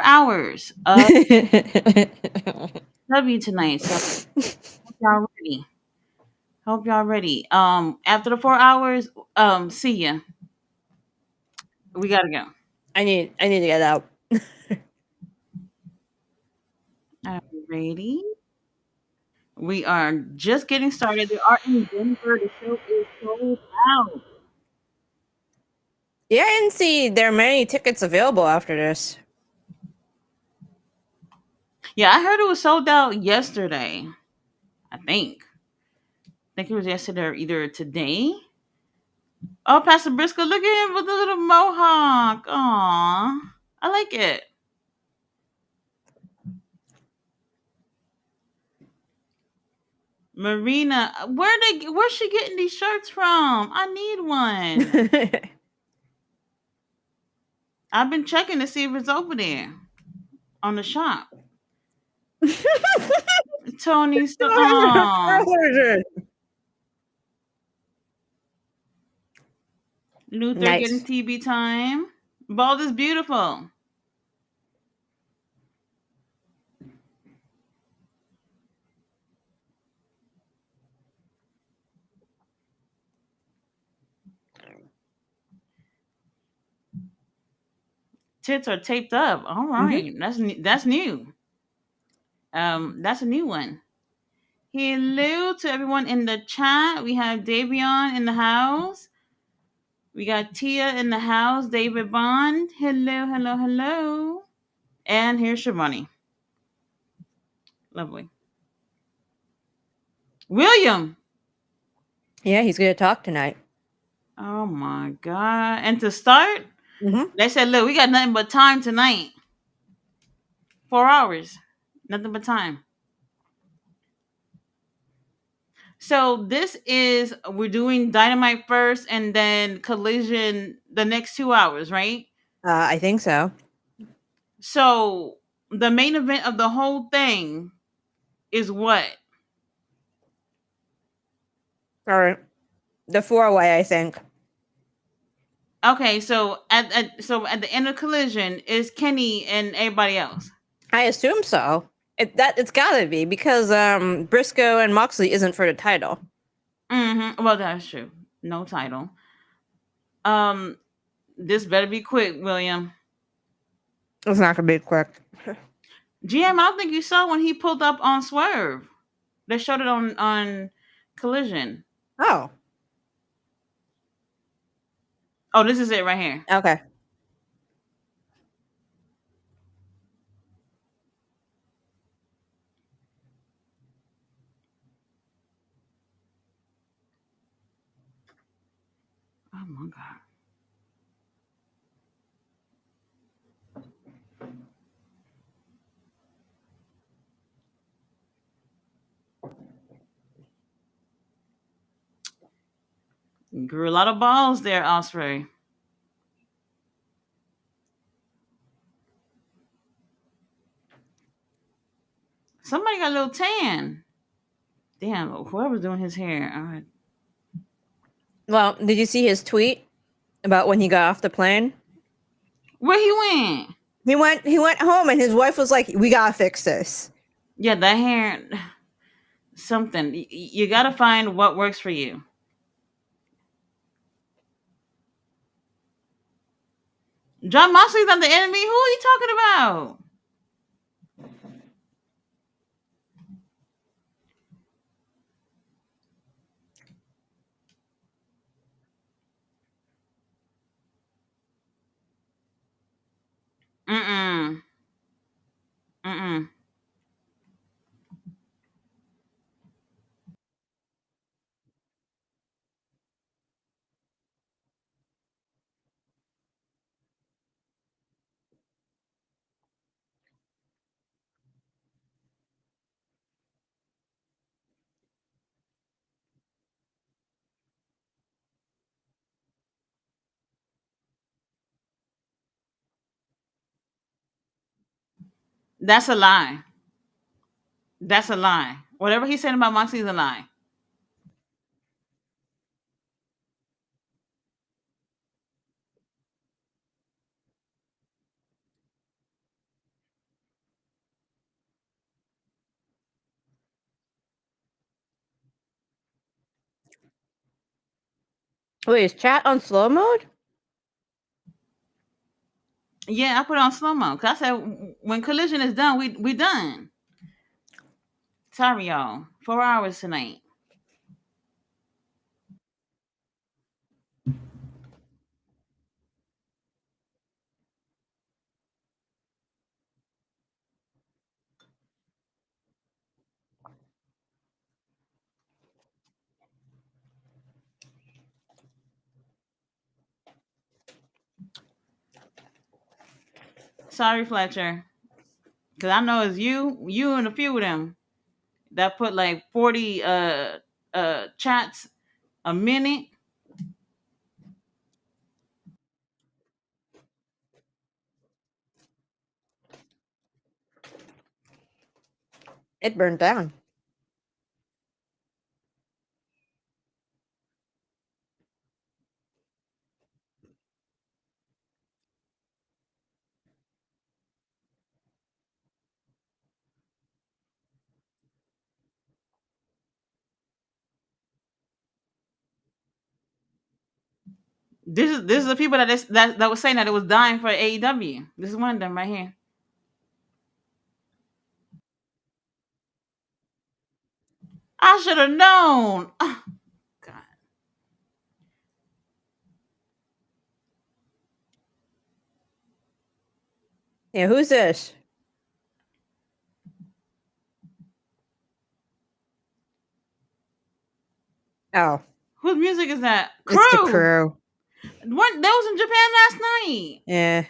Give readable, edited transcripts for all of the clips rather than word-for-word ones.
hours of W tonight. So hope y'all ready. Hope y'all ready. After the 4 hours, see ya. We gotta go. I need to get out. Ready? We are just getting started. They are in Denver. The show is sold out. Yeah, I didn't see there are many tickets available after this. Yeah, I heard it was sold out yesterday. I think. I think it was yesterday or either today. Oh, Pastor Briscoe, look at him with the little mohawk. Aw, I like it. Marina, where's she getting these shirts from? I need one. I've been checking to see if it's over there on the shop. Tony, so Luther getting Nice. TV time. Bald is beautiful. Tits are taped up. All Hmm. right, that's new. That's a new one. Hello to everyone in the chat. We have Davion in the house. We got Tia in the house. David Bond. Hello, hello, hello. And here's Shivani. Lovely. William. Yeah, he's gonna talk tonight. Oh my God. And to start, Hmm. they said, look, we got nothing but time tonight. 4 hours. Nothing but time. So this is we're doing Dynamite first and then Collision the next 2 hours, right? I think so. So the main event of the whole thing is what? All right. The four-way, I think. Okay, so at the end of Collision is Kenny and everybody else. I assume so. It's gotta be because Briscoe and Moxley isn't for the title. Well, that's true. No title. Um, this better be quick, William. It's not gonna be quick. GM, I don't think you saw when he pulled up on Swerve. They showed it on Collision. Oh, Oh, this is it right here. okay. Oh my God. You grew a lot of balls there, Osprey. Somebody got a little tan. Damn, whoever's doing his hair. All right. Well, did you see his tweet about when he got off the plane? Where he went? He went home and his wife was like, "We gotta fix this." Yeah, that hair. Something. You got to find what works for you. John Moxley's not the enemy. Who are you talking about? Mm-mm. Mm-mm. That's a lie. That's a lie. Whatever he's saying about Moxley is a lie. Wait, is chat on slow mode? Yeah, I put it on slow mo. Cause I said when collision is done, we done. Sorry, y'all. 4 hours tonight. Sorry, Fletcher. Cause I know it's you and a few of them that put like 40 chats a minute. It burned down. This is the people that was saying that it was dying for AEW. This is one of them right here. I should have known. Oh, God. Yeah, who's this? Oh, Whose music is that? it's the Crew. crew. What? That was in Japan last night. Yeah,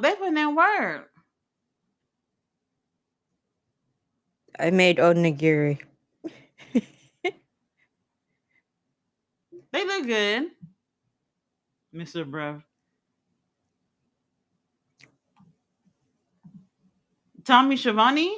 They put in their word. I made onigiri. They look good, Mr. Bruv. Tommy Schiavone.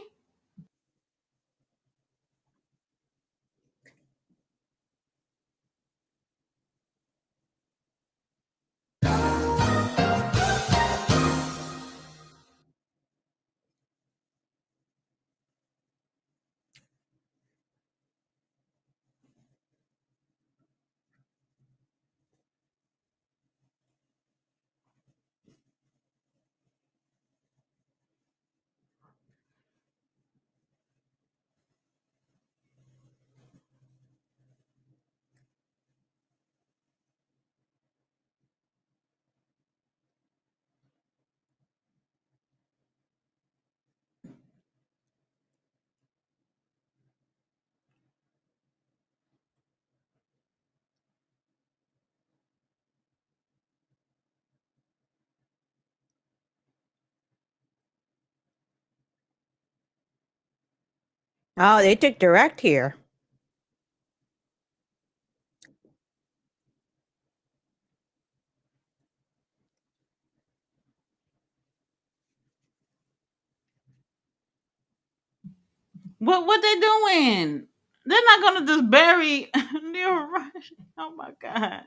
Oh, they took direct here. What they doing? They're not gonna just bury Neil Rush. Oh my God.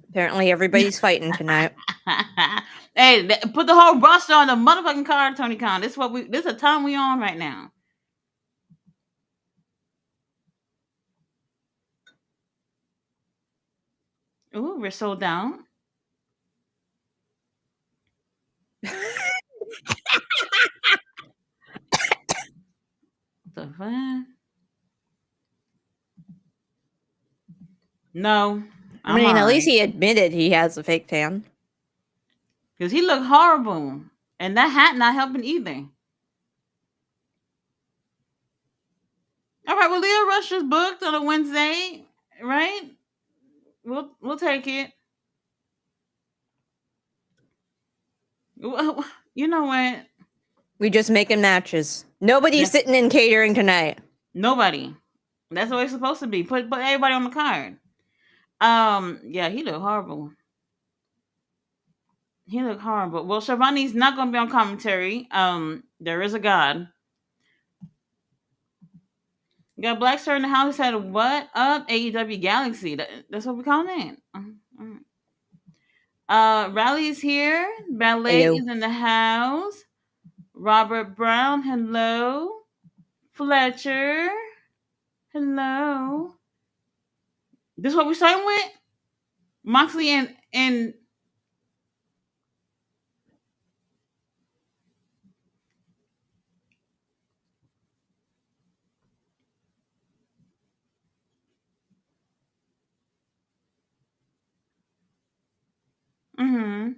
Apparently, everybody's fighting tonight. Hey, put the whole roster on the motherfucking card, Tony Khan. This is what we. This is the time we on right now. Ooh, we're sold down. What the fuck? No, I I'm mean, at least alright. he admitted he has a fake tan. Cause he looked horrible, and that hat not helping either. All right, well, Leo Rush is booked on a Wednesday, right? We'll take it. You know what? We just making matches. Nobody's That's sitting in catering tonight. nobody. That's the way it's supposed to be. Put everybody on the card. Yeah, he looked horrible. He looked horrible. Well, Shivani's not gonna be on commentary. There is a God. You got Black Star in the house. Said what up? AEW Galaxy. That's what we call it. Rally's here. Ballet Hello. is in the house. Robert Brown, hello. Fletcher, Hello. This is what we're starting with? Moxley and mm-hmm.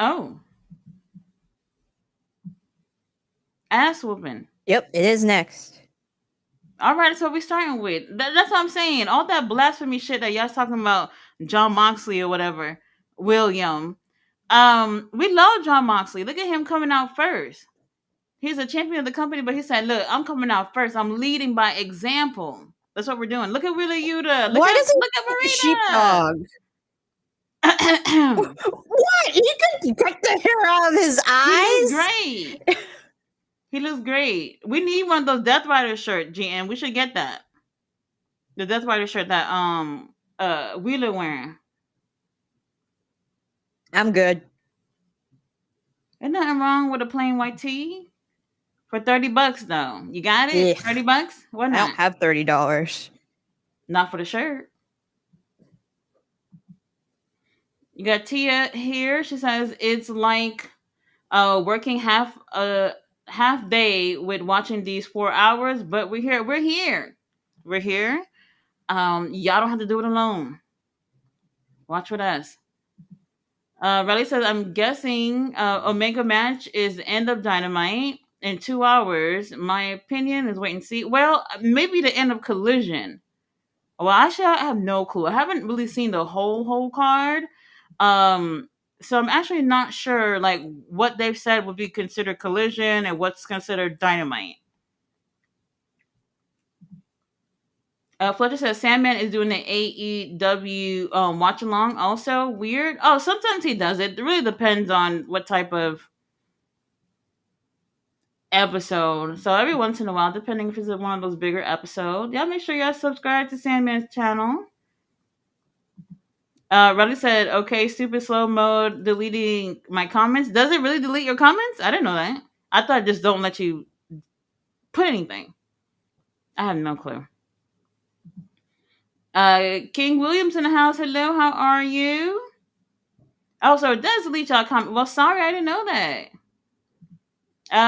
Oh, ass whooping. Yep, it is next. All right, that's what we're starting with. That's what I'm saying. All that blasphemy shit that y'all's talking about, John Moxley or whatever, William. We love John Moxley. Look at him coming out first. He's a champion of the company, but he said, "Look, I'm coming out first. I'm leading by example." That's what we're doing. Look at Wheeler Yuta. Why does he Look look like a at sheepdog? What? You can pick the hair out of his He looks eyes? great. He looks great. We need one of those Death Rider shirts, GM. We should get that. The Death Rider shirt that Wheeler wearing. I'm good. Ain't nothing wrong with a plain white tee for $30 though. You got it? Ugh, $30? Why I don't not? have $30. Not for the shirt. You got Tia here. She says it's like working half day with watching these 4 hours, but we're here. We're here. We're here. Y'all don't have to do it alone. Watch with us. Riley says, I'm guessing Omega match is the end of Dynamite in 2 hours. My opinion is wait and see. Well, maybe the end of Collision. Well, actually, I have no clue. I haven't really seen the whole card. Um, so I'm actually not sure like what they've said would be considered Collision and what's considered Dynamite. Fletcher says Sandman is doing the AEW watch along. Also weird. Oh, sometimes he does it. It really depends on what type of episode. So every once in a while, depending if it's one of those bigger episodes, y'all make sure y'all subscribe to Sandman's channel. Riley said, "Okay, stupid slow mode deleting my comments. Does it really delete your comments? I didn't know that. I thought it just don't let you put anything. I have no clue." King Williams in the house. Hello, how are you? Oh, so it does delete y'all comment. Well, sorry, I didn't know that.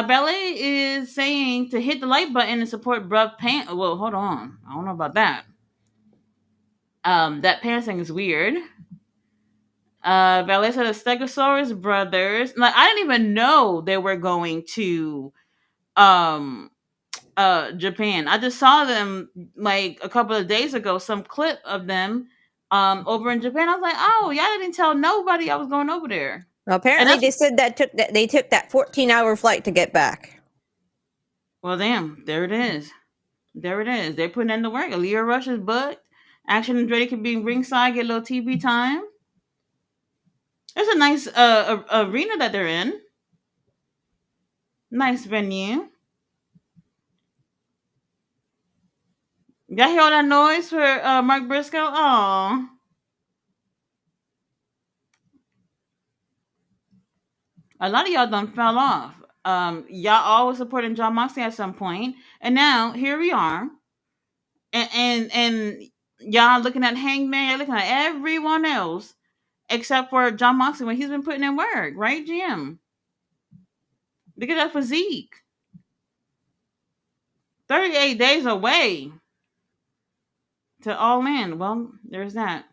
Ballet is saying to hit the like button and support Bruv Pant. Well, hold on. I don't know about that. That pants thing is weird. Ballet said the Stegosaurus brothers. Like I didn't even know they were going to um Japan. I just saw them like a couple of days ago, some clip of them over in Japan. I was like, oh, y'all didn't tell nobody I was going over there. Well, And apparently that's they said that they took that 14-hour flight to get back. well damn, there it is. There it is. They're putting in the work. Aaliyah Rush is booked. Action and Dre could be ringside, get a little TV time. It's a nice arena that they're in. Nice venue. Y'all hear all that noise for Mark Briscoe? Oh, a lot of y'all done fell off. Y'all always supporting John Moxley at some point, and now here we are, and y'all looking at Hangman, y'all looking at everyone else except for John Moxley when he's been putting in work, right, Jim? Look at that physique. 38 days away to All In. Well, there's that.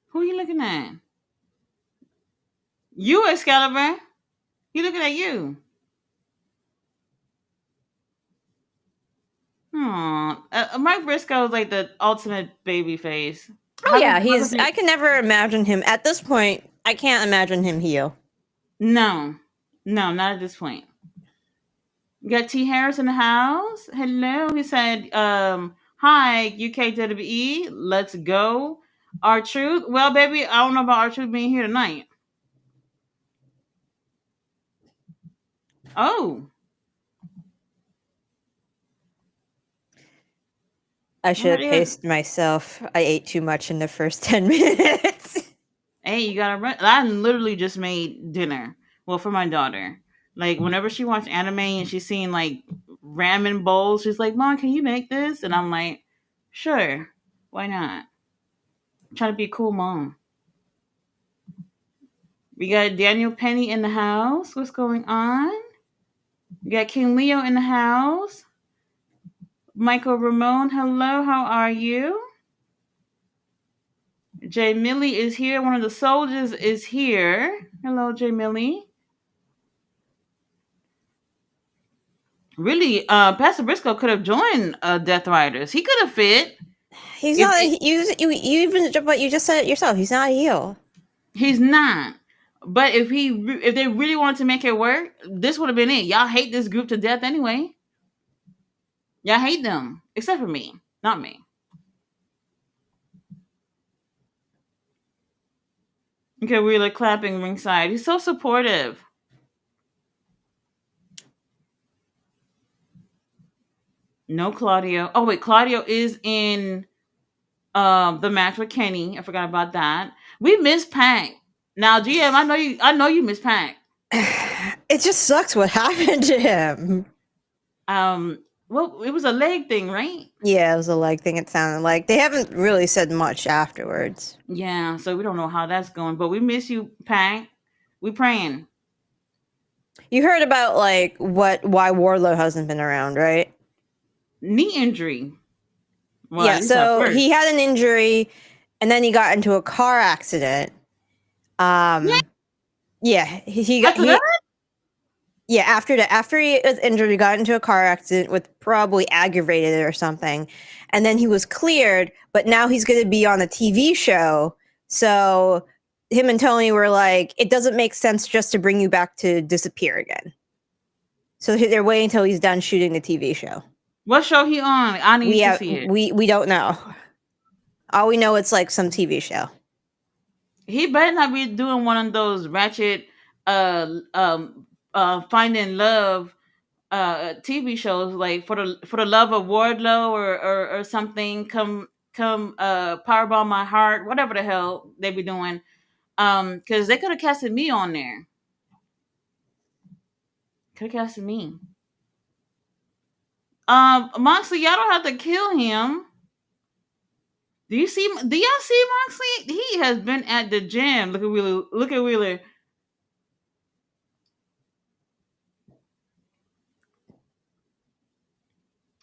Who are you looking at? You, Excalibur. He looking at you. Mike Briscoe is like the ultimate baby face. Oh yeah, How does I he? can never imagine him at this point. I can't imagine him heel. No, no, not at this point. You got T Harris in the house. Hello. He said, hi, UKWE. Let's go. Our truth. Well, baby, I don't know about our truth being here tonight. Oh, I Well, should have paced myself. I ate too much in the first 10 minutes. hey, you gotta run. I literally just made dinner. Well, for my daughter. Like whenever she watched anime and she's seeing like ramen bowls, she's like, "Mom, can you make this?" And I'm like, "Sure, why not?" Try to be a cool mom. We got Daniel Penny in the house. What's going on? We got King Leo in the house. Michael Ramone, hello, how are you? Jay Millie is here. One of the soldiers is here. Hello, Jay Millie. Really, Pastor Briscoe could have joined Death Riders. He could have fit. He's If not. it, You even. But you just said it yourself. He's not a heel. he's not. But if they really wanted to make it work, this would have been it. Y'all hate this group to death anyway. Y'all hate them, except for me, not me. Okay, Wheeler clapping ringside. He's so supportive. No Claudio. Oh wait, Claudio is in the match with Kenny. I forgot about that. We miss Pac. Now, GM, I know you miss Pac. It just sucks what happened to him. Well, it was a leg thing, right? Yeah, it was a leg thing. It sounded like they haven't really said much afterwards. Yeah, so we don't know how that's going, but we miss you, Pac. We praying. You heard about like why Wardlow hasn't been around, right? Knee injury. Well, at Yeah, least at so first. he had an injury, and then he got into a car accident. Yeah, Yeah, he got after that? yeah, after he was injured, he got into a car accident with probably aggravated it or something. And then he was cleared, but now he's going to be on a TV show. So him and Tony were like, it doesn't make sense just to bring you back to disappear again. So they're waiting until he's done shooting the TV show. What show he on? I need to see it. We don't know. All we know it's like some TV show. He better not be doing one of those ratchet finding love TV shows like for the love of Wardlow or something. Come Powerball my heart, whatever the hell they be doing. Because they could have casted me on there. Could have casted me. Moxley, y'all don't have to kill him. Do y'all see Moxley? He has been at the gym. Look at Wheeler. Look at Wheeler.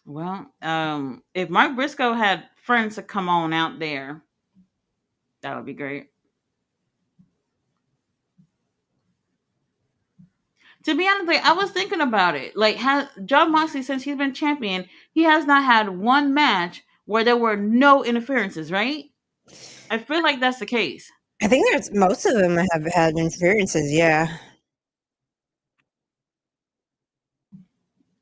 Well, if Mark Briscoe had friends to come on out there, that would be great. To be honest, like, I was thinking about it. Like, has John Moxley, since he's been champion, he has not had one match where there were no interferences, right? I feel like that's the case. I think there's most of them have had interferences, yeah.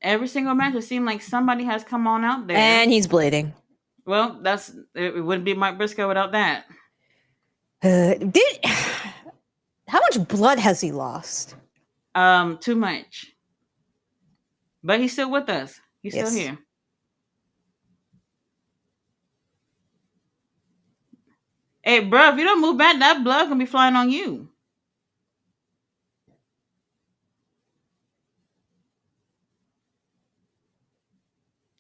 Every single match, it seemed like somebody has come on out there. And he's bleeding. Well, it wouldn't be Mike Briscoe without that. How much blood has he lost? Too much. But he's still with us. He's Yes. still here. Hey, bro, if you don't move back, that blood gonna be flying on you.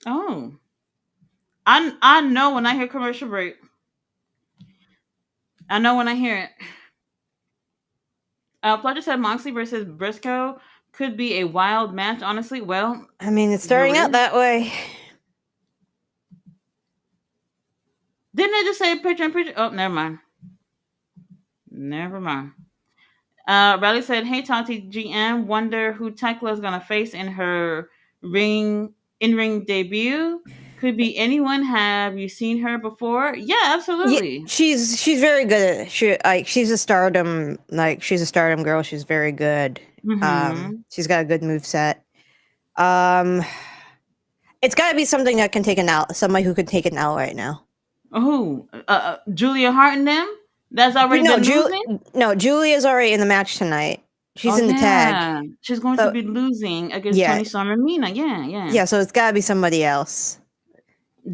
Oh, I know when I hear commercial break. I know when I hear it. Pleasure said Moxley versus Briscoe could be a wild match. Honestly, well, I mean, it's starting out that way. Didn't they just say picture in picture? Oh, never mind. Never mind. Riley said, "Hey Tati GM, wonder who Tekla is gonna face in her in-ring debut. Could be anyone. Have you seen her before? Yeah, absolutely. Yeah, she's very good at it. She's a stardom girl. She's very good. She's got a good move set. It's got to be something that can take an L. Somebody who can take an L right now. Who? Julia Hart and them? That's already been losing? No, Julia's already in the match tonight. She's in the tag. She's going to be losing against Tony Storm and Mina. Yeah. Yeah, so it's got to be somebody else.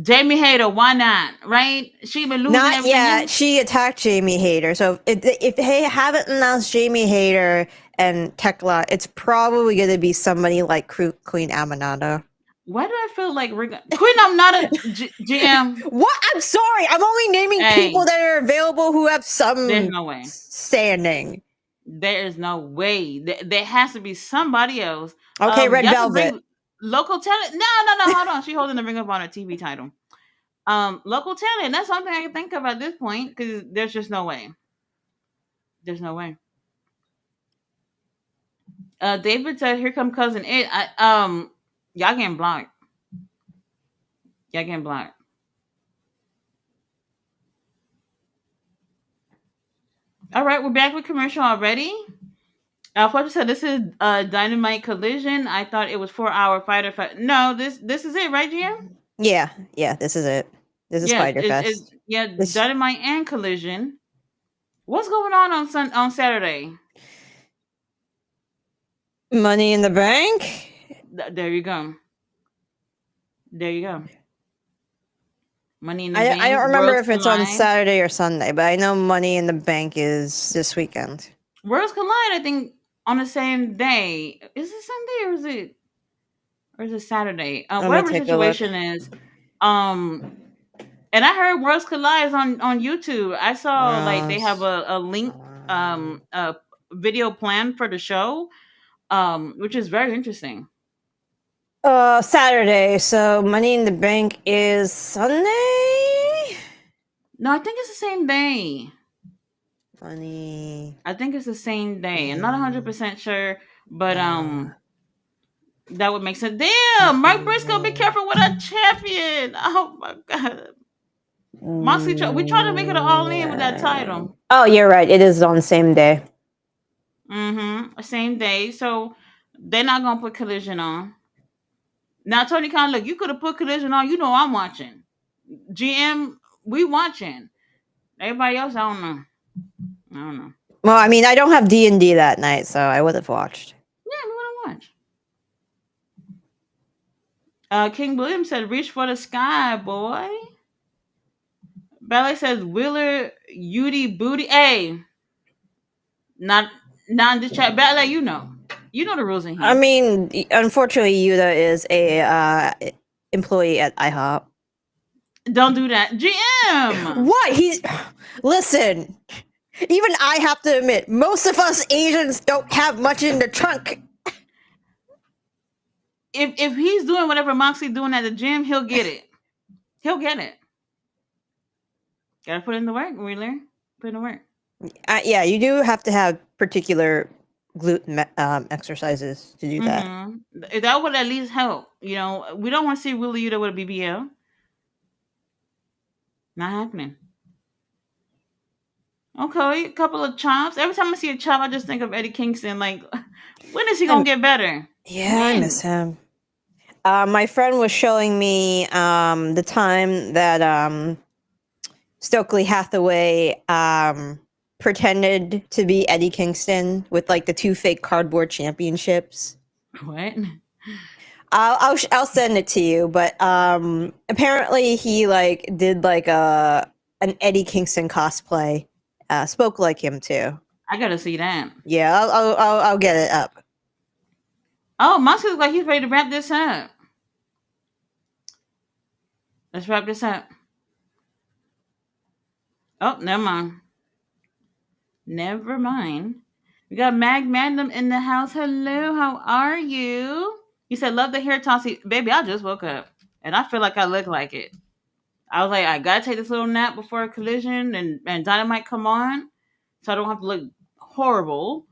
Jamie Hayter, why not? Right? She been losing Not everything yet. in. She attacked Jamie Hayter. So if they haven't announced Jamie Hayter and Tekla, it's probably going to be somebody like Queen Aminata. Why do I feel like we're Queen? I'm not a GM. What? I'm sorry. I'm only naming people Hey, that are available who have there's some no way. standing. There is no way. There has to be somebody else. Okay, Red Y'all could Velvet. bring local talent. No, no, no. Hold on. She holding the Ring of Honor TV title. Local talent. That's something I can think of at this point because there's just no way. There's no way. David said, "Here come cousin It." Y'all getting blocked. Y'all getting blocked. All right, we're back with commercial already. Fletcher said, "This is Dynamite Collision." I thought it was 4 hour fighter fight. No, this is it, right, GM? Yeah, this is it. This is Yeah, Fighter Fest. yeah, This Dynamite and Collision. What's going on Saturday? Money in the Bank. There you go. There you go. Money in the I Bank, don't remember Worlds if it's on Collide. Saturday or Sunday, but I know Money in the Bank is this weekend. Worlds Collide, I think, on the same day. Is it Sunday or is it Saturday? Let me Whatever the take a look. situation is. Um, and I heard Worlds Collide is on YouTube. I saw like they have Worlds. a link, a video plan for the show, which is very interesting. Saturday. So Money in the Bank is Sunday. No, I think it's the same day. Money I think it's the same day. I'm not in 100% sure, but the that would make sense. Damn, Mike Briscoe, be Bank. careful with that champion. Oh my god, Moxley, we try to make it an all in with that title. Oh, you're right. It is on the same day. Mm-hmm. Same day, so they're not gonna put Collision on. Now, Tony Khan, look, you could have put Collision on. You know I'm watching. GM, we watching. Everybody else, I don't know. I don't know. Well, I mean, I don't have D&D that night, so I would have watched. Yeah, we want to watch. King William said, "Reach for the sky, boy." Ballet says, "Wheeler, Udi, booty." Hey, not not in this chat. Ballet, you know the rules in I here. mean, unfortunately, Yuta is a employee at IHOP. Don't do that, GM. What? He's listen. Even I have to admit, most of us Asians don't have much in the trunk. If he's doing whatever Moxley doing at the gym, he'll get it. He'll get it. Gotta put in the work, Wheeler. Put in the work. Yeah, you do have to have particular glute exercises to do that. Mm-hmm. That would at least help. You know, we don't want to see Wheeler Yuta with a BBL. Not happening. Okay, a couple of chops. Every time I see a chop, I just think of Eddie Kingston. Like, when is he gonna get better? Yeah, I miss When? him. My friend was showing me the time that Stokely Hathaway pretended to be Eddie Kingston with like the 2 fake cardboard championships. What? I'll send it to you, but apparently he like did like an Eddie Kingston cosplay. Spoke like him too. I gotta see that. Yeah, I'll get it up. Oh, Moxley looks like he's ready to wrap this up. Let's wrap this up. Oh, never mind. Never mind. We got Mag Magnum in the house. Hello, how are you? He said, "Love the hair tossy." Baby, I just woke up and I feel like I look like it. I was like, I gotta take this little nap before a collision and Dynamite come on, so I don't have to look horrible.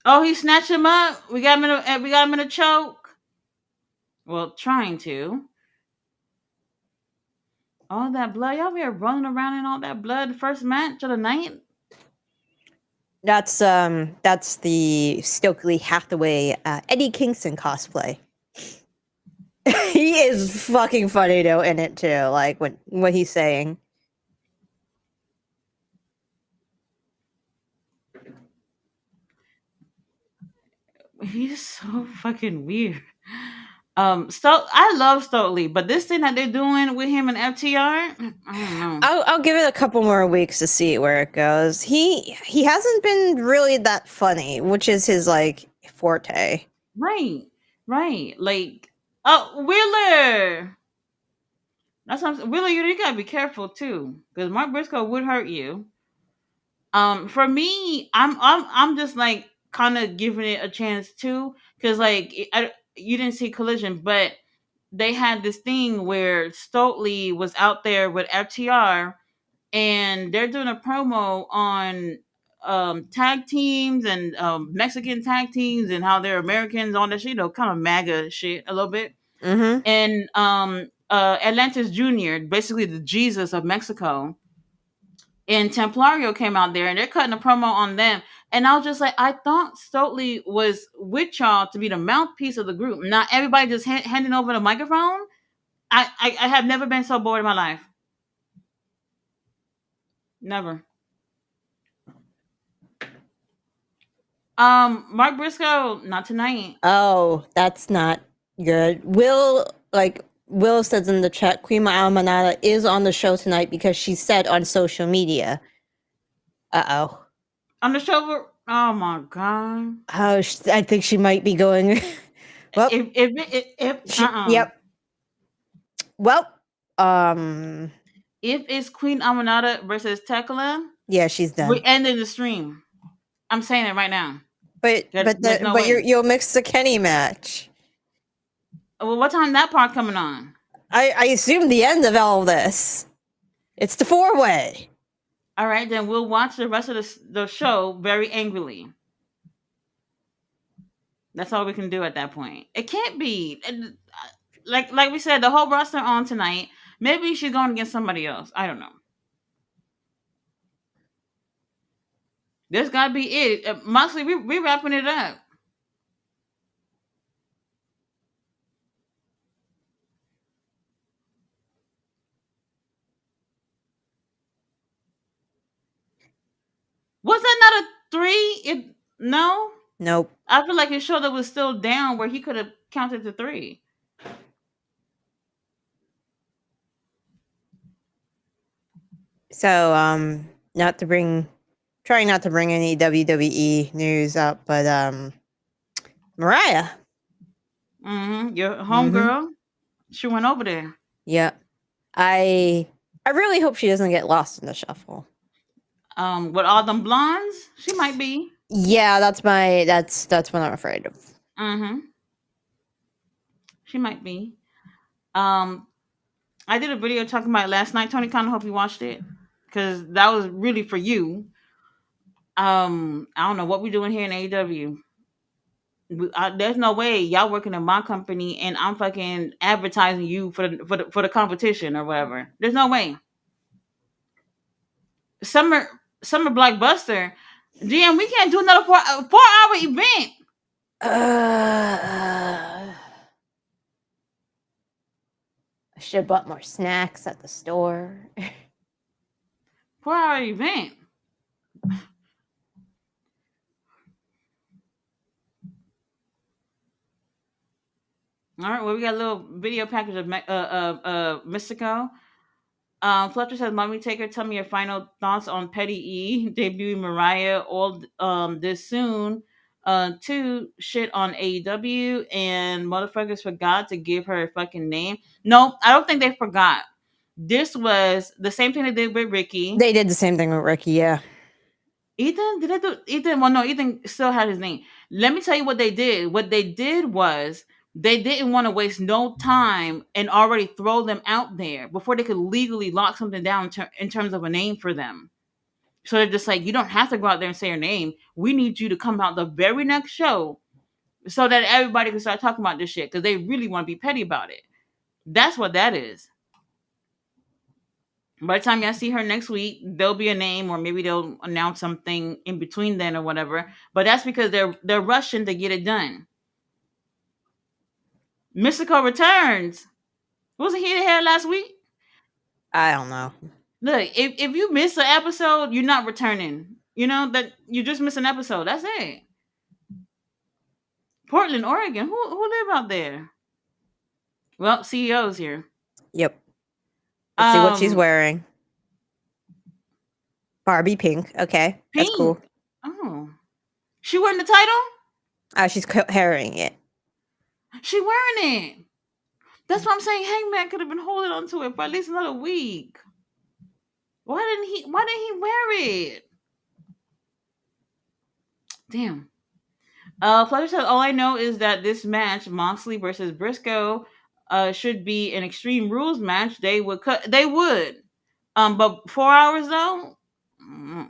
Oh, he snatched him up. We got him in a choke. Well, trying to. All that blood, y'all be running around in all that blood. The first match of the night. That's the Stokely Hathaway Eddie Kingston cosplay. He is fucking funny though in it too, like what he's saying. He's so fucking weird. I love Stokely, but this thing that they're doing with him and FTR, I don't know. I'll give it a couple more weeks to see where it goes. He hasn't been really that funny, which is his like forte. Right, right. Like, oh, Wheeler. That's what I'm saying. Wheeler, you gotta be careful too, because Mark Briscoe would hurt you. For me, I'm just like kind of giving it a chance too, because you didn't see Collision, but they had this thing where Stokely was out there with FTR, and they're doing a promo on tag teams and Mexican tag teams and how they're Americans on this, kind of MAGA shit a little bit. Mm-hmm. And Atlantis Junior, basically the Jesus of Mexico, and Templario came out there and they're cutting a promo on them. And I was just like, I thought Stokely was with y'all to be the mouthpiece of the group, not everybody just handing over the microphone. I have never been so bored in my life. Never. Mark Briscoe, not tonight. Oh, that's not good. Will says in the chat, Queen Almanada is on the show tonight because she said on social media. Uh-oh. On the show, oh my god. Oh, I think she might be going. Well, If yep. Well, um, if it's Queen Amanada versus Tekla, yeah, she's done. we ended the stream. I'm saying it right now. But There's no way. you'll mix the Kenny match. Well, what time that part coming on? I assume the end of all this. It's the 4-way. All right, then we'll watch the rest of the show very angrily. That's all we can do at that point. It can't be like we said, the whole roster on tonight. Maybe she's going against somebody else. I don't know. This gotta be it. Moxley, we wrapping it up. Was that not a 3? No. Nope. I feel like his shoulder was still down where he could have counted to 3. So, trying not to bring any WWE news up, but Mariah. Mm-hmm. Your homegirl, she went over there. Yeah. I really hope she doesn't get lost in the shuffle. With all them blondes, she might be. Yeah, that's what I'm afraid of. Mm-hmm. She might be. I did a video talking about it last night. Tony, kind of hope you watched it because that was really for you. I don't know what we're doing here in AEW. There's no way y'all working in my company and I'm fucking advertising you for the competition or whatever. There's no way. Summer Blockbuster, GM, we can't do another 4 hour event. I should have bought more snacks at the store. 4 hour event. All right, well, we got a little video package of Mystico. Fletcher says, "Mommy Taker, tell me your final thoughts on Petty E debuting Mariah all this soon. Two, shit on AEW and motherfuckers forgot to give her a fucking name. No, I don't think they forgot. This was the same thing they did with Ricky. They did the same thing with Ricky, yeah. Ethan, did they do Ethan? Well, no, Ethan still had his name. Let me tell you what they did. What they did was they didn't want to waste no time and already throw them out there before they could legally lock something down in terms of a name for them. So they're just like, you don't have to go out there and say your name. We need you to come out the very next show so that everybody can start talking about this shit because they really want to be petty about it. That's what that is. By the time y'all see her next week, there'll be a name, or maybe they'll announce something in between then or whatever. But that's because they're rushing to get it done. Mystico returns. Wasn't he here last week? I don't know. Look, if you miss an episode, you're not returning. You know that you just miss an episode. That's it. Portland, Oregon. Who live out there? Well, CEO's here. Yep. Let's see what she's Um, wearing. Barbie pink. Okay, that's cool. Pink. Oh, she wearing the title? She's carrying it. She wearing it. That's what I'm saying. Hangman could have been holding on to it for at least another week. Why didn't he? Why didn't he wear it? Damn. Fletcher said, "All I know is that this match, Moxley versus Briscoe, should be an Extreme Rules match. They would cut. They would. But 4 hours though. Mm.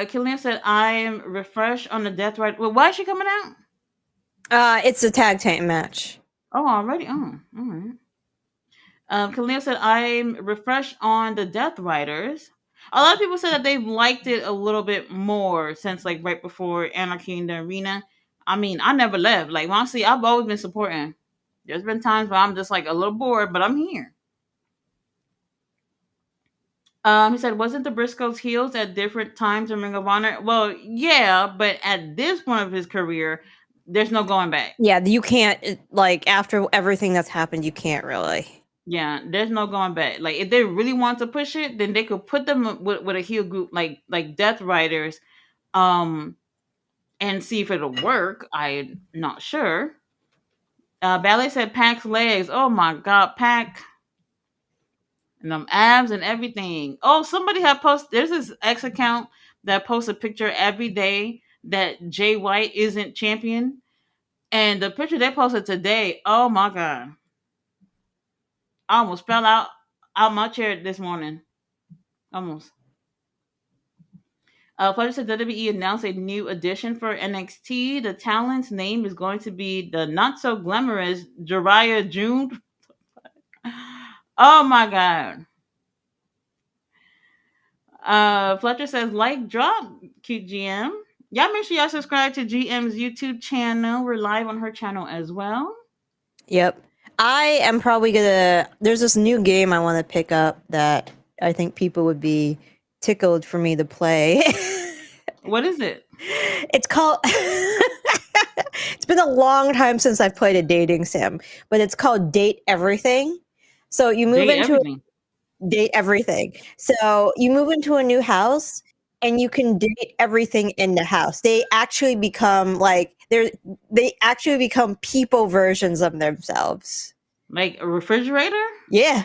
Killian said, "I'm refreshed on the Death Rider. Well, why is she coming out? It's a tag team match. Oh, already. Oh, all right. Khalil said, I'm refreshed on the Death Riders. A lot of people said that they've liked it a little bit more since like right before Anarchy in the Arena. I mean, I never left. Like honestly, I've always been supporting. There's been times where I'm just like a little bored, but I'm here. He said, wasn't the Briscoes heels at different times in Ring of Honor? Well, yeah, but at this point of his career, there's no going back. Yeah, you can't like after everything that's happened, you can't really. Yeah, there's no going back. Like if they really want to push it, then they could put them with a heel group like Death Riders, um, and see if it'll work. I'm not sure. Ballet said Pac's legs. Oh my god, Pac and them abs and everything. Oh, somebody had posted. There's this X account that posts a picture every day that Jay White isn't champion, and the picture they posted today. Oh my god, I almost fell out my chair this morning. Almost. Fletcher said WWE announced a new addition for NXT. The talent's name is going to be the not so glamorous Jariah June. Oh my god. Fletcher says, like drop, cute GM. Y'all make sure y'all subscribe to GM's YouTube channel. We're live on her channel as well. Yep. I am probably gonna. There's this new game I want to pick up that I think people would be tickled for me to play. What is it? It's called. It's been a long time since I've played a dating sim, but it's called Date Everything. So you move Date into everything. date everything. So you move into a new house and you can date everything in the house. They actually become like they actually become people versions of themselves. Like a refrigerator? Yeah.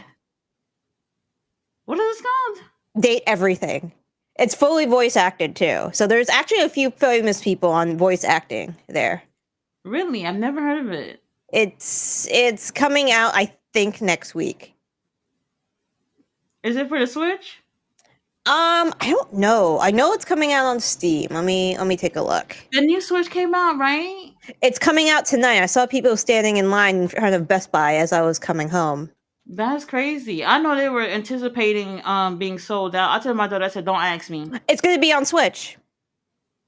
What is this called? Date everything. It's fully voice acted too. So there's actually a few famous people on voice acting there. Really? I've never heard of it. It's coming out I think next week. Is it for the Switch? I don't know. I know it's coming out on Steam. Let me take a look. The new Switch came out, right? It's coming out tonight. I saw people standing in line in front of Best Buy as I was coming home. That's crazy. I know they were anticipating being sold out. I told my daughter, I said, don't ask me. It's going to be on Switch.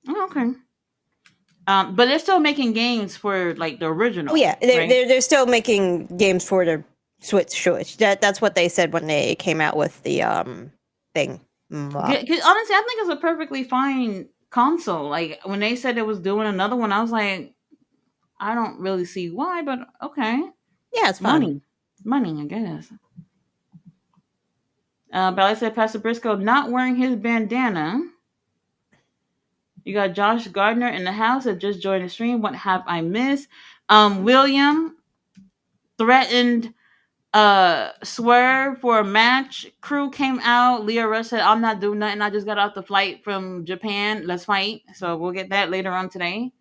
Oh, okay. But they're still making games for like the original. Oh yeah, right? they're still making games for the Switch. That's what they said when they came out with the thing. 'Cause honestly, I think it's a perfectly fine console. Like when they said it was doing another one, I was like, I don't really see why, but okay. Yeah, it's fun. Money, I guess. But I said Pastor Briscoe not wearing his bandana. You got Josh Gardner in the house that just joined the stream. What have I missed? William threatened Swerve for a match. Crew came out. Leah Rush said, I'm not doing nothing. I just got off the flight from Japan. Let's fight. So we'll get that later on today.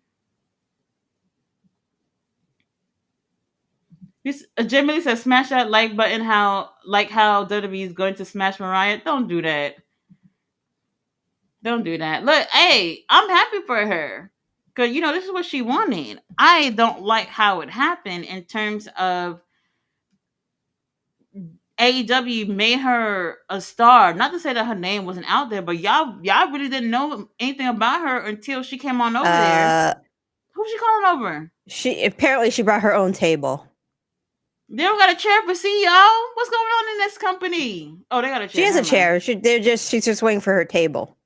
Jimmy says, smash that like button how WWE is going to smash Mariah. Don't do that. Don't do that. Look, hey, I'm happy for her. Because, this is what she wanted. I don't like how it happened in terms of AEW made her a star. Not to say that her name wasn't out there, but y'all really didn't know anything about her until she came on over there. Who's she calling over? She brought her own table. They don't got a chair for CEO. What's going on in this company? Oh, they got a chair. She has a chair. She's just waiting for her table.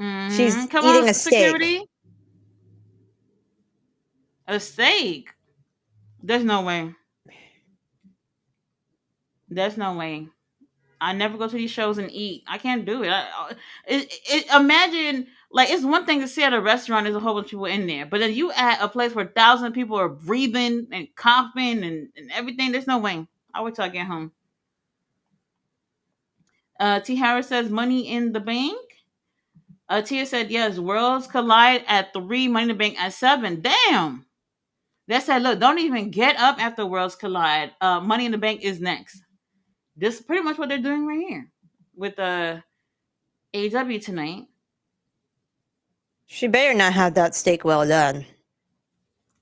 Mm-hmm. She's Come eating a on, steak. security. A steak. There's no way. There's no way. I never go to these shows and eat. I can't do it. Imagine, like, it's one thing to sit at a restaurant. There's a whole bunch of people in there, but then you at a place where 1,000 people are breathing and coughing and everything. There's no way. I'll wait till I get home. T. Harris says Money in the Bank. Tia said yes. Worlds collide at 3. Money in the Bank at 7. Damn. They said, look, don't even get up after Worlds Collide. Money in the Bank is next. This is pretty much what they're doing right here with AEW tonight. She better not have that steak well done.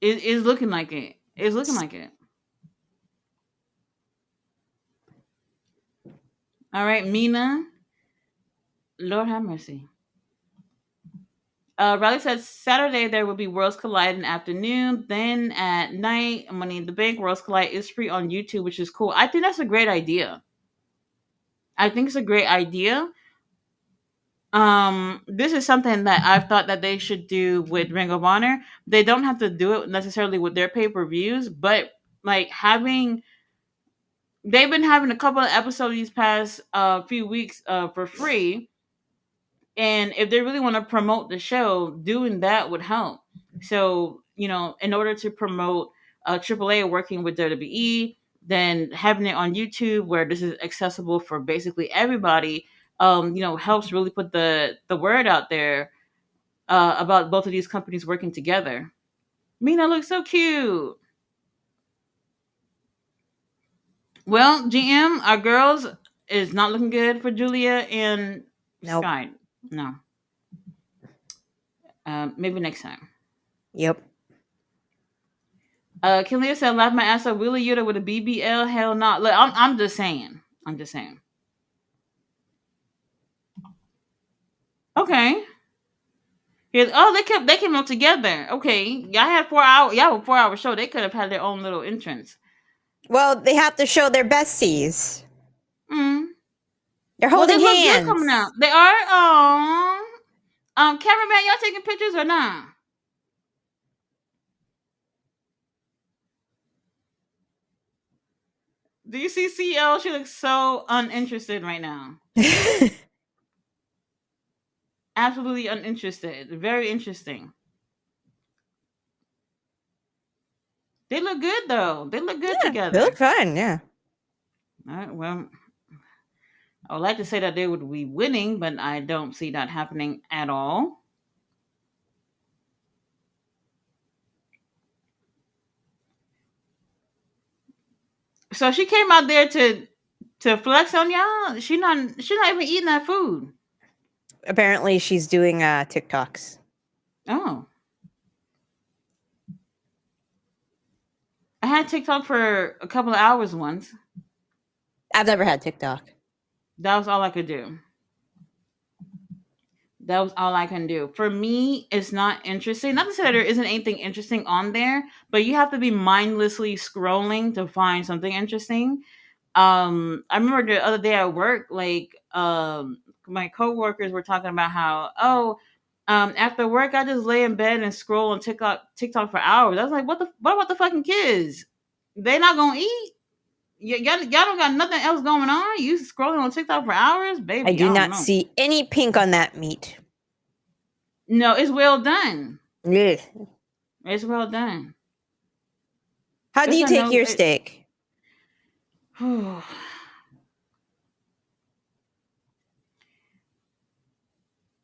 It is looking like it. It's looking like it. All right, Mina. Lord have mercy. Riley says Saturday there will be Worlds Collide in the afternoon. Then at night, Money in the Bank, Worlds Collide is free on YouTube, which is cool. I think that's a great idea. I think it's a great idea. This is something that I've thought that they should do with Ring of Honor. They don't have to do it necessarily with their pay-per-views, but like having they've been having a couple of episodes these past few weeks for free, and if they really want to promote the show, doing that would help. So in order to promote AAA working with WWE, then having it on YouTube where this is accessible for basically everybody, helps really put the word out there about both of these companies working together. Mina looks so cute. Well, GM, our girls is not looking good for Julia and Nope. Sky. No. Maybe next time. Yep. Kalia said, "Laugh my ass off." Willie Yuta with a BBL? Hell not. Look, I'm just saying. I'm just saying. Okay. They came up together. Okay, y'all had 4 hours. Y'all have a 4 hour show. They could have had their own little entrance. Well, they have to show their besties. Mm. They're Well, they holding look good hands. coming out. They are. Oh. Cameraman, y'all taking pictures or not? Do you see CL? She looks so uninterested right now. Absolutely uninterested. Very interesting. They look good though. They look good They together. look fun, yeah. All right, well, I would like to say that they would be winning, but I don't see that happening at all. So she came out there to flex on y'all. She's not even eating that food. Apparently, she's doing TikToks. Oh. I had TikTok for a couple of hours once. I've never had TikTok. That was all I could do. That was all I can do. For me, it's not interesting. Not to say that there isn't anything interesting on there, but you have to be mindlessly scrolling to find something interesting. I remember the other day at work, like my coworkers were talking about how, after work I just lay in bed and scroll on TikTok for hours. I was like, what about the fucking kids? They not gonna eat? Y'all don't got nothing else going on? You scrolling on TikTok for hours, baby? I do don't not know. see any pink on that meat. No, it's well done. Ugh. It's well done. How do you take your steak?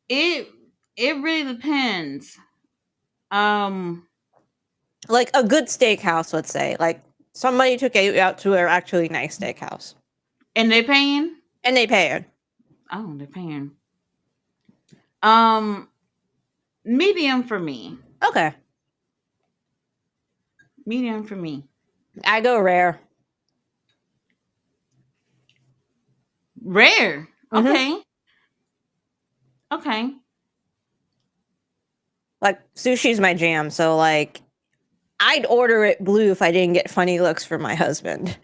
It really depends. Like a good steakhouse, let's say. Like somebody took you out to an actually nice steakhouse. And they paying? And they pay it. Oh, they're paying. Medium for me. Okay. Medium for me. I go rare. Rare. Mhm. Okay. Okay. Like sushi's my jam, so like I'd order it blue if I didn't get funny looks from my husband.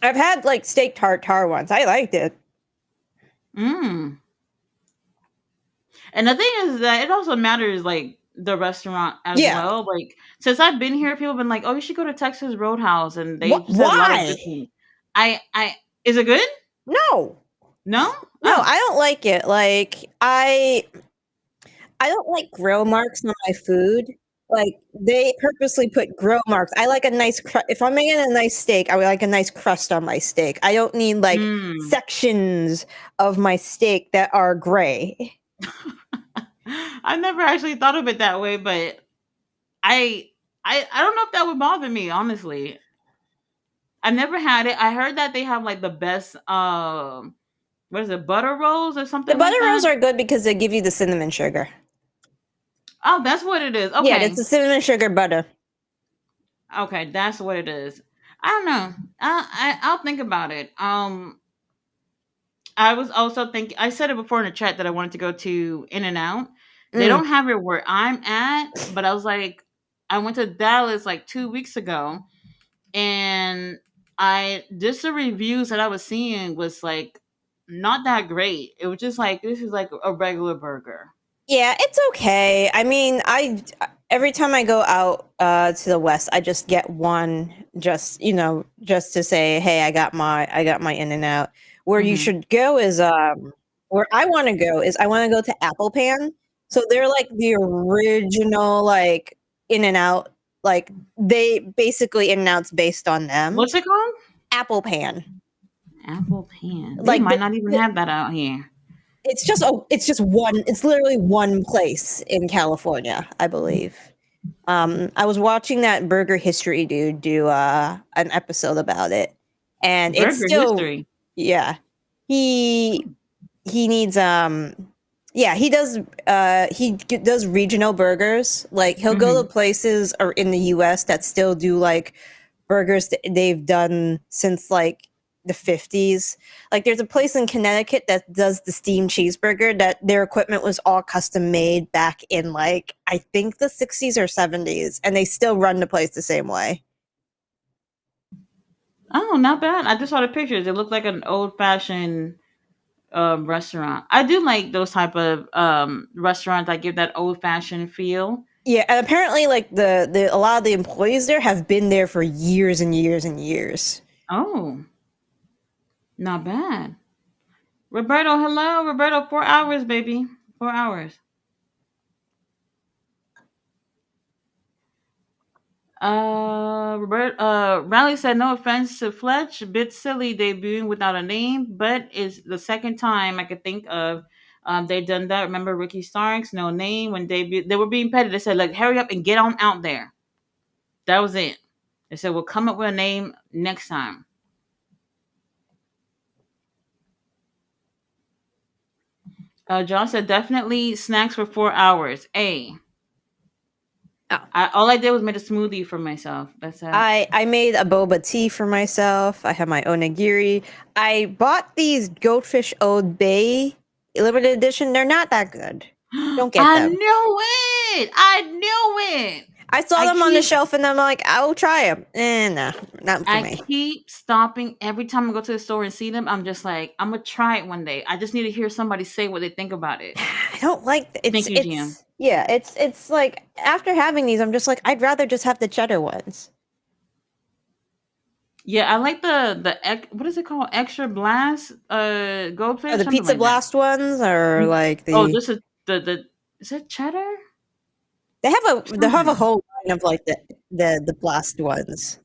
I've had like steak tartare once. I liked it. Mm. And the thing is that it also matters like the restaurant as Yeah. well. Like since I've been here, people have been like, "Oh, you should go to Texas Roadhouse," and they've What? said a lot of Why? good things. I is it good? No. No. No, Oh. I don't like it. Like I don't like grill marks on my food. Like they purposely put grill marks. I like a nice if I'm making a nice steak, I would like a nice crust on my steak. I don't need like Mm. sections of my steak that are gray. I never actually thought of it that way, but I I don't know if that would bother me, honestly. I've never had it. I heard that they have like the best what is it, butter rolls or The something butter like that? rolls are good because they give you the cinnamon sugar. Oh, that's what it is. Yeah, it's Okay. the cinnamon sugar butter. Okay, that's what it is. I don't know. I'll think about it. I was also thinking. I said it before in the chat that I wanted to go to In and Out. They Mm. don't have it where I'm at, but I was like, I went to Dallas like 2 weeks ago, and I just the reviews that I was seeing was like not that great. It was just like this is like a regular burger. Yeah, it's okay. I mean, I every time I go out to the west, I just get one, just just to say, hey, I got my In and Out. Where you Hmm. should go is where I want to go is I want to go to Apple Pan. So they're like the original like In and Out. Like they basically In and Out's based on them. What's it called? Apple Pan. Apple Pan. They Like might not even have that out here. it's just one. It's literally one place in California, I believe. I was watching that Burger History dude do an episode about it, and it's Burger still history. yeah. He he needs yeah, does regional burgers. Like he'll go Hmm. to places or in the US that still do like burgers that they've done since like the 50s. Like there's a place in Connecticut that does the steamed cheeseburger that their equipment was all custom made back in like I think the 60s or 70s and they still run the place the same way. Oh, not bad. I just saw the pictures. It looked like an old fashioned restaurant. I do like those type of restaurants that give that old fashioned feel. Yeah, and apparently like the a lot of the employees there have been there for years and years and years. Oh, not bad. Roberto, hello, Roberto. 4 hours, baby. 4 hours. Robert. Riley said, "No offense to Fletch, bit silly debuting without a name, but it's the second time I could think of. They've done that. Remember Ricky Starks, no name when they were being petty. They said, like, hurry up and get on out there. That was it. They said, we'll come up with a name next time." John said, definitely snacks for 4 hours. Oh. All I did was make a smoothie for myself. That's it. I made a boba tea for myself. I have my onigiri. I bought these Goldfish Old Bay limited edition. They're not that good. Don't get I them. knew it. I knew it. I saw I them on the keep shelf and I'm like, I'll try them. No, not for I me. keep stopping every time I go to the store and see them. I'm just like, I'm gonna try it one day. I just need to hear somebody say what they think about it. I don't like Thank you, GM. yeah, it's like after having these, I'm just like, I'd rather just have the cheddar ones. Yeah, I like what is it called? Extra blast Or goldfish, the something pizza like that. blast ones, or like Oh, the this is the is it cheddar? they have a Something. whole line of like the blast ones.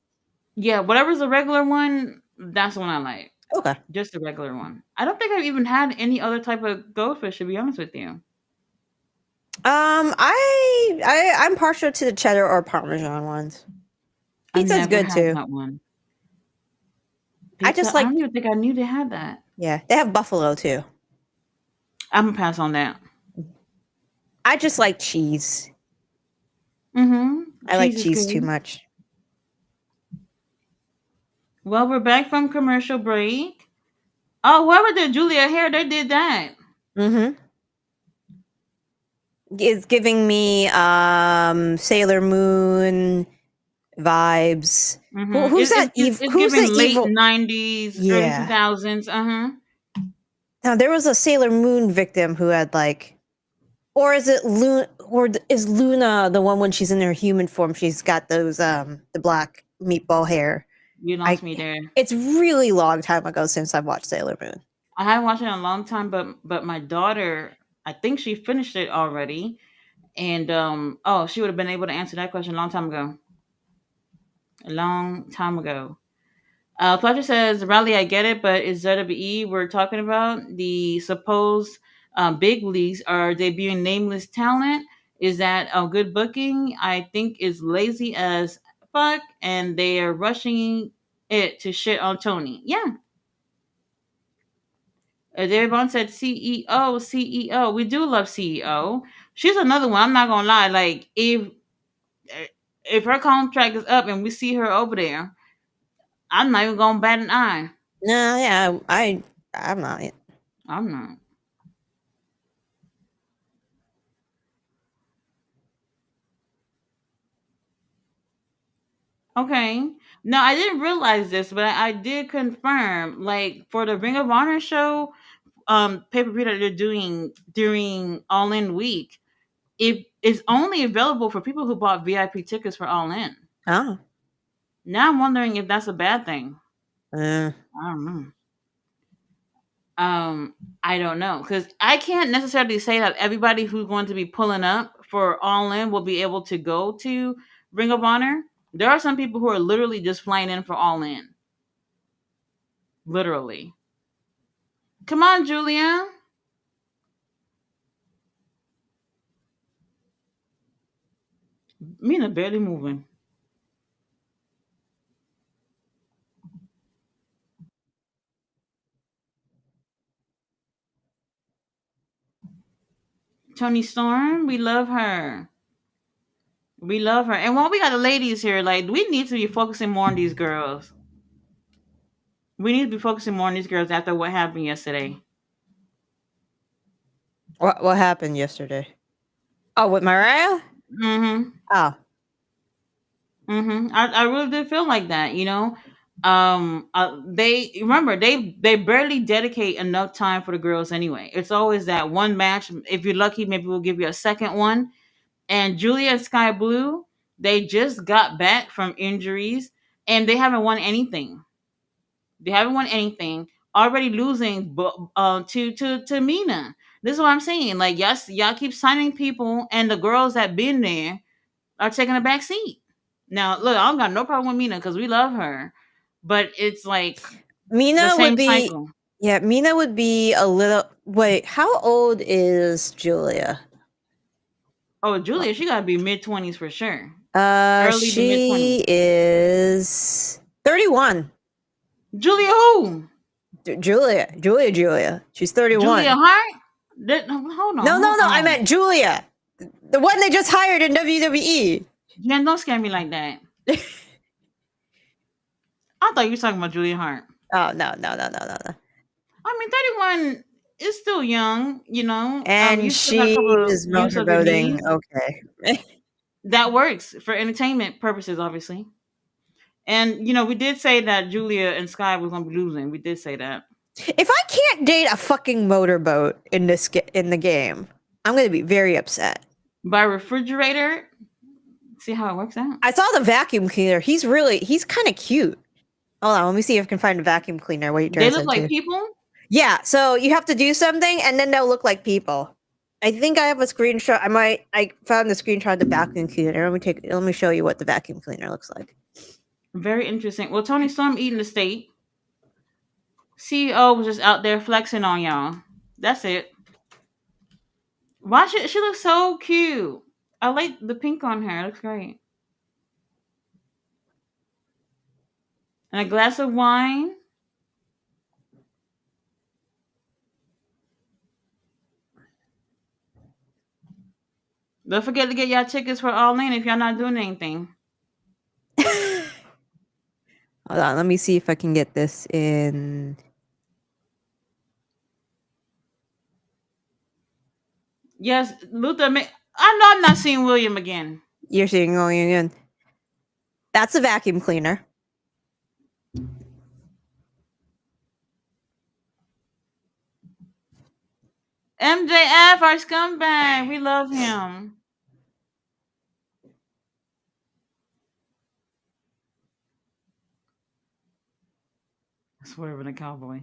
Yeah, whatever's the regular one, that's the one I like. Okay. Just the regular one. I don't think I've even had any other type of goldfish, to be honest with you. I'm partial to the cheddar or parmesan ones. I've Pizza's never good had too. that one. I Pizza? just I like don't even think I knew they had that. yeah, they have buffalo too. I'm gonna pass on that. I just like cheese. Mm-hmm. I like Cheese is cheese too good. much. Well, we're back from commercial break. Oh, whoever did Julia hair, they did that. Mm-hmm. It's giving me Sailor Moon vibes. Mm-hmm. Who's that It's who's giving the late evil 90s, early Yeah. 2000s. Uh-huh. Now there was a Sailor Moon victim who had like Or is it Luna? Or is Luna the one when she's in her human form? She's got those the black meatball hair. You I. lost me there. It's really long time ago since I've watched Sailor Moon. I haven't watched it in a long time, but my daughter, I think she finished it already, and oh, she would have been able to answer that question a long time ago. A long time ago. Fletcher says, Riley, I get it, but is WWE we're talking about the supposed big leagues are debuting nameless talent? Is that a good booking? I think is lazy as fuck, and they are rushing it to shit on Tony. Yeah. David Bond said CEO, CEO. We do love CEO. She's another one. I'm not gonna lie. Like if her contract is up and we see her over there, I'm not even gonna bat an eye. No, yeah, I'm not. I'm not. Okay. No, I didn't realize this, but I did confirm. Like for the Ring of Honor show, pay per view that they're doing during All In Week, it is only available for people who bought VIP tickets for All In. Oh. Now I'm wondering if that's a bad thing. Uh, I don't know. Um, I don't know because I can't necessarily say that everybody who's going to be pulling up for All In will be able to go to Ring of Honor. There are some people who are literally just flying in for All In. Literally. Come on, Julia. Mina barely moving. Tony Storm, we love her. We love her. And while we got the ladies here, like we need to be focusing more on these girls. We need to be focusing more on these girls after what happened yesterday. what happened yesterday? Oh, with Mariah? Mm-hmm. Oh. Mm-hmm. I really did feel like that, you know. They remember they barely dedicate enough time for the girls anyway. It's always that one match. If you're lucky, maybe we'll give you a second one. And Julia and Sky Blue, they just got back from injuries and they haven't won anything. They haven't won anything. Already losing to Mina. This is what I'm saying. Like, yes, y'all keep signing people, and the girls that been there are taking a back seat. Now, look, I don't got no problem with Mina because we love her, but it's like the Mina would same be. cycle. Yeah, Mina would be a little. Wait, how old is Julia? Oh, Julia, she gotta be mid-20s for sure. Early to mid-20s. She is 31. Julia who? Julia. She's Julia 31. Hart? Hold on, No, no, hold no. I on. meant Julia, the one they just hired in WWE. Jen, don't scare me like that. I thought you were talking about Julia Hart. Oh no. I mean, 31 is still young, you know. And You still got a couple of she's years of your motorboating. knees. Okay. That works for entertainment purposes, obviously. And we did say that Julia and Sky was gonna be losing. We did say that. If I can't date a fucking motorboat in in the game, I'm gonna be very upset. By refrigerator, see how it works out. I saw the vacuum cleaner. He's kind of cute. Hold on, let me see if I can find a vacuum cleaner. What he They turns look like into? people. Yeah, so you have to do something, and then they'll look like people. I think I have a screenshot. I found the screenshot of the vacuum cleaner. Let me show you what the vacuum cleaner looks like. Very interesting. Well, Tony Storm eating the steak. CEO was just out there flexing on y'all. That's it. Watch it. She looks so cute. I like the pink on her. It looks great. And a glass of wine. Don't forget to get y'all tickets for All In if y'all not doing anything. Hold on, let me see if I can get this in. Yes, Luther. I know I'm not seeing William again. You're seeing going in. That's a vacuum cleaner. MJF, our scumbag. We love him. Swerving a cowboy.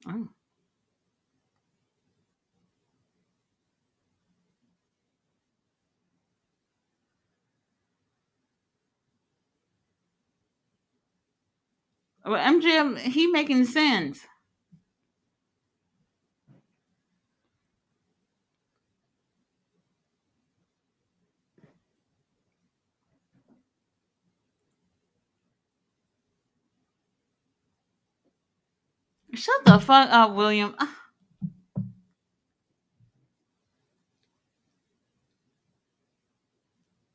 Oh. Well, MJF, he making sense. Shut the fuck up, William.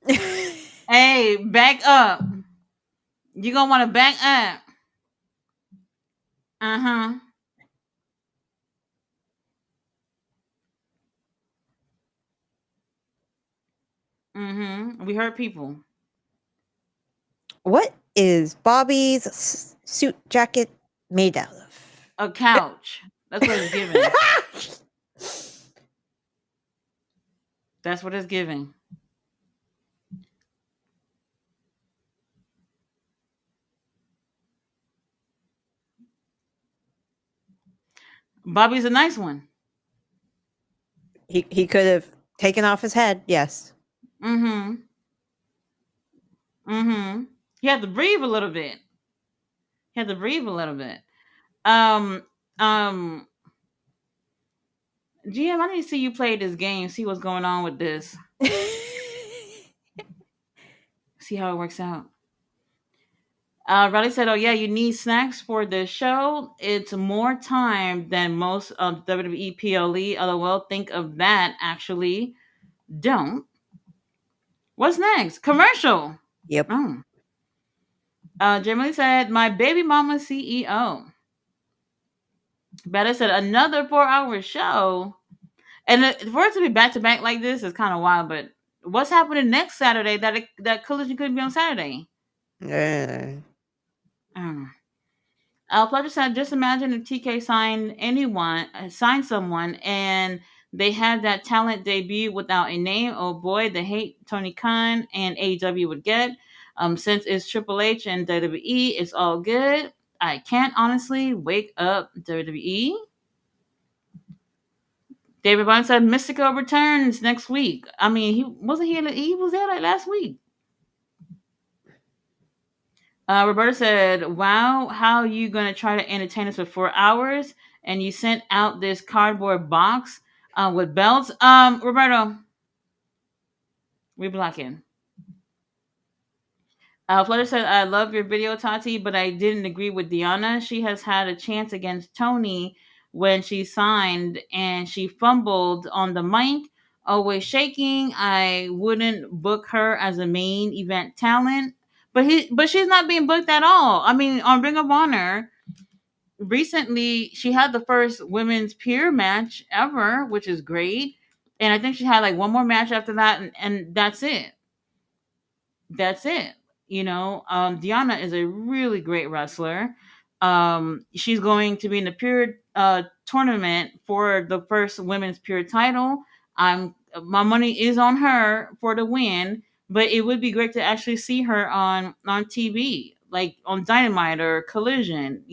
Hey, back up. You gonna want to back up. Uh huh. Mm-hmm. We hurt people. What is Bobby's suit jacket made out of? A couch. That's what it's giving. That's what it's giving. Bobby's a nice one. He could have taken off his head. Yes. Mm-hmm. Mm-hmm. He had to breathe a little bit. He had to breathe a little bit. Um, um, GM, I need to see you play this game, see what's going on with this, see how it works out. Riley said, "Oh yeah, you need snacks for the show. It's more time than most of WWE PLE. LOL. Think of that. Actually, don't. What's next? Commercial. Yep. Oh. Jamie said, my baby mama CEO. Better said another 4 hour show. And for it to be back to back like this is kind of wild. But what's happening next Saturday that Collision couldn't be on Saturday? Mm. Pleasure said, just imagine if TK signed someone, and they had that talent debut without a name. Oh boy, the hate Tony Khan and AEW would get. Since it's Triple H and WWE, it's all good. I can't honestly wake up WWE. David Bond said Mystico returns next week. I mean, he was there like last week. Roberta said, "Wow, how are you gonna try to entertain us for 4 hours? And you sent out this cardboard box with belts." Roberto, we blocking. Flutter said, "I love your video, Tati, but I didn't agree with Deanna. She has had a chance against Tony when she signed, and she fumbled on the mic, always shaking. I wouldn't book her as a main event talent." But she's not being booked at all. I mean, on Ring of Honor, recently she had the first women's peer match ever, which is great. And I think she had like one more match after that, and that's it. That's it. Deanna is a really great wrestler. She's going to be in the pure tournament for the first women's pure title. My money is on her for the win, but it would be great to actually see her on TV, like on Dynamite or Collision.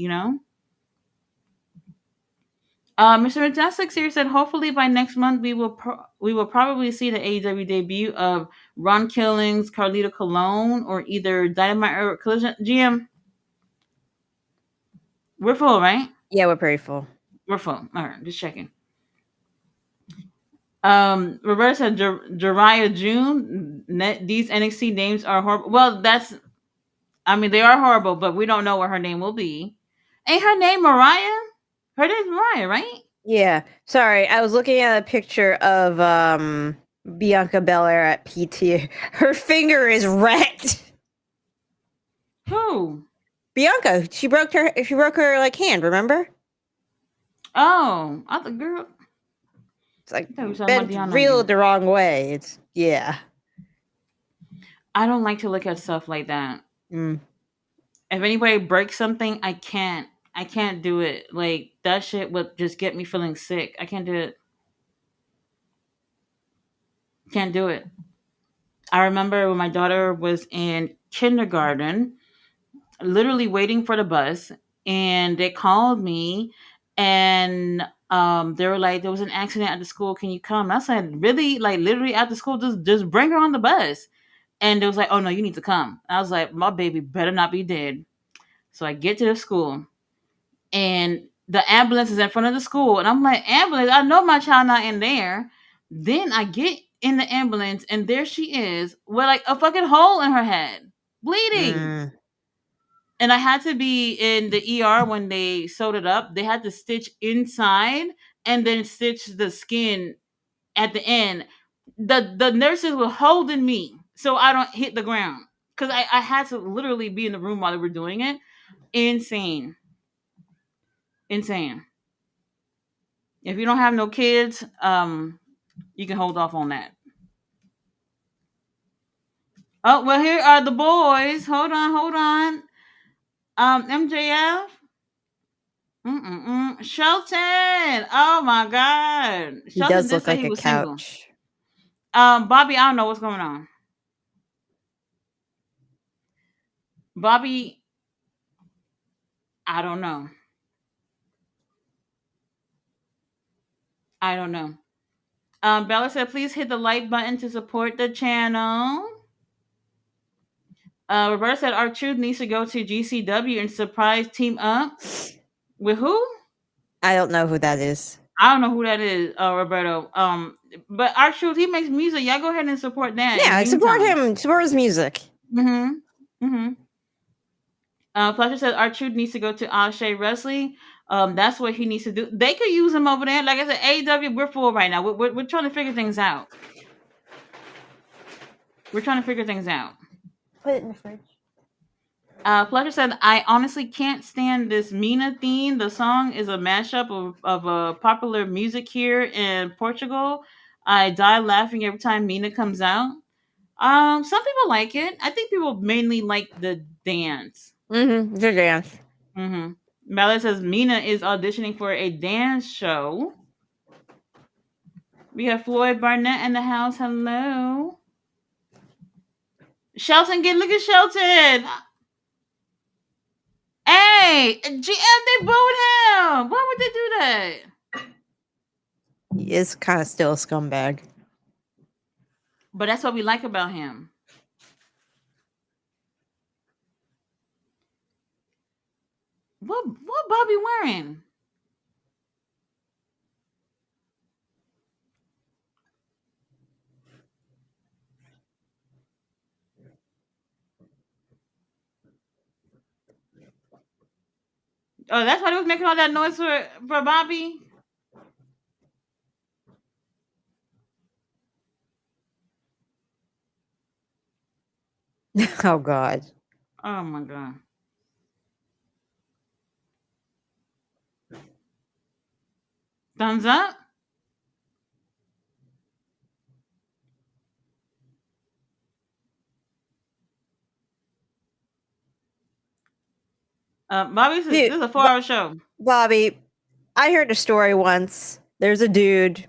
Mr. Majestic here said, hopefully by next month we will probably see the AEW debut of Ron Killings, Carlito Colon, or either Dynamite or Collision. GM, we're full, right? Yeah, we're pretty full. We're full. All right, just checking. Roberta said, Jariah June. These NXT names are horrible. Well, they are horrible, but we don't know what her name will be. Ain't her name Mariah? Her name's Mariah, right? Yeah. Sorry, I was looking at a picture of Bianca Belair at PT. Her finger is wrecked. Who? Bianca, she broke her like hand, remember? Oh, I thought, girl, It's like I thought we were talking about bent Dion real again. the wrong way. It's yeah. I don't like to look at stuff like that. Mm, If anybody breaks something, I can't. I can't do it. Like that shit would just get me feeling sick. I can't do it. Can't do it. I remember when my daughter was in kindergarten, literally waiting for the bus, and they called me, and they were like, "There was an accident at the school. Can you come?" I said, "Really? Like literally at the school? Just bring her on the bus." And they was like, "Oh no, you need to come." I was like, "My baby better not be dead." So I get to the school, and the ambulance is in front of the school, and I'm like, "Ambulance? I know my child not in there." Then I get in the ambulance, and there she is with like a fucking hole in her head, bleeding. mm, And I had to be in the ER when they sewed it up. They had to stitch inside and then stitch the skin at the end. The nurses were holding me so I don't hit the ground because I had to literally be in the room while they were doing it. Insane, insane. If you don't have no kids, you can hold off on that. Oh well, here are the boys. Hold on, hold on. MJF. Mm-mm-mm. Shelton. Oh my God. he Shelton does did look say like he a was single. couch. Bobby, I don't know what's going on. Bobby, I don't know. I don't know. Bella said, please hit the like button to support the channel. Roberta said, our truth needs to go to GCW and surprise team up with who? I don't know who that is. I don't know who that is, Roberto. But our truth, he makes music. Y'all go ahead and support that in the Yeah, support meantime. him. Support his music. Mm-hmm. Mm-hmm. Fletcher says our truth needs to go to Ashe Wrestling. That's what he needs to do. They could use him over there. Like I said, AEW, we're full right now. We're trying to figure things out. We're trying to figure things out. Put it in the fridge. Fletcher said, I honestly can't stand this Mina theme. The song is a mashup of a popular music here in Portugal. I die laughing every time Mina comes out. Some people like it. I think people mainly like the dance. Mm-hmm. Good dance. Mm-hmm. Bella says Mina is auditioning for a dance show. We have Floyd Barnett in the house. Hello. Shelton, look at Shelton. Hey, GM, they booed him. Why would they do that? He is kind of still a scumbag. But that's what we like about him. What Bobby wearing? Oh, that's why they was making all that noise for Bobby. Oh God. Oh my god. Thumbs up. Bobby says Dude, this is a 4 hour show. Bobby, I heard a story once. There's a dude.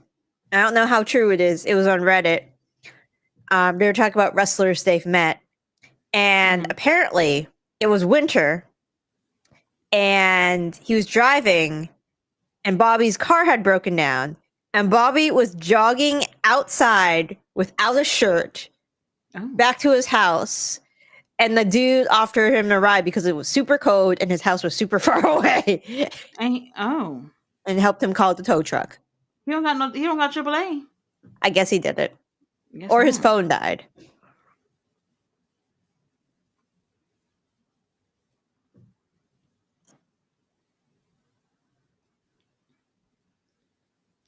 I don't know how true it is. It was on Reddit. They were talking about wrestlers they've met, and Mm-hmm. apparently it was winter, and he was driving, and Bobby's car had broken down, and Bobby was jogging outside without a shirt Oh. back to his house. And the dude offered him a ride because it was super cold and his house was super far away, Oh. and helped him call the tow truck. He don't got AAA. I guess he did it. Guess Or his not. phone died.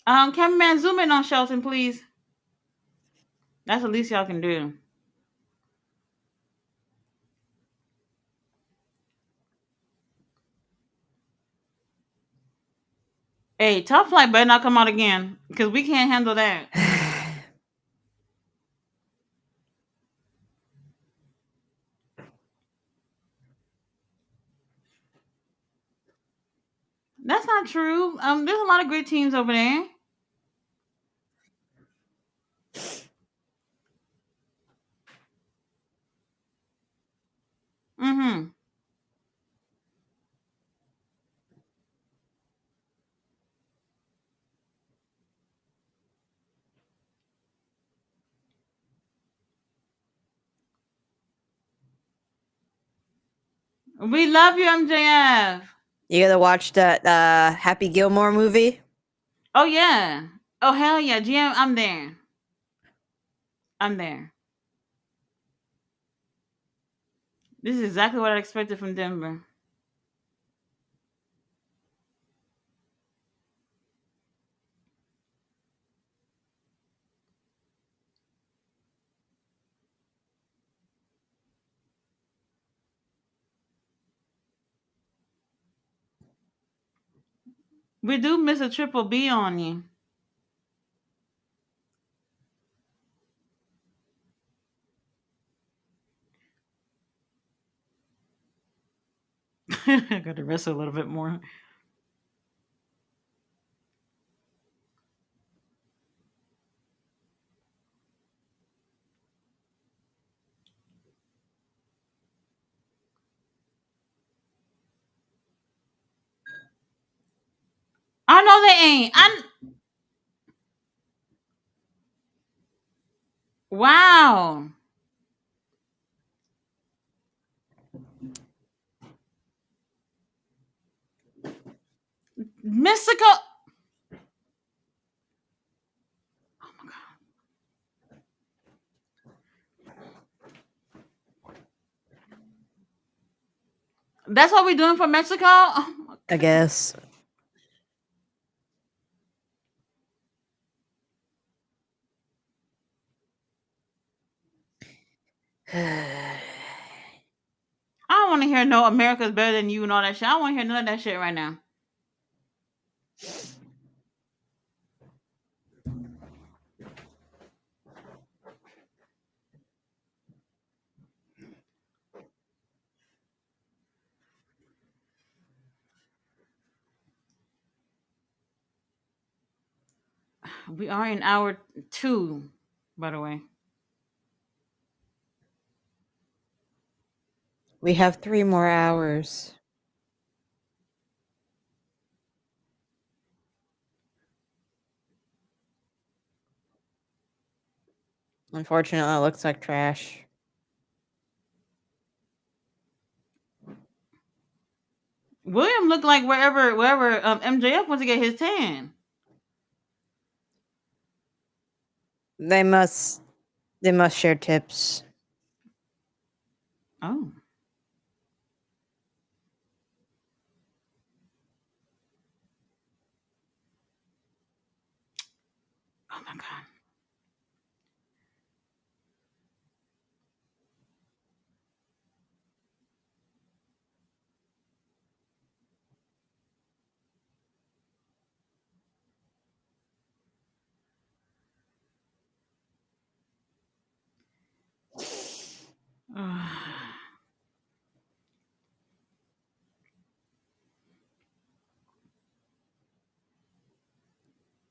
Cameraman, zoom in on Shelton, please. That's the least y'all can do. Hey, Top Flight better not come out again because we can't handle that. That's not true. There's a lot of great teams over there. Mm-hmm. We love you, MJF. You gotta watch that Happy Gilmore movie. Oh yeah. Oh hell yeah, GM. I'm there. I'm there. This is exactly what I expected from Denver. We do miss a triple B on you. I got to wrestle a little bit more. I know they ain't. Wow. Mystical. That's what we're doing for Mexico. Oh my I God. guess. I don't want to hear no America's better than you and all that shit. I don't want to hear none of that shit right now. We are in hour 2, by the way. We have 3 more hours. Unfortunately, it looks like trash. William looked like wherever MJF went to get his tan. They must share tips. Oh. Oh my god.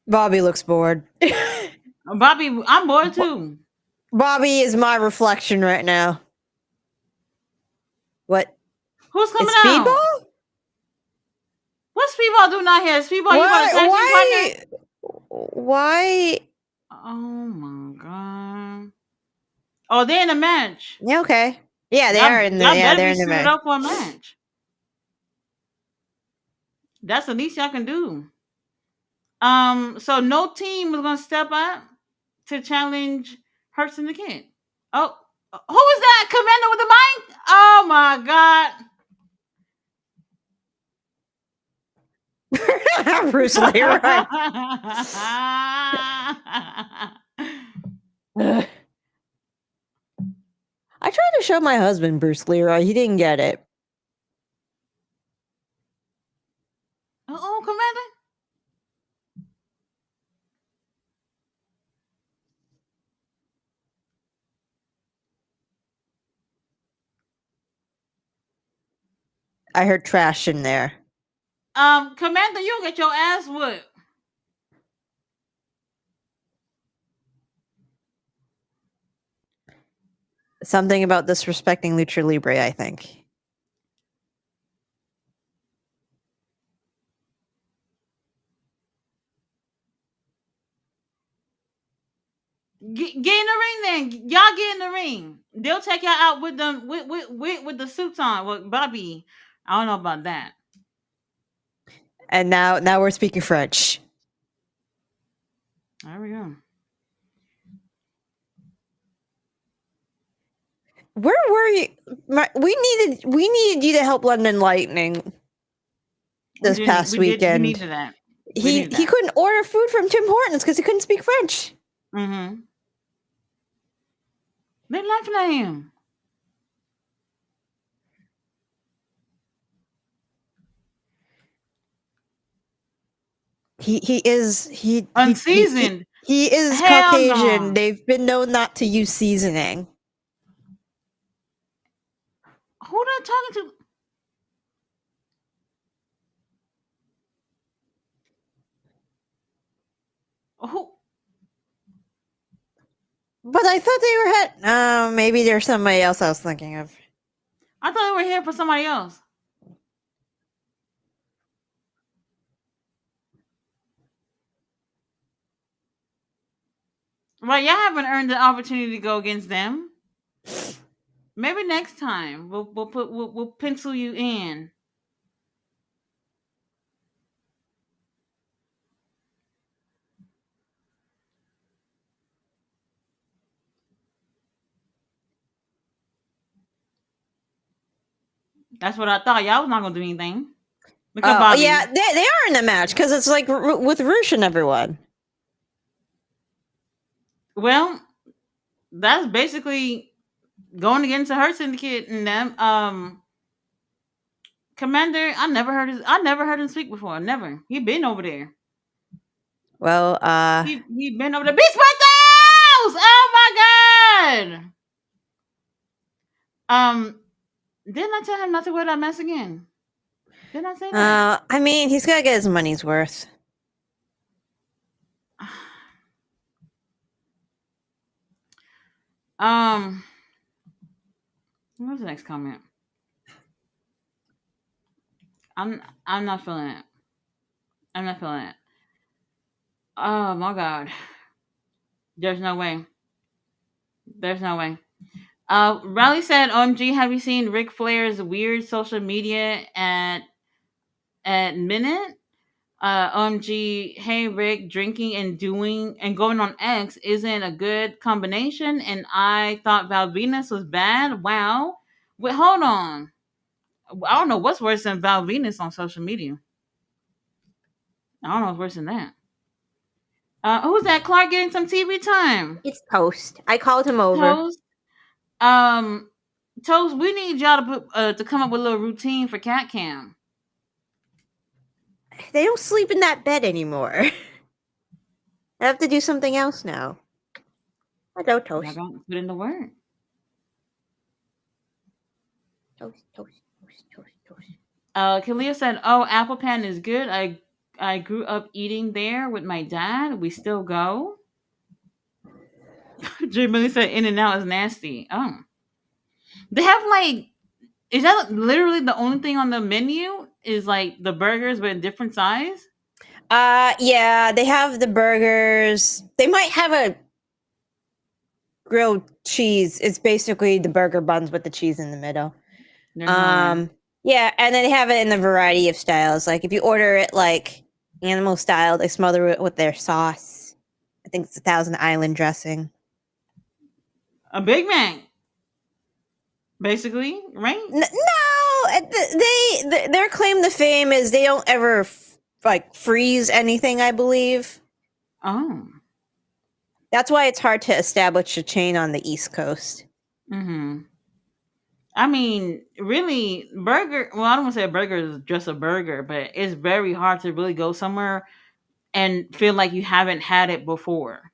Bobby looks bored. Bobby, I'm bored too. Bobby is my reflection right now. What? Who's coming It's out? Speedball? What's Speedball doing out here? Speedball, you got a Why? tag team partner? Why? Oh my god. Oh, they're in a match. Yeah, okay. Yeah, they are in the. Y'all Yeah, better they're be in the suited match. up for a match. That's the least y'all can do. So no team was gonna step up to challenge Hurts and the Kid. Oh, who was that? Commander with the mic? Oh my Bruce Leroy. Ugh. I tried to show my husband Bruce Leroy. He didn't get it. Oh, Commander. I heard trash in there. Commander, you'll get your ass whooped. Something about disrespecting Lucha Libre, I think. Get in the ring then. Y'all get in the ring. They'll take y'all out with them with the suits on. Well, Bobby, I don't know about that. And now we're speaking French. There we go. Where were you? We needed you to help London Lightning this past weekend. We needed that. He couldn't order food from Tim Hortons because he couldn't speak French. Mm-hmm. They're laughing at him. He is unseasoned. He is Hell Caucasian. No. They've been known not to use seasoning. Who they talking to? Who? But I thought they were maybe there's somebody else I was thinking of. I thought they were here for somebody else. Right, y'all haven't earned the opportunity to go against them. Maybe next time we'll pencil you in. That's what I thought. Y'all was not gonna do anything. Look at Bobby. Yeah, they are in a match because it's like with Roosh and everyone. Well, that's basically going against the Hurt Syndicate and them. Commander, I never heard him speak before. Never. He been over there. Well, he been over there. Beast Brothers! Oh my god! Didn't I tell him not to wear that mask again? Didn't I say that? I mean, he's gotta get his money's worth. What's the next comment? I'm not feeling it. I'm not feeling it. Oh my god. There's no way. There's no way. Riley said, "OMG, have you seen Ric Flair's weird social media at minute? OMG, hey Rick, drinking and doing and going on X isn't a good combination. And I thought Val Venus was bad. Wow. Wait, hold on. I don't know what's worse than Val Venus on social media. I don't know what's worse than that. Who's that? Clark getting some TV time. It's Toast. I called him over. Toast. Toast. We need y'all to put to come up with a little routine for Cat Cam. They don't sleep in that bed anymore. I have to do something else now. Hello, Toast. I don't put in the word. Toast. Kalia said, "Oh, Apple Pan is good. I grew up eating there with my dad. We still go." Jay Millie said, "In and Out is nasty." Oh, they have like, is that literally the only thing on the menu? Is like the burgers but in different size? Yeah, they have the burgers. They might have a grilled cheese. It's basically the burger buns with the cheese in the middle. Yeah, and then they have it in a variety of styles. Like if you order it like animal style, they smother it with their sauce. I think it's 1,000 Island dressing. A Big Mac, basically, right? No, their claim to fame is they don't ever like freeze anything. I believe. Oh, that's why it's hard to establish a chain on the East Coast. Mm-hmm. I mean, really, burger. Well, I don't want to say a burger is just a burger, but it's very hard to really go somewhere and feel like you haven't had it before,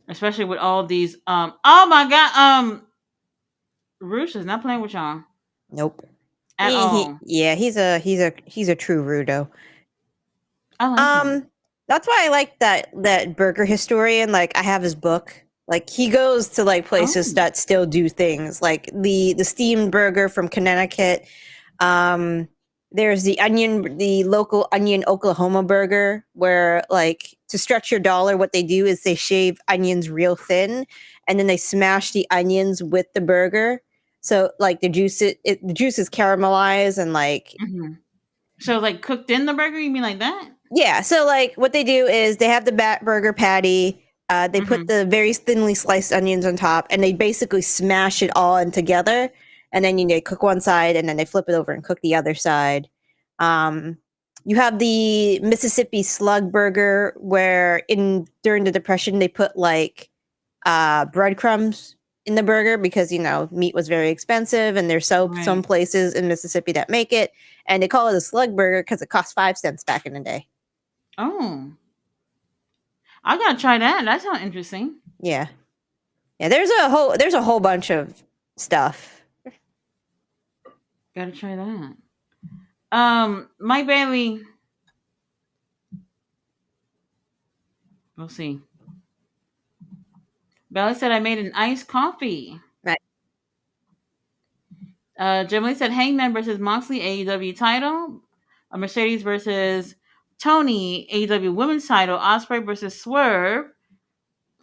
especially with all these. Oh my god, Roosh is not playing with y'all. Nope. at all. Yeah, he's a true rudo. I like him. That's why I like that burger historian. Like, I have his book. Like, he goes to like places Oh. that still do things, like the steamed burger from Connecticut. Um, there's the local onion Oklahoma burger, where like to stretch your dollar, what they do is they shave onions real thin, and then they smash the onions with the burger. So like the juice is caramelized and like Hmm. So like cooked in the burger, you mean like that? yeah, so like what they do is they have the burger patty. They put Hmm. the very thinly sliced onions on top, and they basically smash it all in together. And then they cook one side, and then they flip it over and cook the other side. Um, you have the Mississippi Slug Burger, where in during the Depression they put like breadcrumbs in the burger because meat was very expensive, and there's some Right. places in Mississippi that make it, and they call it a slug burger because it cost 5 cents back in the day. Oh, I gotta try that. That sounds interesting. Yeah. Yeah, there's a whole bunch of stuff. Gotta try that. Mike Bailey. We'll see. Bella said I made an iced coffee. Right. Jamie said Hangman versus Moxley AEW title. Mercedes versus Tony AEW women's title. Osprey versus Swerve.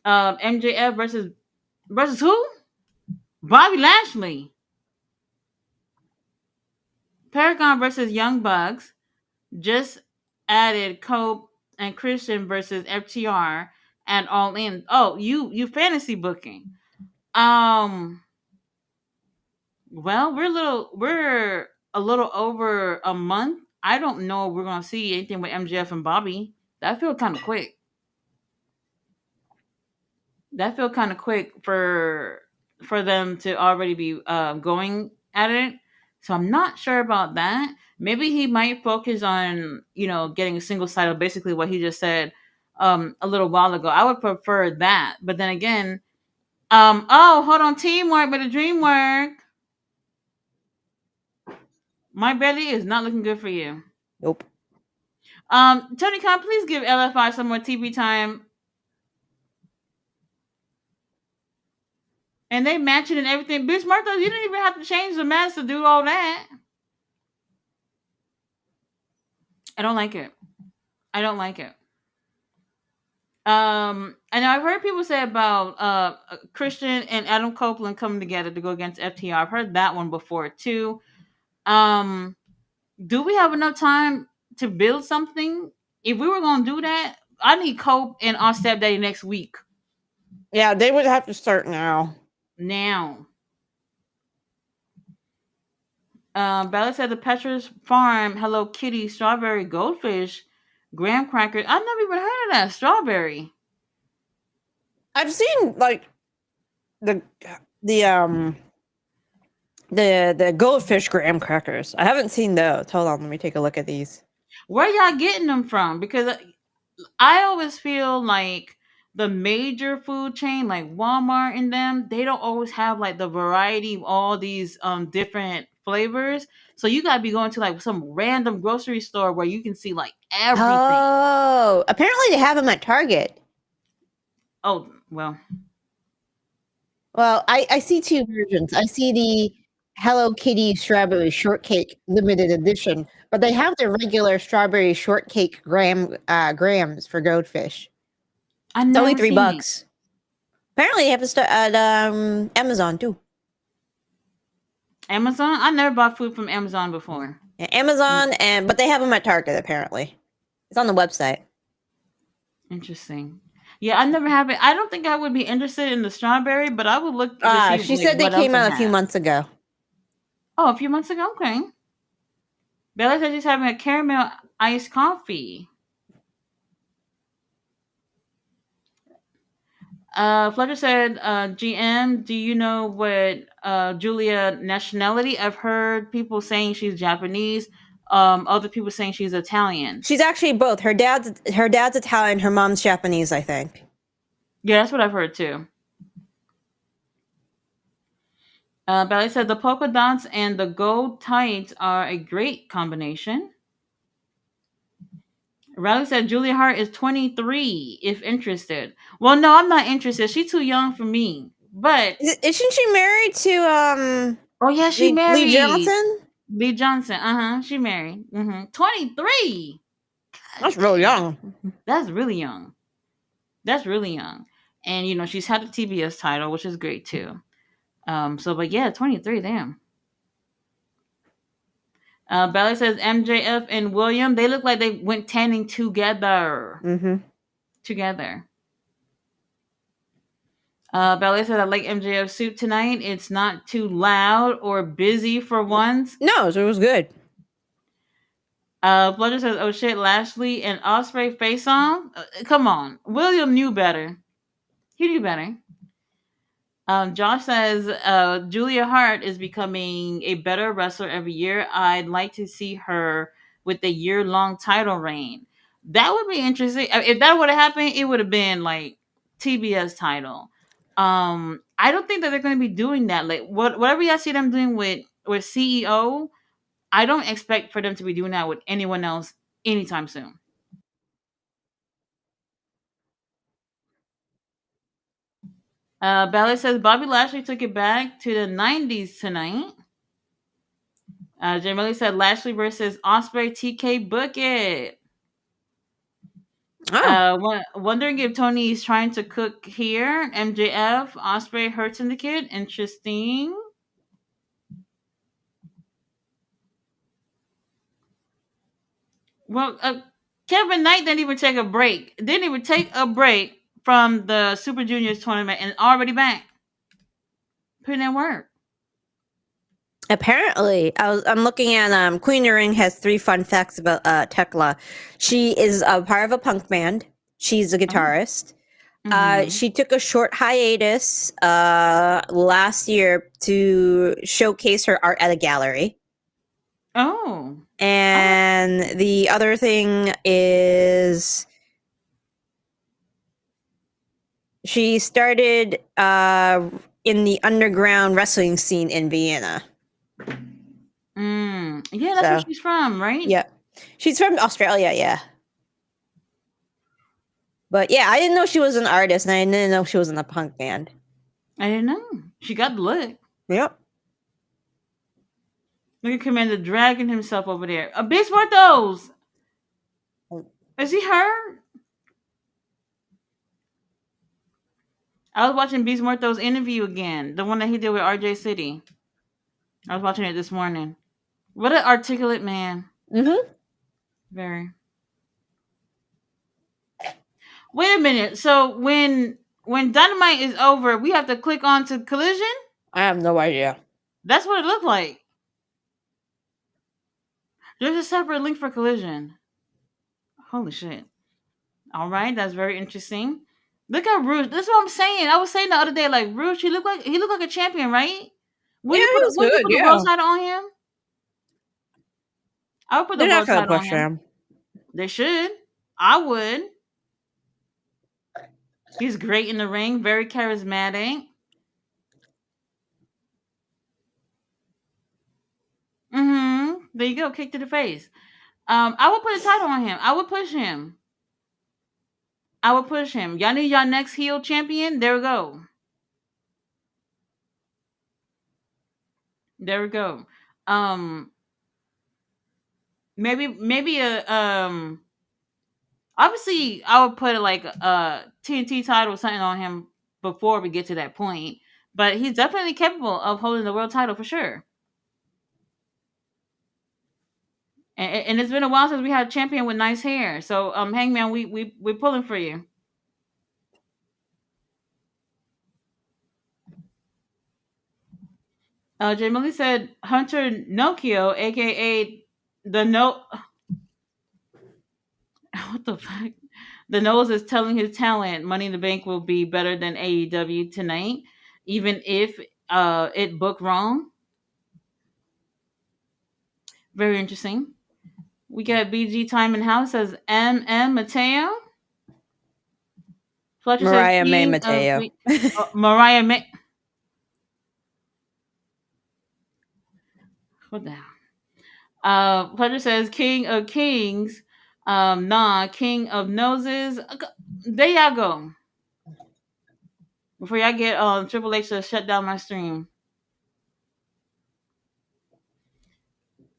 MJF versus who? Bobby Lashley. Paragon versus Young Bucks. Just added Cope and Christian versus FTR and All In. Oh, you fantasy booking. Um. Well, we're a little over a month. I don't know if we're gonna see anything with MJF and Bobby. That feel kind of quick. That feel kind of quick for them to already be going at it. So I'm not sure about that. Maybe he might focus on getting a single title, basically what he just said a little while ago. I would prefer that, but then again, oh hold on, teamwork, but a dream work. My belly is not looking good for you. Nope. Tony Khan, please give LFI some more TV time. And they matching and everything. Bitch, Martha, you didn't even have to change the mask to do all that. I don't like it. I don't like it. And I've heard people say about Christian and Adam Copeland coming together to go against FTR. I've heard that one before too. Um, do we have enough time to build something? If we were gonna do that, I need Cope and our stepdaddy next week. Yeah, they would have to start now. Now. Bella said the Petra's Farm, Hello Kitty, Strawberry Goldfish, Graham Crackers. I've never even heard of that. Strawberry. I've seen like the the um the goldfish graham crackers. I haven't seen those. Hold on, let me take a look at these. Where y'all getting them from? Because I always feel like the major food chain, like Walmart and them, they don't always have like the variety of all these different flavors. So you gotta be going to like some random grocery store where you can see like everything. Oh, apparently they have them at Target. Oh well, Well, I see two versions. I see the Hello Kitty strawberry shortcake limited edition, but they have the regular strawberry shortcake grams for goldfish. I It's only never seen it. $3. Apparently, they have it at Amazon too. Amazon. I never bought food from Amazon before. Yeah, Amazon, but they have them at Target. Apparently, it's on the website. Interesting. Yeah, I never have it. I don't think I would be interested in the strawberry, but I would look to see She like said they what else came they out a few have. months ago. Oh, a few months ago. Okay. Bella said she's having a caramel iced coffee. Fletcher said, GM, do you know what Julia nationality? I've heard people saying she's Japanese. Other people saying she's Italian. She's actually both. Her dad's Italian. Her mom's Japanese, I think. Yeah, that's what I've heard too. Ballet said the polka dots and the gold tights are a great combination. Riley said Julia Hart is 23 if interested. Well, no, I'm not interested. She's too young for me. But Isn't she married to oh yeah, she Lee married Johnson? Lee Johnson. She married. 23. God That's real damn, young. that's really young. That's really young. And she's had the TBS title, which is great too. But yeah, 23. Damn. Ballet says MJF and William, they look like they went tanning together. Mm-hmm. Together. Ballet says I like MJF's suit tonight. It's not too loud or busy for once. No, so it was good. Fletcher says, "Oh shit, Lashley and Osprey face off. Come on, William knew better. He knew better." Josh says, "Julia Hart is becoming a better wrestler every year. I'd like to see her with a year-long title reign. That would be interesting. If that would have happened, it would have been like TBS title. I don't think that they're going to be doing that. Like whatever I see them doing with CEO, I don't expect for them to be doing that with anyone else anytime soon." Ballet says Bobby Lashley took it back to the 90s tonight. Jamie said Lashley versus Osprey TK book it. Oh, Wondering if Tony is trying to cook here. MJF, Osprey, Hurt Syndicate. Interesting. Well, Kevin Knight didn't even take a break. Didn't even take a break from the Super Juniors tournament and already back. Putting in work. apparently, I'm looking at Queen Ring has 3 fun facts about Tekla. She is a part of a punk band. She's a Oh. guitarist. Mm-hmm. She took a short hiatus last year to showcase her art at a gallery. Oh. Oh. And the other thing is she started in the underground wrestling scene in Vienna. Yeah, that's where So, she's from, right? yeah. She's from Australia, yeah. But yeah, I didn't know she was an artist, and I didn't know she was in a punk band. I didn't know. She got the look. Yep. Look at Commander dragging himself over there. A Beast Mortos! Is he hurt? I was watching Beast Mortos interview again. The one that he did with RJ City. I was watching it this morning. What an articulate man. Mm-hmm. Very. Wait a minute. So when Dynamite is over, we have to click on to Collision? I have no idea. That's what it looked like. There's a separate link for Collision. Holy shit. All right, that's very interesting. Look at Rouge. That's what I'm saying. I was saying the other day, like Rouge, he looked like a champion, right? Yeah, it was Would you good, put the yeah. world title on him? I would put the They're not world going to title on push him. him. They should. I would. He's great in the ring, very charismatic. There you go, kick to the face. I would put a title on him. I would push him. I would push him. Y'all need y'all next heel champion. There we go. There we go. Um, maybe a obviously I would put like a TNT title or something on him before we get to that point. But he's definitely capable of holding the world title for sure. And it's been a while since we had a champion with nice hair. So Hangman, we're pulling for you. Jamie said Hunter Nokio, aka the no what the fuck? The nose is telling his talent Money in the Bank will be better than AEW tonight, even if it booked wrong. Very interesting. We got BG Time in House as M Mateo. Fletcher says Mariah May King of Mateo. Mariah May. What the hell? Pleasure says King of Kings. Nah, King of Noses. There y'all go. Before y'all get Triple H to shut down my stream.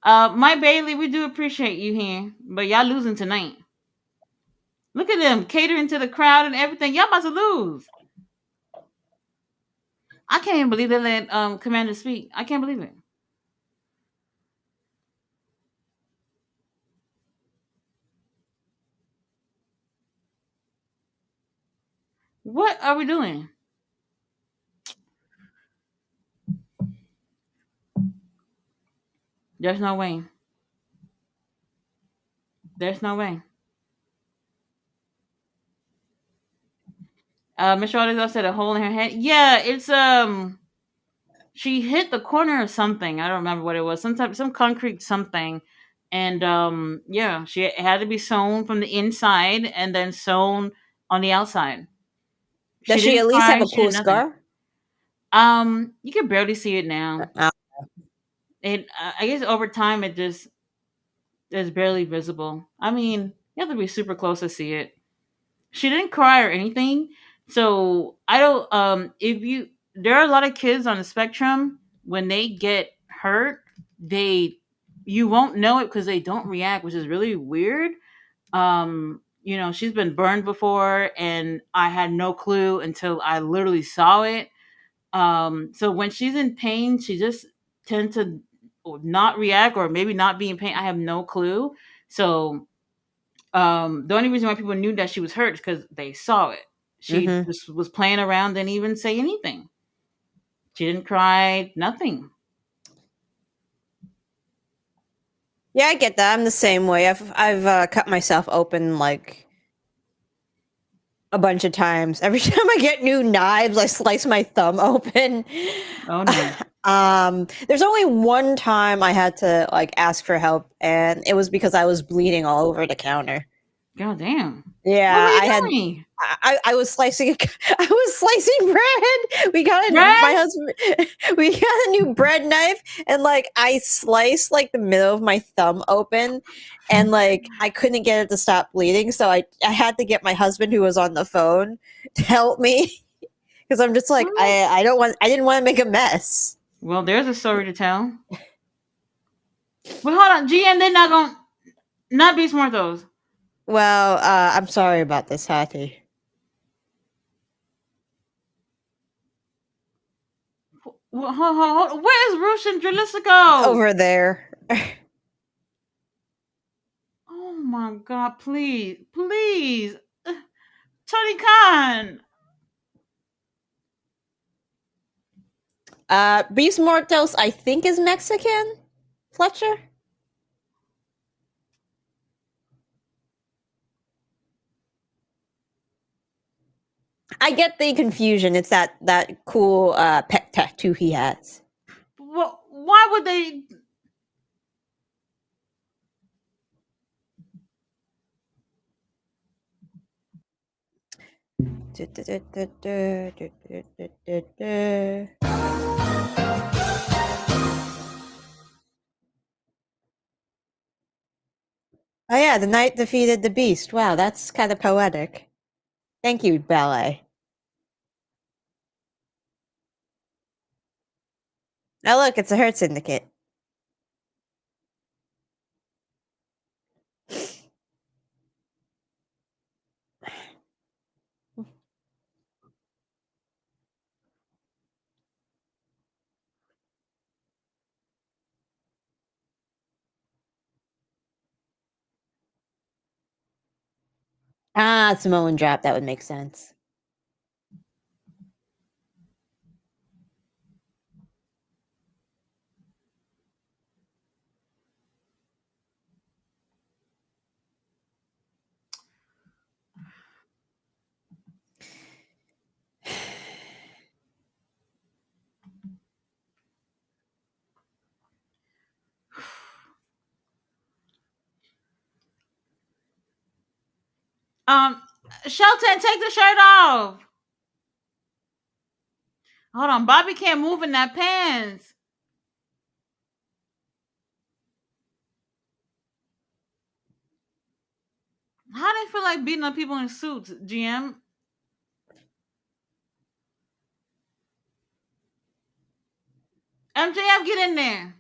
Mike Bailey, we do appreciate you here, but y'all losing tonight. Look at them catering to the crowd and everything. Y'all about to lose. I can't even believe they let Commander speak. I can't believe it. What are we doing? There's no way. There's no way. Miss Rodriguez said a hole in her head. Yeah, it's she hit the corner of something. I don't remember what it was. Some concrete something. And yeah, she had to be sewn from the inside and then sewn on the outside. Does She she didn't at least have cry, a she cool did nothing. scar? You can barely see it now. Uh, It I guess over time it just is barely visible. I mean, you have to be super close to see it. She didn't cry or anything. So I don't if you there are a lot of kids on the spectrum when they get hurt, they you won't know it because they don't react, which is really weird. She's been burned before and I had no clue until I literally saw it. So when she's in pain, she just tends to not react or maybe not be in pain. I have no clue. So the only reason why people knew that she was hurt is because they saw it. She mm-hmm. just was playing around, didn't even say anything. She didn't cry, nothing. Yeah, I get that. I'm the same way. I've cut myself open like a bunch of times. Every time I get new knives, I slice my thumb open. Oh no. There's only one time I had to like ask for help, and it was because I was bleeding all over the counter. God damn. What were Yeah, you I had. doing? I was slicing. I was slicing bread. My Bread? husband. We got a new bread knife, and like I sliced like the middle of my thumb open, and like I couldn't get it to stop bleeding, so I had to get my husband, who was on the phone, to help me because I'm just like What? I didn't want to make a mess. Well, there's a story to tell. But hold on, GM, they're not gonna not be smart those. Well, I'm sorry about this, Hattie. Where's Roosh and Dralistico? Over there. Oh my god, please, please. Tony Khan. Beef Mortos, I think, is Mexican. Fletcher. I get the confusion. It's that cool pet tattoo he has. Why would they? Oh yeah, the knight defeated the beast. Wow, that's kind of poetic. Thank you, ballet. Oh look, it's a Hurt Syndicate. Ah, Samoan drop. That would make sense. Um, Shelton, take the shirt off. Hold on, Bobby can't move in that pants. How do they feel like beating up people in suits, GM? MJF, get in there.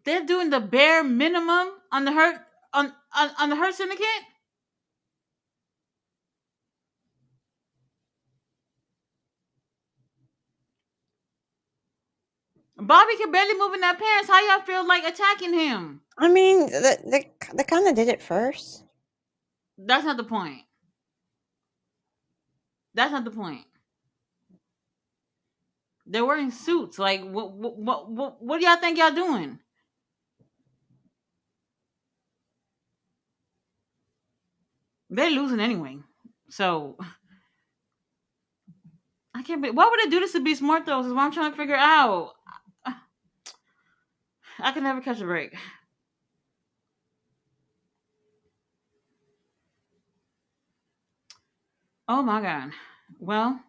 They're doing the bare minimum on the hurt on the hurt syndicate. Bobby can barely move in that pants. How y'all feel like attacking him? I mean, they kind of did it first. That's not the point. That's not the point. They're wearing suits. Like, what do y'all think y'all doing? They're losing anyway. So I can't be. Why would they do this to Beast Mortos? Is what I'm trying to figure out. I can never catch a break. Oh my god. Well,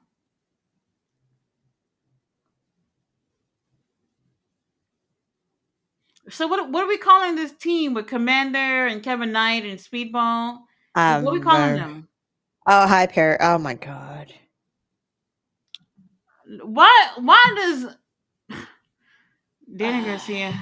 so what are we calling this team with Commander and Kevin Knight and Speedball? What are we calling Ver- them? oh, hi, Parrot. Oh my god. Why does Danny Garcia?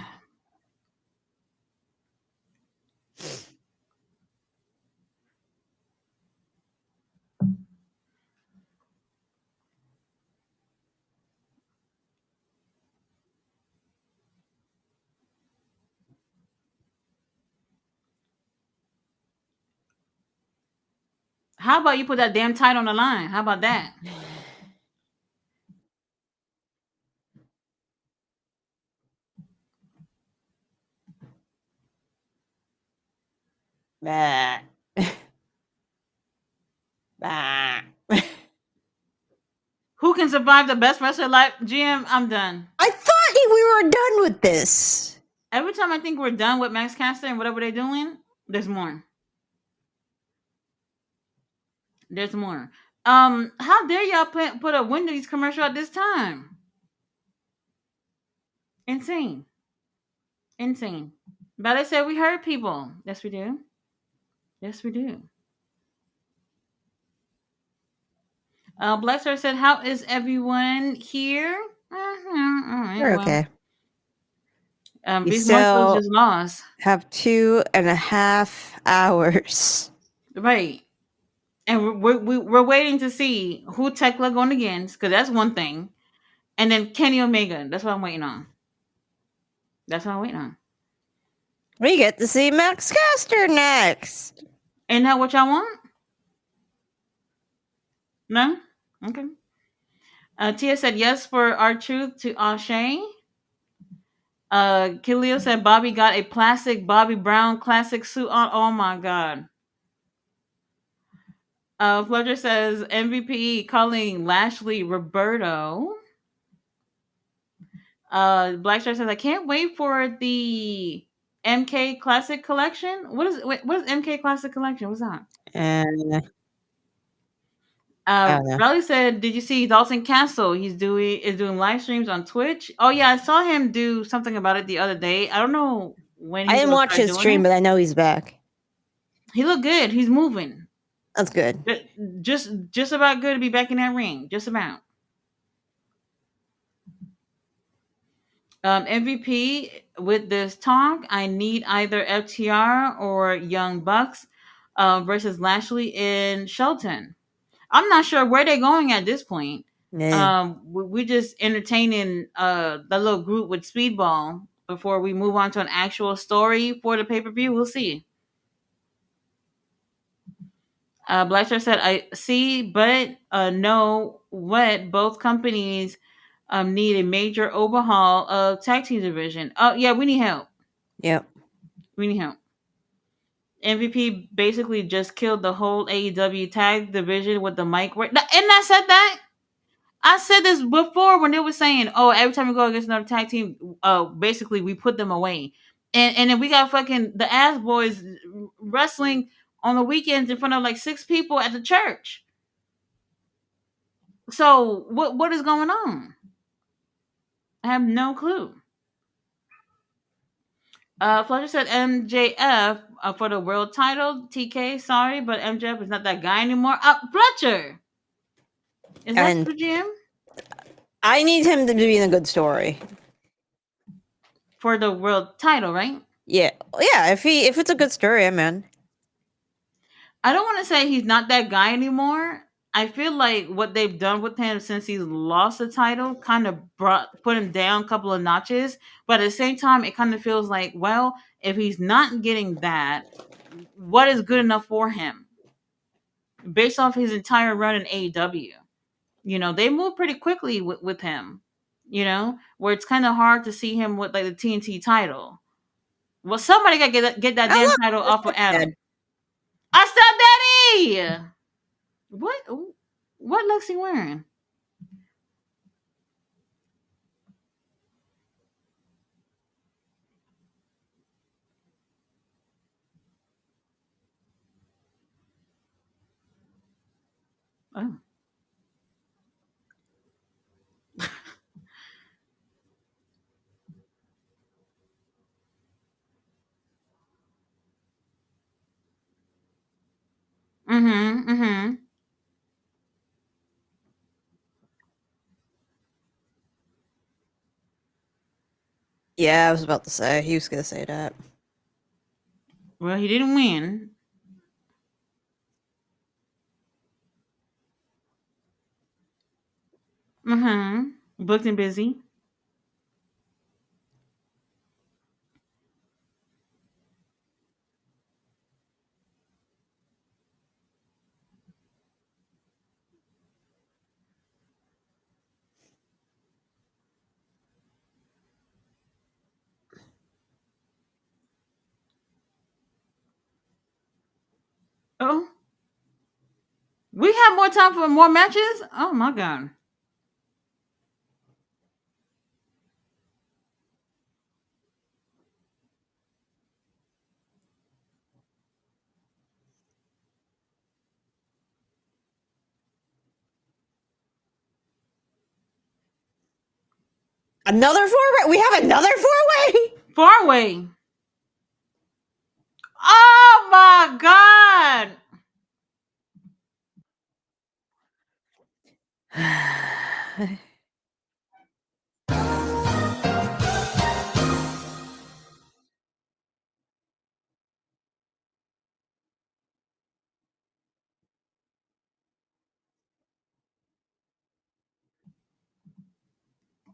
How about you put that damn title on the line? How about that? Bah. Bah. Who can survive the best wrestler alive? GM, I'm done. I thought we were done with this. Every time I think we're done with Max Caster and whatever they're doing, there's more. There's more. How dare y'all put a Wendy's commercial at this time? Insane. Insane. But I said we hurt people. Yes, we do. Yes, we do. Blesser said, "How is everyone here?" All right. We're Well, okay. We Beast Monsters still just lost. have 2.5 hours. Right. And we're waiting to see who Tekla going against, because that's one thing. And then Kenny Omega. That's what I'm waiting on. That's what I'm waiting on. We get to see Max Caster next. Ain't that what y'all want? No? Okay. Tia said yes for our truth to Ashe. Kilio said Bobby got a plastic Bobby Brown classic suit on. Oh my god. Fletcher says MVP calling Lashley Roberto. Blackstar says I can't wait for the MK Classic Collection. What is MK Classic Collection? What's that? And I don't know. Riley said, "Did you see Dalton Castle? He's doing live streams on Twitch. Oh yeah, I saw him do something about it the other day. I don't know when I he's didn't gonna watch start his doing stream, it. but I know he's back. He looked good. He's moving. That's good. Just about good to be back in that ring. Just about. MVP with this talk, I need either FTR or Young Bucks versus Lashley and Shelton. I'm not sure where they're going at this point. Yeah. We're just entertaining the little group with Speedball before we move on to an actual story for the pay per view. We'll see. Blackstar said, "I see, but know what both companies need a major overhaul of tag team division. Oh yeah, we need help. Yep. We need help." MVP basically just killed the whole AEW tag division with the mic. And I said that. I said this before when they were saying, "Oh, every time we go against another tag team, basically we put them away," and then we got fucking the ass boys wrestling on the weekends in front of like 6 people at the church. So what is going on? I have no clue. Fletcher said MJF for the world title. TK, sorry, but MJF is not that guy anymore. Fletcher, is that And the GM I need him to be in a good story. for the world title, right? Yeah, yeah. If it's a good story, I'm in. I don't want to say he's not that guy anymore. I feel like what they've done with him since he's lost the title kind of put him down a couple of notches. But at the same time, it kind of feels like, well, if he's not getting that, what is good enough for him? Based off his entire run in AEW, they move pretty quickly with him. Where it's kind of hard to see him with like the TNT title. Well, somebody got to get that Oh damn look, title there's off of Dead. Adam. I stopped Daddy. What? What Lexi wearing? Oh. Mm-hmm. Mm-hmm. Yeah, I was about to say. He was gonna say that. Well, he didn't win. Mm-hmm. Booked and busy. Oh, we have more time for more matches. Oh my god. Another four way. We have another four Far away. Oh my god. way.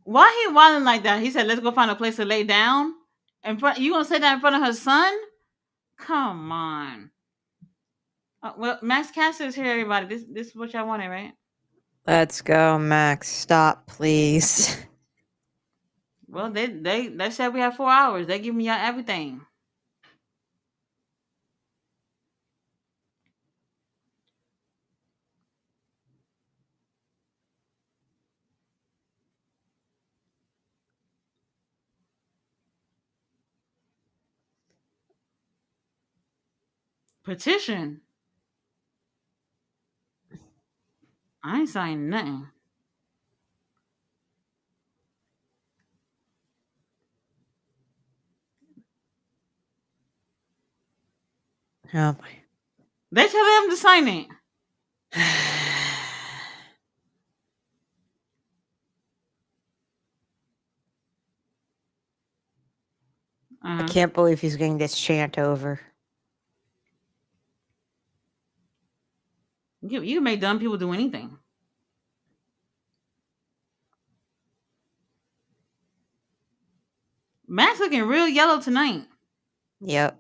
Why he wilding like that? He said, "Let's go find a place to lay down." In front, you gonna say that in front of her son? Come on. Well, Max Caster is here, everybody. This is what y'all wanted, right? Let's go, Max. Stop, please. Well, they said we have 4 hours. They give me y'all everything. Petition. I ain't signing nothing. Oh They tell them to sign it. my. I Uh-huh. can't believe he's getting this chant over. You can make dumb people do anything. Max looking real yellow tonight. Yep.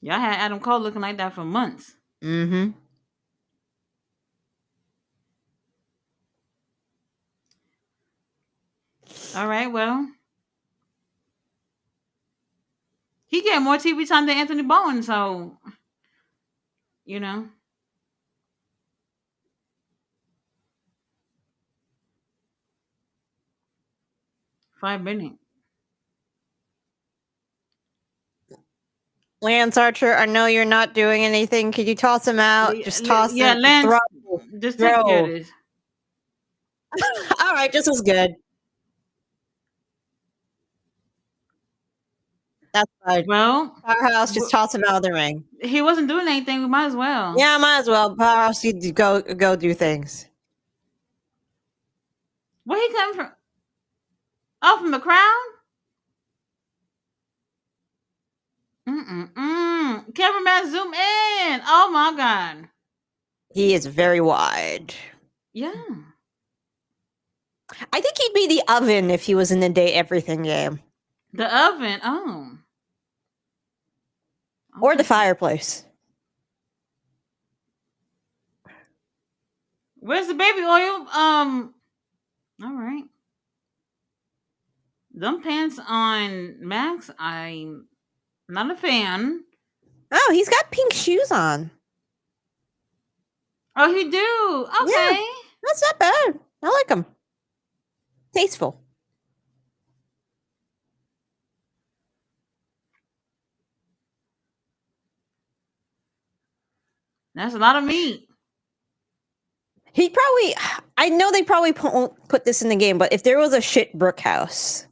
Y'all had Adam Cole looking like that for months. Mm-hmm. All right, well, he get more TV time than Anthony Bowen, so You know, 5 minutes. Lance Archer, I know you're not doing anything. Could you toss him out? Just toss Yeah, him. Lance, Throw. just take care of Throw. this. All right, just as good. That's fine. Well, Powerhouse, just toss him out of the ring. he wasn't doing anything. We might as well. Yeah, might as well. Powerhouse, you go do things. Where he come from? Oh, from the crowd? Mm-mm-mm. Cameraman, zoom in. Oh, my God. He is very wide. Yeah. I think he'd be the oven if he was in the Day Everything game. The oven. Oh. Or the Okay. fireplace. Where's the baby oil? All right. Them pants on Max, I'm not a fan. Oh, he's got pink shoes on. Oh, he do. Yeah, Okay. that's not bad. I like them. Tasteful. That's a lot of meat. He probably, I know they probably won't put this in the game, but if there was a shit Brook house,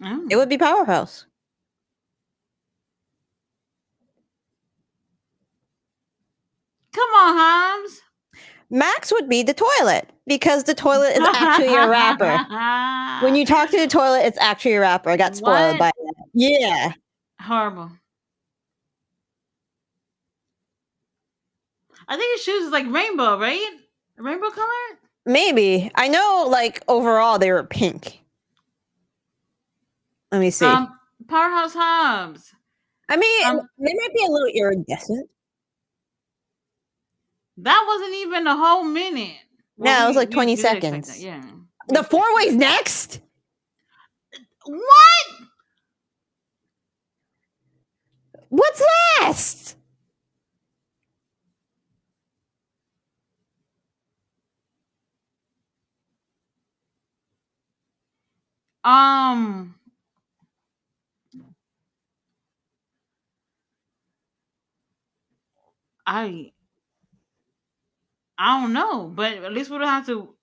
Oh. it would be Powerhouse. Come on, Hobbs. Max would be the toilet because the toilet is actually a rapper. When you talk to the toilet, it's actually a rapper. I got spoiled by that. Yeah. Horrible. I think his shoes is like rainbow, right? Rainbow color? Maybe. I know, like, overall, they were pink. Let me see. Powerhouse Hobbs. I mean, they might be a little iridescent. That wasn't even a whole minute. Well, no, it was like 20 seconds. Yeah. The 4-way's next? What? What's last? I don't know, but at least we don't have to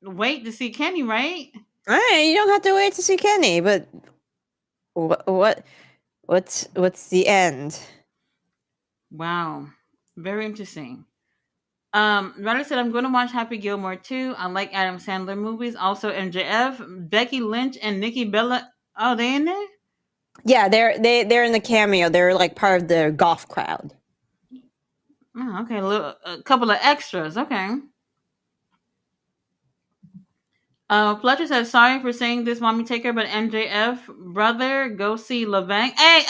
wait to see Kenny, right? All right, you don't have to wait to see Kenny, but what's the end? Wow, very interesting. Ryder said I'm going to watch Happy Gilmore too. I like Adam Sandler movies. Also MJF, Becky Lynch, and Nikki Bella. Oh, they in there? Yeah, they're in the cameo. They're like part of the golf crowd. Oh, okay, a couple of extras. Okay. Fletcher said, sorry for saying this, mommy taker, but MJF, brother, go see LeVang. Hey,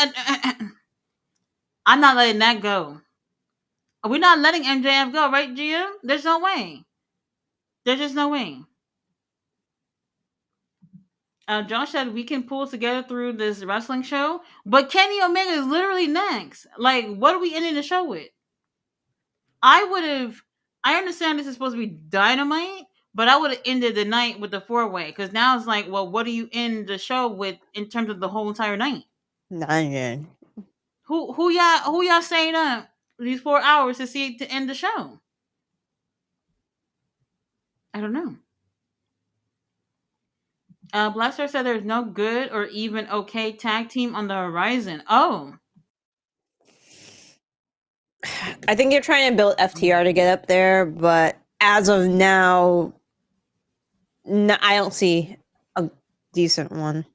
I'm not letting that go. We're not letting MJF go, right, Gia? There's no way. There's just no way. Josh said we can pull together through this wrestling show, but Kenny Omega is literally next. Like, what are we ending the show with? I understand this is supposed to be Dynamite, but I would have ended the night with the 4-way because now it's like, well, what do you end the show with in terms of the whole entire night? None. Who y'all staying up these 4 hours to see to end the show? I don't know. Blaster said there's no good or even okay tag team on the horizon. Oh. I think you're trying to build FTR to get up there, but as of now, no, I don't see a decent one.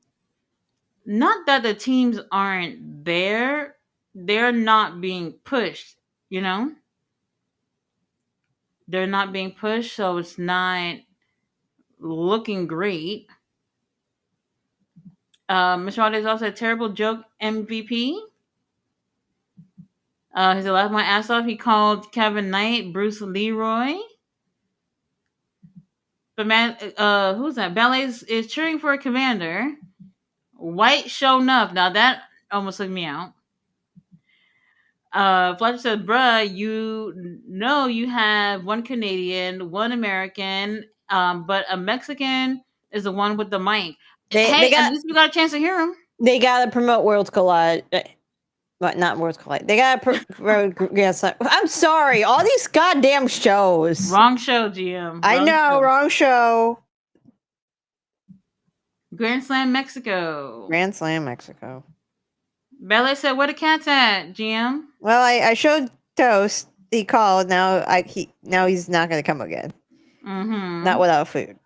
Not that the teams aren't there, they're not being pushed, you know? They're not being pushed, so it's not looking great. Mr. Wade is also a terrible joke MVP. He said, laugh my ass off. He called Kevin Knight Bruce Leroy. But man, who's that? Ballet is cheering for a commander. White show enough. Now that almost took me out. Fletcher said, "Bruh, you know you have one Canadian, one American, but a Mexican is the one with the mic. They Hey, at got least we got a chance to hear him." they gotta promote Worlds Collide. But not Worlds Collide. They gotta yes. I'm sorry. All these goddamn shows. Wrong show, GM. I Wrong know, show. wrong show. Grand Slam Mexico. Grand Slam Mexico. Ballet said, "Where the cat's at, GM?" Well, I showed Toast. He called. Now now he's not gonna come again. Mm-hmm. Not without food.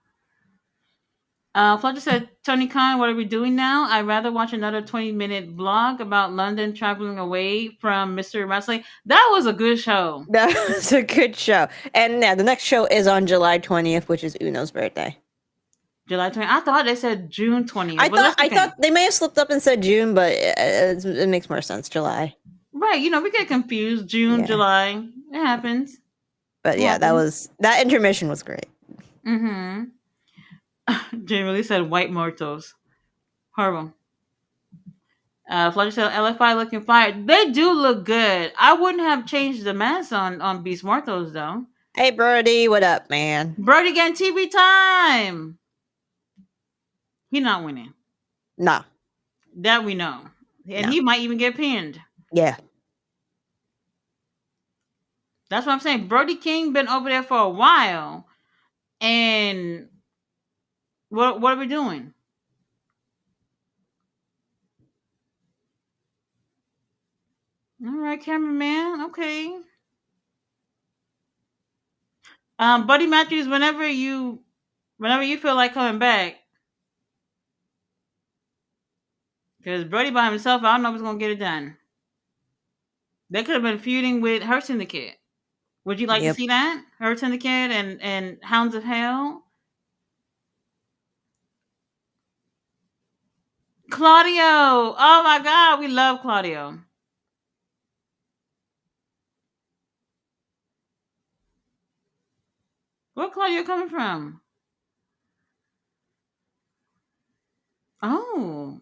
Fletcher said, "Tony Khan, what are we doing now? I'd rather watch another 20-minute vlog about London traveling away from Mystery Wrestling." That was a good show. That was a good show. And yeah, the next show is on July 20th, which is Uno's birthday. July 20th. I thought they said June 20th. I thought they may have slipped up and said June, but it makes more sense. July. Right, we get confused. June, Yeah. July. It happens. But yeah, that intermission was great. Mm-hmm. Jamie Lee said white mortos. Horrible. Fletcher said LFI looking fire. They do look good. I wouldn't have changed the mask on Beast Mortos though. Hey Brody, what up, man? Brody getting TV time. He not winning. Nah. That we know. And No. he might even get pinned. Yeah. That's what I'm saying. Brody King been over there for a while. And what are we doing? All right, cameraman. Okay. Buddy Matthews, whenever you feel like coming back. Because Brody by himself, I don't know if he's gonna get it done. They could have been feuding with Her Syndicate. Would you like to see that? Her Syndicate and Hounds of Hell? Claudio! Oh my god, we love Claudio. Where Claudio coming from? Oh,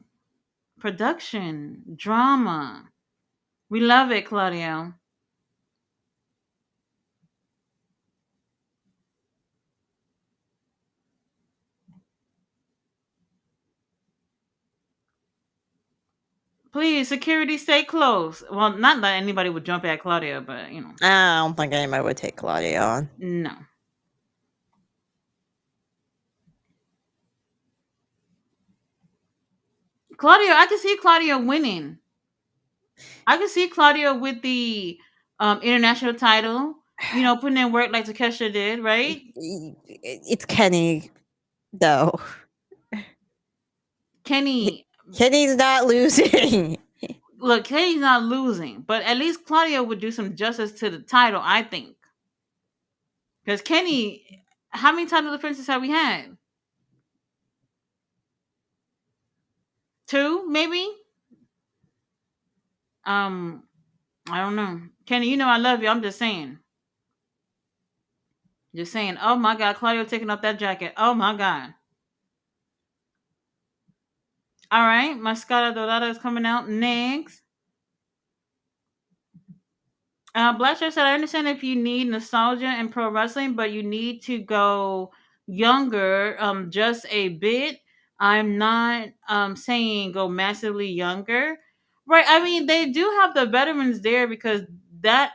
production, drama. We love it, Claudio. Please, security, stay close. Well, not that anybody would jump at Claudio, but I don't think anybody would take Claudia on. No. Claudio, I can see Claudio winning. I can see Claudio with the international title. Putting in work like Takesha did, right? It's Kenny, though. Kenny's not losing. Look, Kenny's not losing, but at least Claudio would do some justice to the title, I think. Because Kenny, how many title defenses have we had? 2, maybe? I don't know. Kenny, I love you. I'm just saying. Just saying. Oh my God, Claudio taking off that jacket. Oh my God. All right, Mascara Dorada is coming out next. Blackstar said, I understand if you need nostalgia in pro wrestling, but you need to go younger, just a bit. I'm not saying go massively younger. Right. I mean, they do have the veterans there because that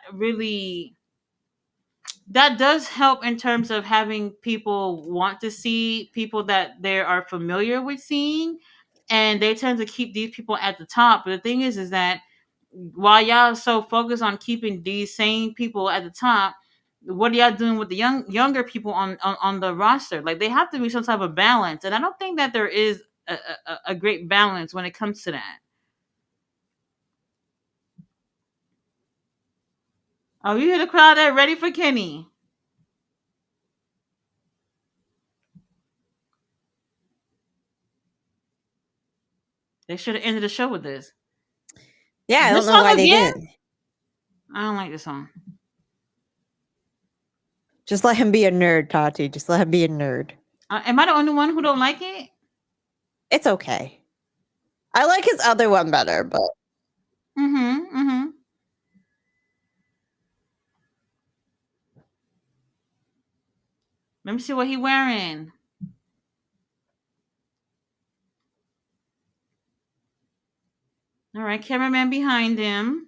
does help in terms of having people want to see people that they are familiar with seeing. And they tend to keep these people at the top. But the thing is that while y'all so focused on keeping these same people at the top, what are y'all doing with the younger people on the roster? Like, they have to be some type of balance, and I don't think that there is a great balance when it comes to that. Oh, you hear the crowd there ready for Kenny? They should have ended the show with this. Yeah, I don't know why they didn't. I don't like this song. Just let him be a nerd, Tati. Just let him be a nerd. Am I the only one who don't like it? It's okay. I like his other one better, but. Let me see what he wearing. All right, cameraman behind him.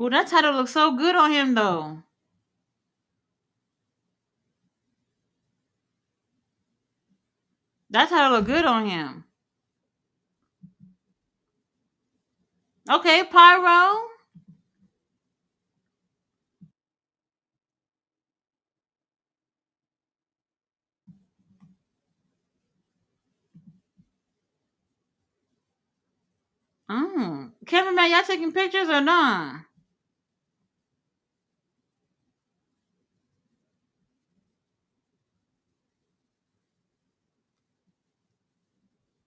Oh, that title looks so good on him, though. That title look good on him. Okay, Pyro. Cameraman, y'all taking pictures or not?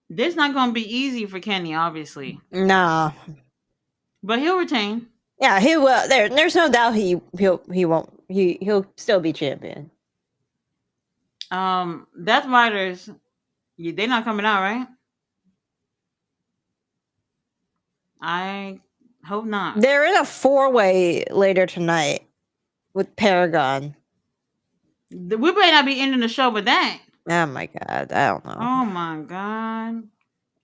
This not gonna be easy for Kenny, obviously, No. but he'll retain. Yeah, he will. There's no doubt he won't. He'll still be champion. Death Riders, they not coming out, right? I hope not. They're in a 4-way later tonight with Paragon. We may not be ending the show with that. Oh my god, I don't know. Oh my god.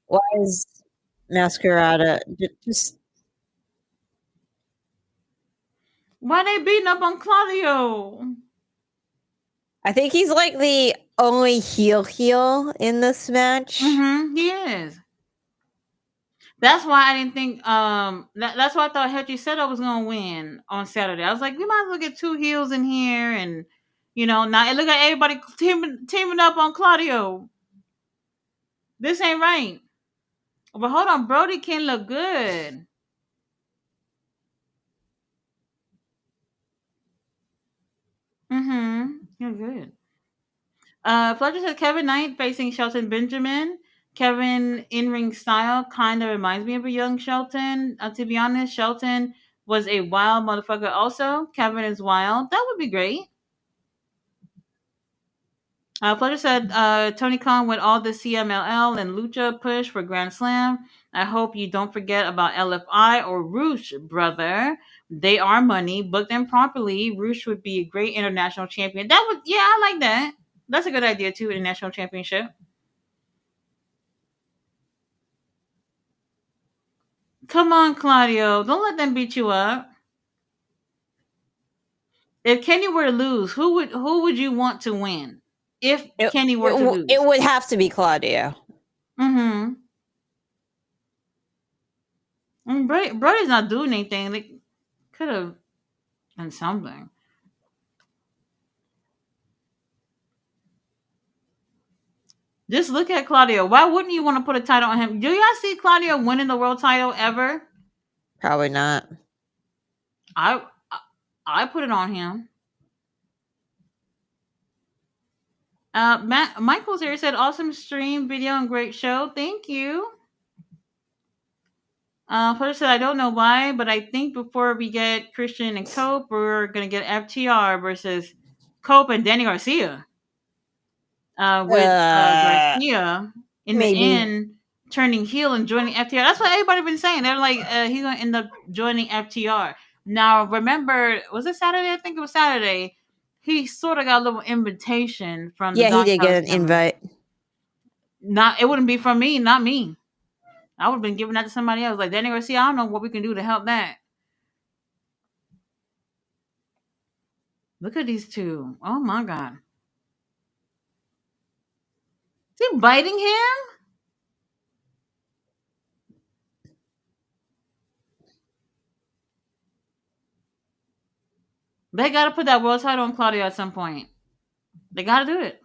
Why is Masquerada just? Why they beating up on Claudio? I think he's like the only heel in this match. He is. That's why I didn't think that's why I thought Hetty Seto was gonna win on Saturday. I was like, we might as well get two heels in here, and now look at everybody teaming up on Claudio. This ain't right. But hold on, Brody can look good. You're good. Fletcher said Kevin Knight facing Shelton Benjamin. Kevin in ring style kind of reminds me of a young Shelton. To be honest, Shelton was a wild motherfucker. Also, Kevin is wild. That would be great. Fletcher said Tony Khan with all the CMLL and Lucha push for Grand Slam. I hope you don't forget about LFI or Roosh, brother. They are money. Book them properly. Roosh would be a great international champion. I like that. That's a good idea too. International championship. Come on, Claudio. Don't let them beat you up. If Kenny were to lose, who would you want to win? If Kenny were to lose, it would have to be Claudio. Mm-hmm. I mean, Brody's not doing anything. They could have done something. Just look at Claudio. Why wouldn't you want to put a title on him? Do y'all see Claudio winning the world title ever? Probably not. I I put it on him. Michael's here said, awesome stream, video, and great show. Thank you. First said, I don't know why, but I think before we get Christian and Cope, we're going to get FTR versus Cope and Danny Garcia. With Garcia in the maybe. end turning heel and joining FTR. That's what everybody been saying. They're like, he's going to end up joining FTR. Now, remember, was it Saturday? I think it was Saturday. He sort of got a little invitation from the he did get an family. invite. It wouldn't be from me, not me. I would have been giving that to somebody else. Like, Danny Garcia, I don't know what we can do to help that. Look at these two. Oh, my God. Is he biting him? They got to put that world title on Claudio at some point. They got to do it.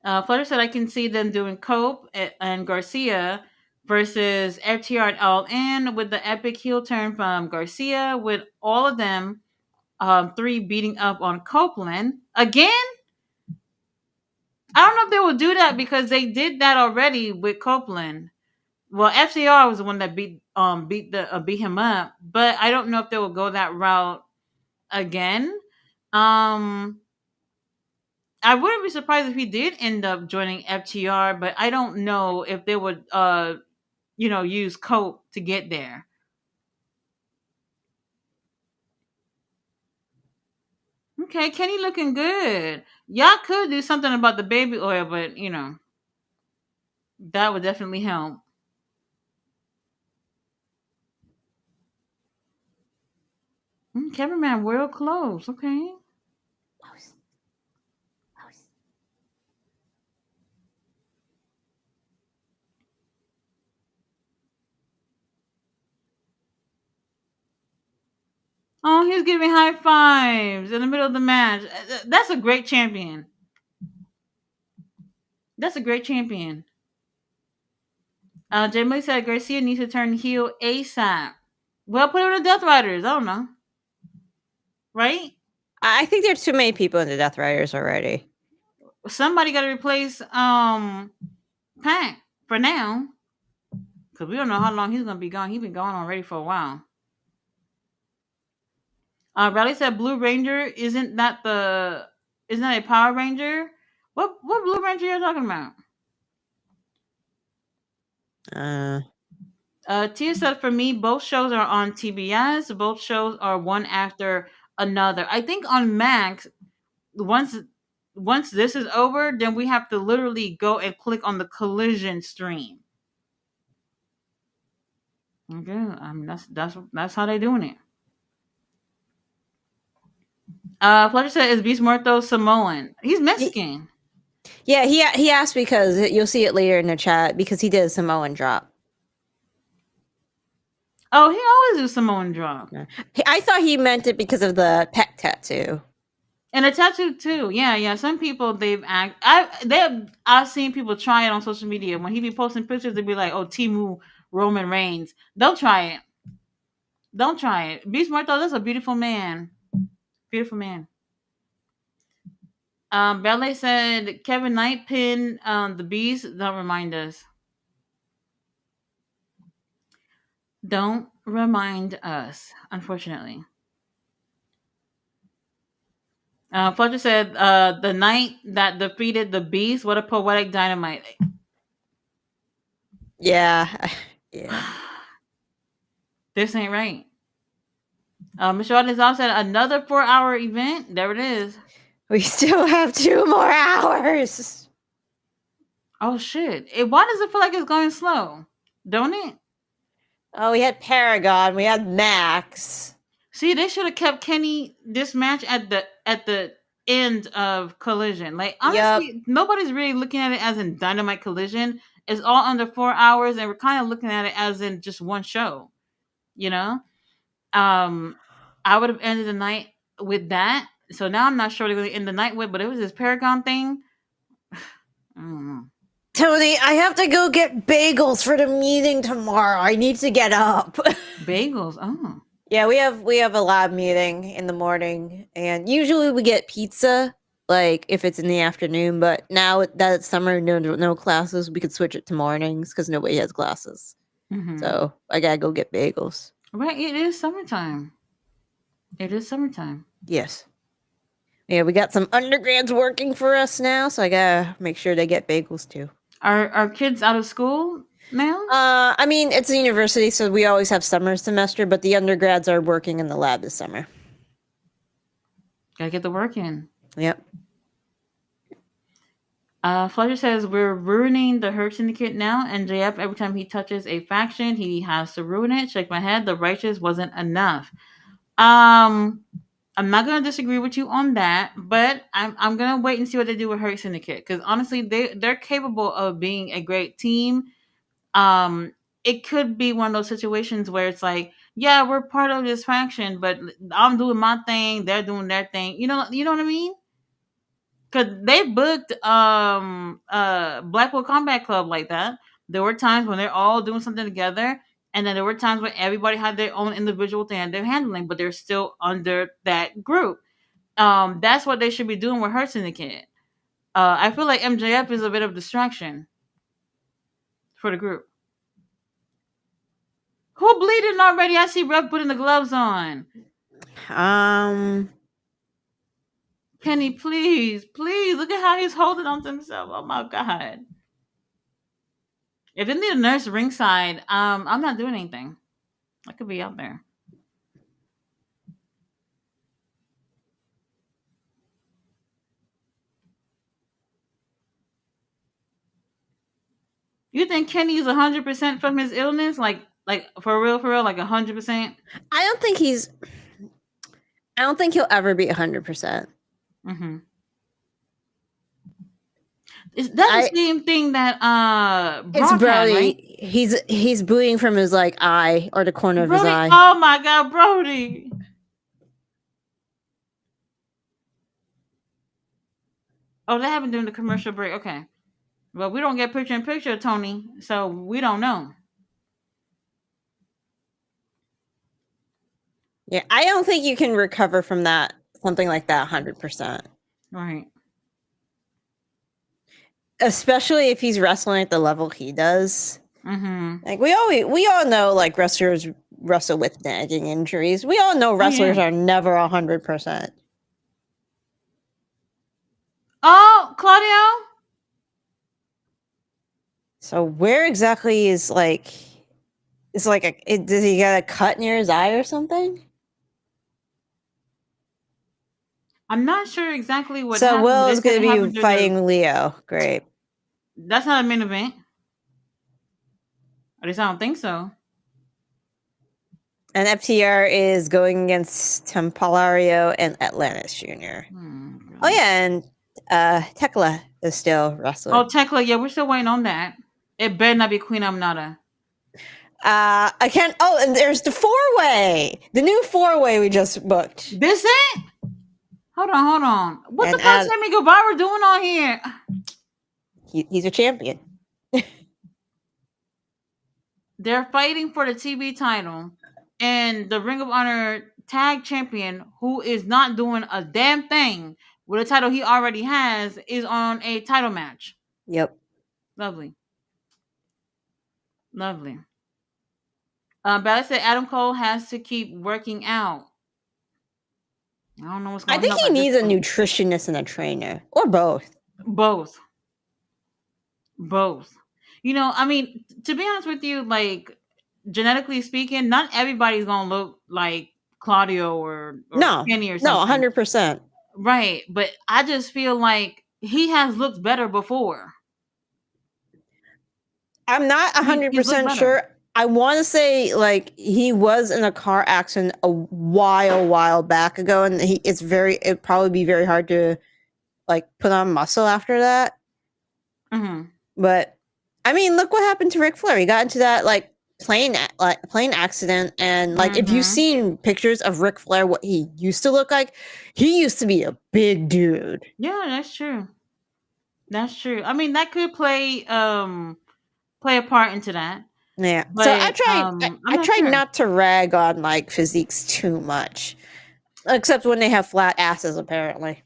Flutter said, I can see them doing Cope and Garcia versus FTR and All In with the epic heel turn from Garcia, with all of them three beating up on Copeland. Again, I don't know if they will do that because they did that already with Copeland. Well, FTR was the one that beat him up, but I don't know if they will go that route again. I wouldn't be surprised if he did end up joining FTR, but I don't know if they would, use Cope to get there. Okay, Kenny looking good. Y'all could do something about the baby oil, but that would definitely help. Cameraman real close. Okay. Oh, he's giving high fives in the middle of the match. That's a great champion. That's a great champion. Jamie said Garcia needs to turn heel ASAP. Well, put him in the Death Riders. I don't know. Right? I think there's too many people in the Death Riders already. Somebody got to replace Pac for now. Because we don't know how long he's going to be gone. He's been gone already for a while. Riley said Blue Ranger isn't that a Power Ranger? What Blue Ranger are you talking about? Tia said for me, both shows are on TBS. Both shows are one after another. I think on Max, once this is over, then we have to literally go and click on the Collision stream. Okay, I mean that's how they doing it. Fletcher said is Beast Muerto Samoan? He's Mexican. Yeah, he asked because you'll see it later in the chat because he did a Samoan drop. Oh, he always do Samoan drop. I thought he meant it because of the pet tattoo. And a tattoo too. Yeah. Some people I've seen people try it on social media. When he be posting pictures, they'd be like, "Oh, Timu Roman Reigns." Don't try it. Don't try it. Beast Muerto, that's a beautiful man. Beautiful man. Ballet said Kevin Knight pinned the Beast. Don't remind us. Don't remind us. Unfortunately. Fletcher said the night that defeated the Beast. What a poetic Dynamite. Yeah. This ain't right. Michelle Nizam said another 4-hour event. There it is. We still have 2 more hours. Oh shit! Why does it feel like it's going slow? Don't it? Oh, we had Paragon. We had Max. See, they should have kept Kenny this match at the end of Collision. Like honestly, nobody's really looking at it as in Dynamite Collision. It's all under 4 hours, and we're kind of looking at it as in just one show. You know, I would have ended the night with that. So now I'm not sure they're going to end the night with, but it was this Paragon thing. I don't know. Tony, I have to go get bagels for the meeting tomorrow. I need to get up. Bagels. Oh. Yeah, we have a lab meeting in the morning, and usually we get pizza, like if it's in the afternoon. But now that it's summer, no classes, we could switch it to mornings because nobody has classes. Mm-hmm. So I gotta go get bagels. Right, it is summertime. It is summertime. Yes. Yeah, we got some undergrads working for us now, so I gotta make sure they get bagels too. Are kids out of school now? I mean, it's a university, so we always have summer semester, but the undergrads are working in the lab this summer. Gotta get the work in. Yep. Fletcher says we're ruining the Hurt Syndicate now, and JF every time he touches a faction, he has to ruin it. Shake my head. The righteous wasn't enough. I'm not gonna disagree with you on that, but I'm gonna wait and see what they do with Hurt Syndicate because honestly, they're capable of being a great team. It could be one of those situations where it's like, yeah, we're part of this faction, but I'm doing my thing, they're doing their thing. You know what I mean? Because they booked Blackpool Combat Club like that. There were times when they're all doing something together, and then there were times when everybody had their own individual thing that they're handling, but they're still under that group. That's what they should be doing with Hurt Syndicate. I feel like MJF is a bit of distraction for the group. Who bleeding already? I see Ref putting the gloves on. Kenny, please, please look at how he's holding on to himself. Oh my god! If they need a nurse ringside, I'm not doing anything. I could be out there. You think Kenny's 100% from his illness? Like for real, like 100%. I don't think he's. I don't think he'll ever be 100%. Mm-hmm. That's the same thing that It's Brock had, right? Brody. He's bleeding from his like eye or the corner of his Brody. eye. Oh my god, Brody. Oh, that happened during the commercial break. Okay. Well, we don't get picture in picture, Tony, so we don't know. Yeah, I don't think you can recover from that something like that 100%. Right. Especially if he's wrestling at the level he does. Mm-hmm. Like we all know like wrestlers wrestle with nagging injuries. We all know Oh yeah. wrestlers are never 100%. Oh, Claudio. So where exactly is like does he got a cut near his eye or something? I'm not sure exactly what So happened, but Will they is said going it to be happened during the. fighting Leo. Great. That's not a main event. At least I don't think so. And FTR is going against Tempolario and Atlantis Jr. Oh yeah, and Tekla is still wrestling. Oh, Tekla, yeah, we're still waiting on that. It better not be Queen Amnata. I can't. Oh, and there's the 4-way, the new 4-way we just booked. This it? Hold on. What And the fuck is Sammy Guevara doing on here? he's a champion. They're fighting for the TV title, and the Ring of Honor tag champion, who is not doing a damn thing with a title he already has, is on a title match. Yep. Lovely. But I said Adam Cole has to keep working out. I don't know what's I going to think help he at this needs a point. nutritionist and a trainer, or both. Both. You know, I mean, to be honest with you, like genetically speaking, not everybody's gonna look like Claudio or Kenny or something. 100%. Right, but I just feel like he has looked better before. I'm not He's looked 100% better. sure. I want to say like he was in a car accident a while back ago, and it'd probably be very hard to like put on muscle after that. Mm-hmm. But I mean, look what happened to Ric Flair. He got into that like plane accident, and like if you've seen pictures of Ric Flair, what he used to look like, he used to be a big dude. Yeah, that's true. That's true. I mean, that could play a part into that. Yeah. But So I'm I not tried sure. not to rag on like physiques too much, except when they have flat asses, apparently.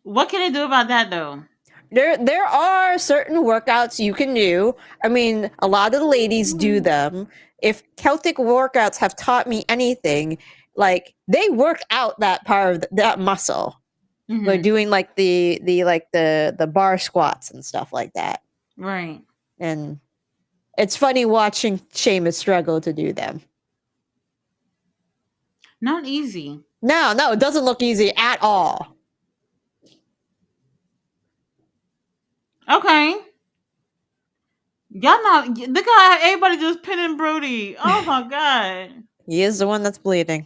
What can they do about that though? There are certain workouts you can do. I mean, a lot of the ladies do them. If Celtic workouts have taught me anything, like they work out that part of that muscle. Mm-hmm. By doing like the bar squats and stuff like that. Right. And it's funny watching Sheamus struggle to do them. Not easy. No, it doesn't look easy at all. Okay. Y'all not look how everybody just pinning Brody. Oh my god. He is the one that's bleeding.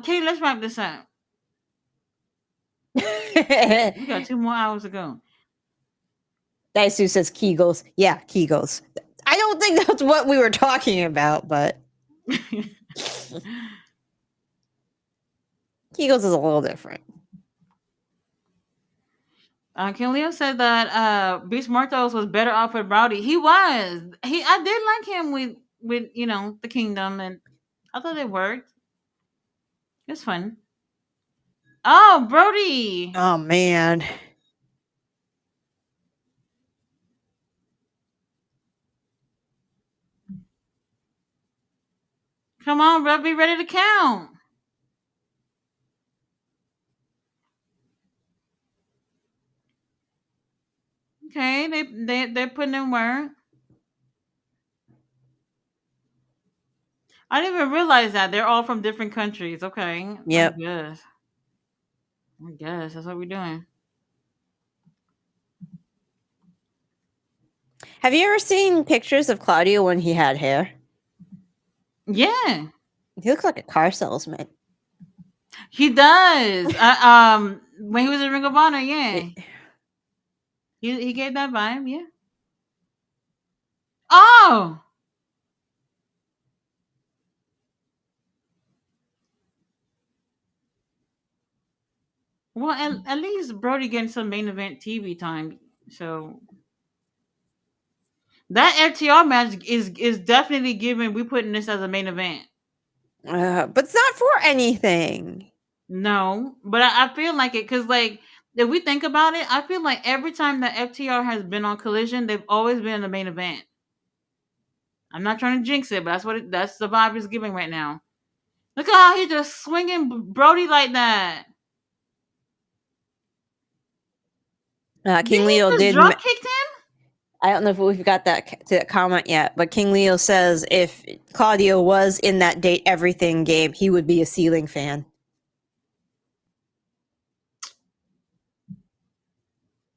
Katie, let's wrap this up. We got 2 more hours to go. Daisu says Kegels. Yeah, Kegels. I don't think that's what we were talking about, but Kegels is a little different. Ken Leo said that Beast Martos was better off with Brody. He was. I did like him with the Kingdom, and I thought it worked. It was fun. Oh, Brody. Oh man. Come on, bro. Be ready to count. Okay, they're putting in work. I didn't even realize that they're all from different countries. Okay, I Yep. guess. I guess that's what we're doing. Have you ever seen pictures of Claudio when he had hair? Yeah, He looks like a car salesman. he does. When he was in Ring of Honor, yeah, Eh, he gave that vibe. Yeah. Oh, well, at least Brody getting some main event TV time. So that FTR match is definitely giving. We putting this as a main event. but it's not for anything. No, but I feel like it because like if we think about it, I feel like every time that FTR has been on Collision, they've always been in the main event. I'm not trying to jinx it, but that's the vibe it's giving right now. Look at how he just swinging Brody like that. Did King he Leo just did. drop kicked him? I don't know if we've got to that comment yet, but King Leo says if Claudio was in that Date Everything game, he would be a ceiling fan.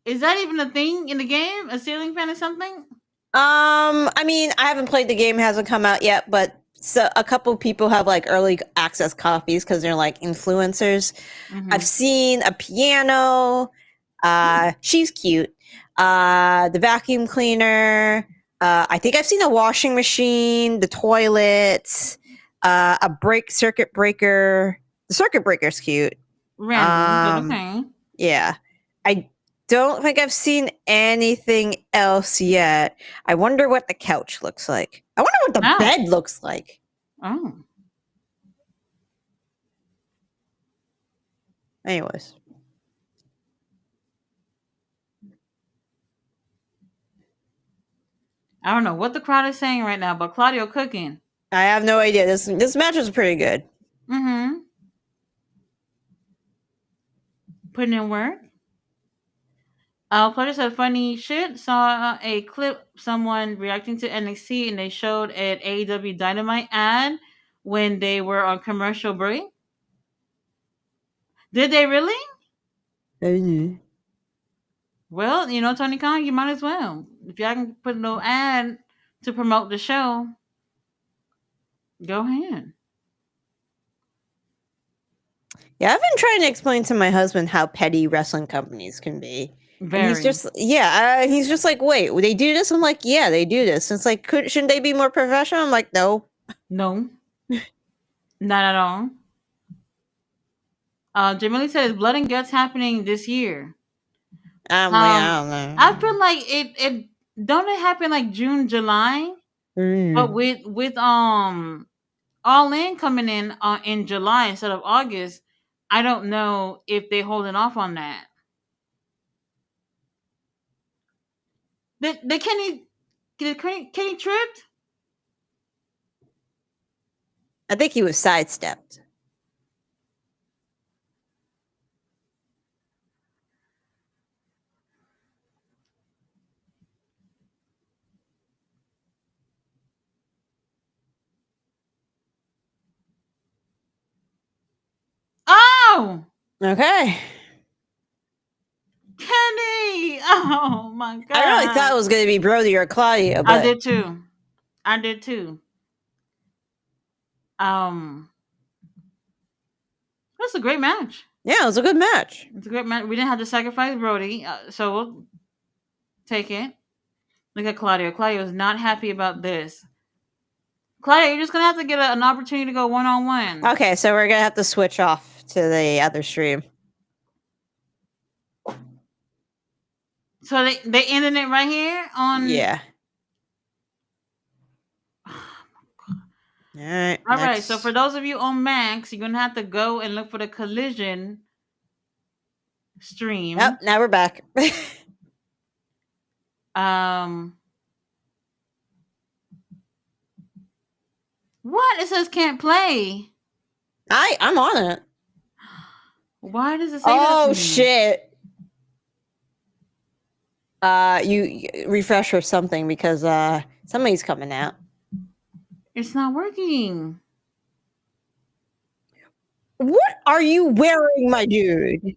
Is that even a thing in the game? A ceiling fan or something? I mean, I haven't played the game; it hasn't come out yet, but so a couple people have like early access copies because they're like influencers. I've Mm-hmm. seen a piano. She's cute. The vacuum cleaner. I think I've seen a washing machine, the toilet, a circuit breaker. The circuit breaker's cute. Random, but Um, okay. yeah. I don't think I've seen anything else yet. I wonder what the couch looks like. I wonder what the Oh, bed looks like. oh. Anyways, I don't know what the crowd is saying right now, but Claudio cooking. I have no idea. This match was pretty good. Mm-hmm. Putting in work. Claudio said funny shit. Saw a clip someone reacting to NXT and they showed an AEW Dynamite ad when they were on commercial break. Did they really? Mhm. Well, Tony Khan, you might as well. If y'all can put a little ad to promote the show, go ahead. Yeah, I've been trying to explain to my husband how petty wrestling companies can be. And Very. he's just like, wait, they do this? I'm like, yeah, they do this. And it's like, shouldn't they be more professional? I'm like, no. No, not at all. Jamili said, "Is Blood and Guts happening this year?" I don't I know. feel like it don't it happen like June, July, but Mm. with All In coming in July instead of August. I don't know if they holding off on that. The Kenny tripped. I think he was sidestepped. Oh, Okay. Kenny! Oh my I really god! thought it was going to be Brody or Claudia, I but did too. I did too. Um, that's a great match. yeah, it was a good match. It's a great match. We didn't have to sacrifice Brody, so we'll take it. Look at Claudio. Claudio is not happy about this. Claudio, you're just gonna have to get an opportunity to go 1-on-1. Okay, so we're going to have to switch off to the other stream. So they ended it right here on. Yeah. All right. All right. So for those of you on Max, you're gonna have to go and look for the Collision stream. Yep, now we're back. Um, what? It says can't play. I'm on it. Why does it say that? Oh To me? shit. You refresh or something because somebody's coming out. It's not working. What are you wearing, my dude?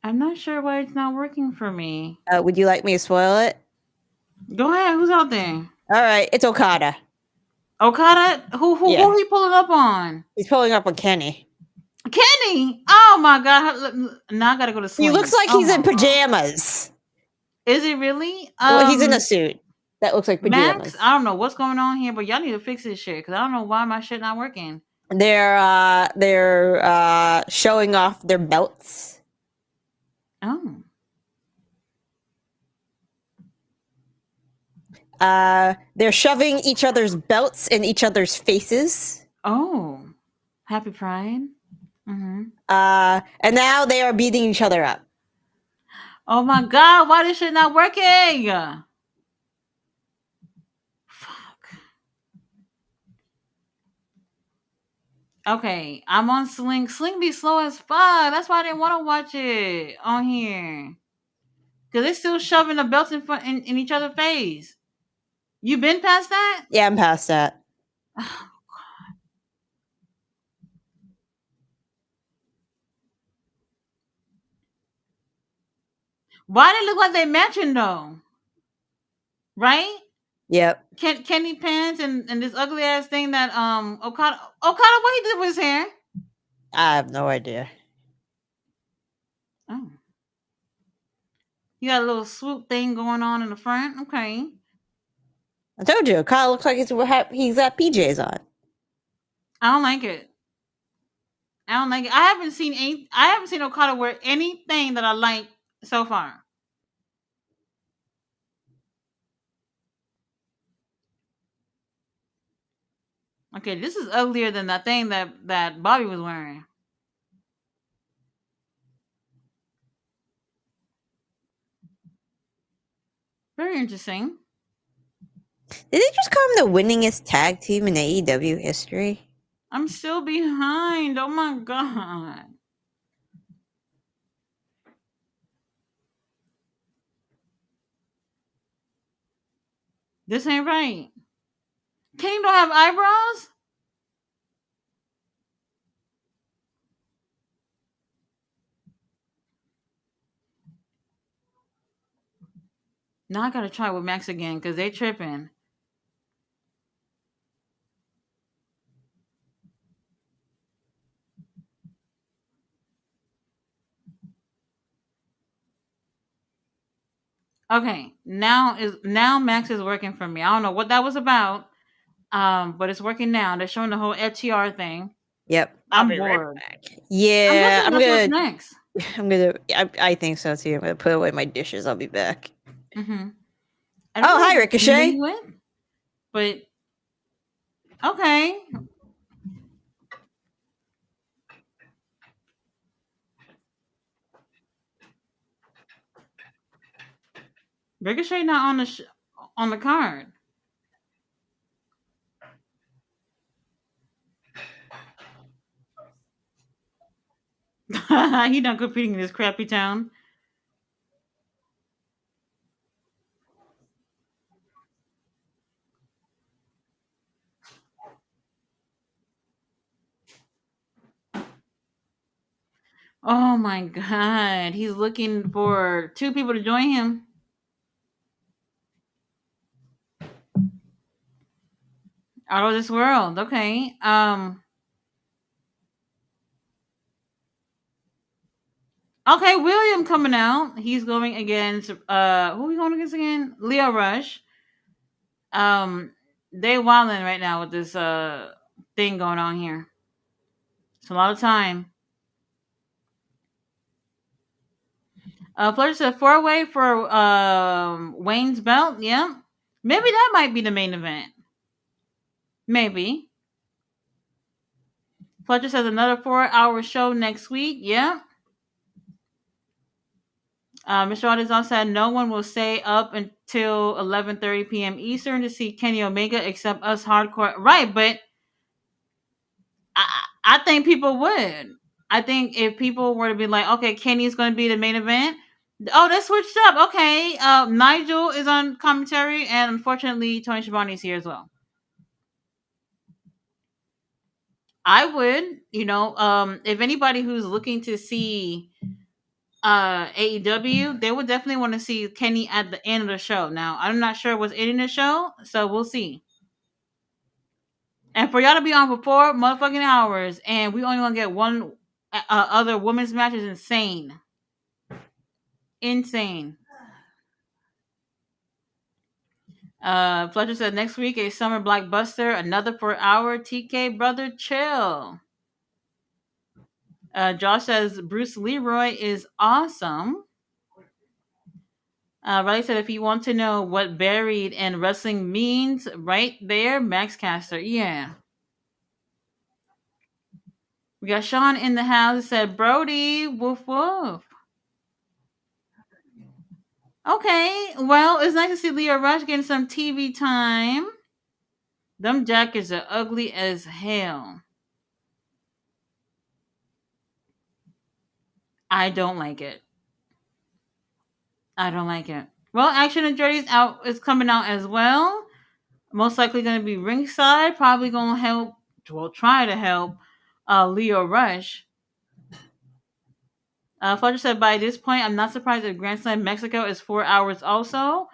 I'm not sure why it's not working for me. Would you like me to spoil it? Go ahead. Who's out there? All right, it's Okada. Okada? Yeah. Who he pulling up on? He's pulling up with Kenny. Kenny! Oh my god. Now I gotta go to He sleep. looks like Oh he's in my god. pajamas. Is it really? Well, he's in a suit that looks like Max, pajamas. I don't know what's going on here, but y'all need to fix this shit because I don't know why my shit not working. They're showing off their belts. Oh. They're shoving each other's belts in each other's faces. Oh. Happy Pride. Mm-hmm. And now they are beating each other up. Oh my god, why this shit not working? Fuck. Okay, I'm on Sling. Sling be slow as fuck. That's why I didn't want to watch it on here. Cause they still shoving the belts in each other's face. You been past that? Yeah, I'm past that. Why they look like they matching though? Right? Yep. Kenny pants and this ugly ass thing that Okada what he did with his hair? I have no idea. Oh. You got a little swoop thing going on in the front. Okay. I told you, Kyle looks like he's got PJs on. I don't like it. I don't like it. I haven't seen Okada wear anything that I like so far. Okay, this is uglier than that thing that Bobby was wearing. Very interesting. Did they just call him the winningest tag team in AEW history? I'm still behind. Oh my god. This ain't right. Kenny don't have eyebrows? Now I gotta try with Max again because they tripping. Okay, now Max is working for me. I don't know what that was about, but it's working now. They're showing the whole FTR thing. Yep. I'm bored. Back. Yeah, I'm guessing that's what's next. I think so too. I'm gonna put away my dishes. I'll be back. Mm-hmm. Oh, hi, Ricochet. But okay. Ricochet not on on the card. He not competing in this crappy town. Oh my god, he's looking for two people to join him. Out of this world. Okay. Okay, William coming out. He's going against who are we going against again? Leo Rush. They wilding right now with this thing going on here. It's a lot of time. Fletcher said 4-way for Wayne's belt. Yeah. Maybe that might be the main event. Maybe. Fletcher says another 4-hour show next week. Yeah. Mr. Artizan said no one will stay up until 11:30 p.m. Eastern to see Kenny Omega except us hardcore. Right, but I think people would. I think if people were to be like, okay, Kenny's going to be the main event, Oh, they switched up. Okay. Nigel is on commentary, and unfortunately, Tony Schiavone is here as well. I would, if anybody who's looking to see AEW, they would definitely want to see Kenny at the end of the show. Now, I'm not sure what's in the show, so we'll see. And for y'all to be on for 4 motherfucking hours, and we only gonna get one other women's match is insane. Insane. Fletcher said next week a summer blockbuster, another 4 hour. TK brother, chill. Josh says Bruce Leroy is awesome. Riley said if you want to know what buried in wrestling means, right there, Max Caster. Yeah. We got Sean in the house. He said Brody, woof woof. Okay, well, it's nice to see Leo Rush getting some TV time. Them jackets are ugly as hell. I don't like it. I don't like it. Well, Action and Dirty's out is coming out as well. Most likely going to be ringside. Probably going to help. Well, try to help Leo Rush. Fletcher said, by this point, I'm not surprised if Grand Slam Mexico is 4 hours also.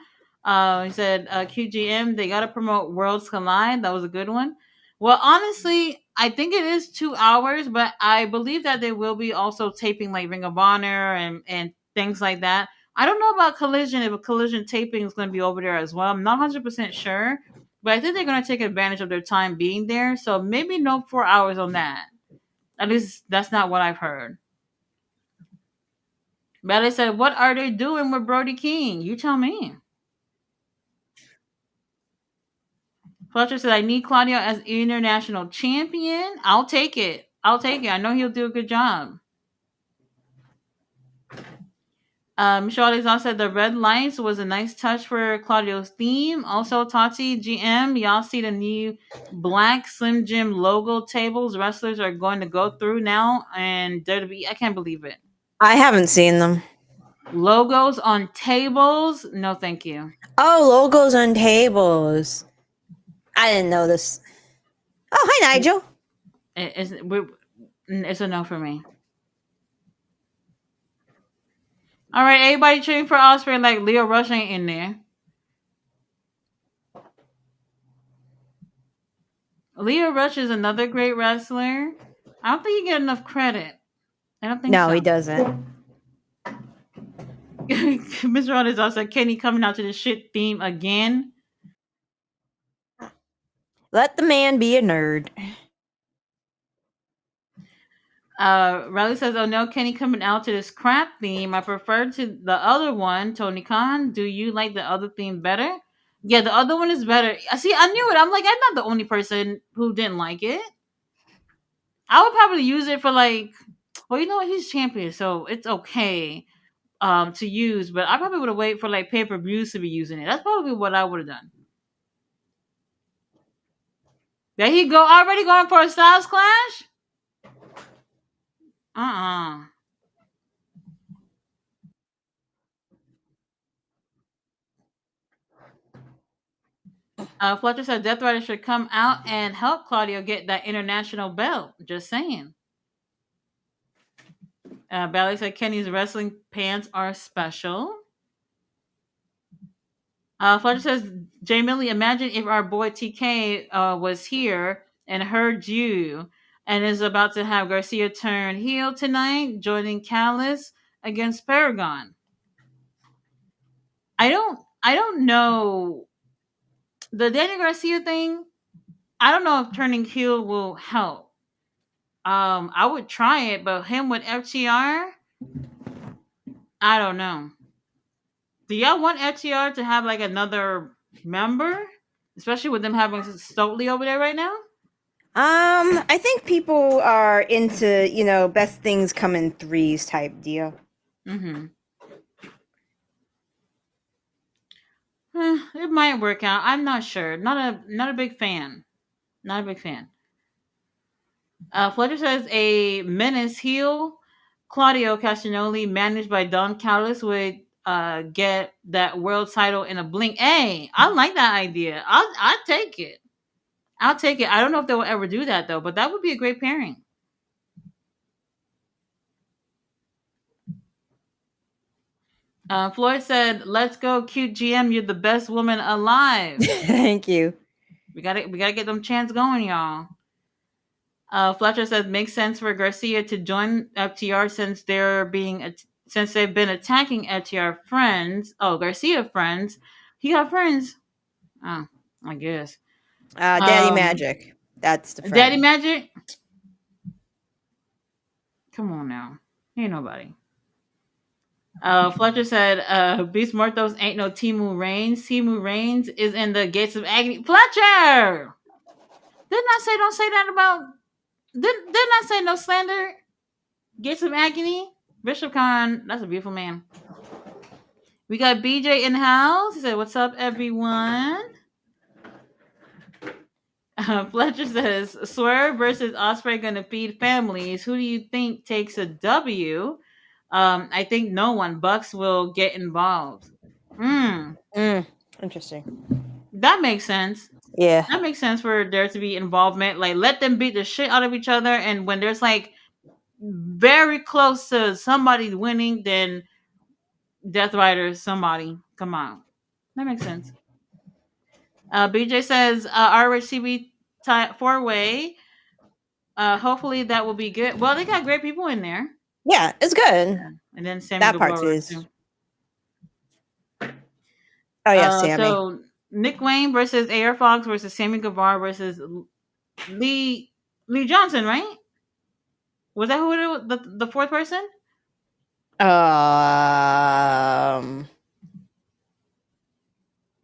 He said, QGM, they got to promote Worlds Collide. That was a good one. Well, honestly, I think it is 2 hours, but I believe that they will be also taping like Ring of Honor and things like that. I don't know about Collision, if a Collision taping is going to be over there as well. I'm not 100% sure, but I think they're going to take advantage of their time being there. So maybe no 4 hours on that. At least that's not what I've heard. Bailey said, what are they doing with Brody King? You tell me. Fletcher said, I need Claudio as international champion. I'll take it. I'll take it. I know he'll do a good job. Michelle Alexander said the red lights was a nice touch for Claudio's theme. Also, Tati GM, y'all see the new black Slim Jim logo tables wrestlers are going to go through now, and WWE, I can't believe it. I haven't seen them. Logos on tables? No, thank you. Oh, logos on tables. I didn't know this. Oh, hi, Nigel. It's a no for me. All right, everybody cheering for Osprey like Leo Rush ain't in there. Leo Rush is another great wrestler. I don't think he get enough credit. I don't think No, so. he doesn't. Mr. Rod also Kenny coming out to the shit theme again. Let the man be a nerd. Riley says, oh no, Kenny coming out to this crap theme. I prefer to the other one. Tony Khan, do you like the other theme better? Yeah, the other one is better. See, I knew it. I'm like, I'm not the only person who didn't like it. I would probably use it for like, well, you know what? He's champion, so it's okay to use. But I probably would have waited for like pay-per-views to be using it. That's probably what I would have done. There he go, already going for a Styles Clash? Uh-uh. Fletcher said Death Rider should come out and help Claudio get that international belt. Just saying. Bailey said Kenny's wrestling pants are special. Fletcher says, Jay Millie, imagine if our boy TK was here and heard you and is about to have Garcia turn heel tonight, joining Callis against Paragon. I don't know. The Daniel Garcia thing, I don't know if turning heel will help. I would try it, but him with FTR, I don't know. Do y'all want FTR to have like another member, especially with them having Stokely over there right now? I think people are into, best things come in threes type deal. Mm-hmm. It might work out. I'm not sure. Not a big fan. Not a big fan. Fletcher says a menace heel. Claudio Castagnoli, managed by Don Callis, would get that world title in a blink. Hey, I like that idea. I'll take it. I'll take it. I don't know if they will ever do that though, but that would be a great pairing. Floyd said, "Let's go, cute GM. You're the best woman alive. Thank you. We gotta get them chants going, y'all." Fletcher says, "Makes sense for Garcia to join FTR since they've been attacking FTR friends. Oh, Garcia friends. He got friends. Oh, I guess. Daddy Um, Magic. That's the Daddy friend. Magic. Come on now, ain't nobody." Fletcher said, Beast Mortos ain't no Timu Reigns. Timu Reigns is in the Gates of Agony. Fletcher! Didn't I say don't say that about. Didn't I say no slander? Gates of Agony? Bishop Khan, that's a beautiful man. We got BJ in the house. He said, "What's up, everyone?" Fletcher says, "Swerve versus Osprey gonna feed families. Who do you think takes a W?" I think no one. Bucks will get involved. Mm, Interesting. that makes sense. Yeah. That makes sense for there to be involvement. Like, let them beat the shit out of each other, and when there's like very close to somebody winning, then Death Rider, somebody, come on, that makes sense. BJ says, RHCB four way. Hopefully that will be good. Well, they got great people in there. Yeah, it's good. Yeah. And then Sammy That part Guevara is. too. Oh yeah, Sammy. So Nick Wayne versus Air Fox versus Sammy Guevara versus Lee Lee Johnson, right? Was that who it was? The fourth person? I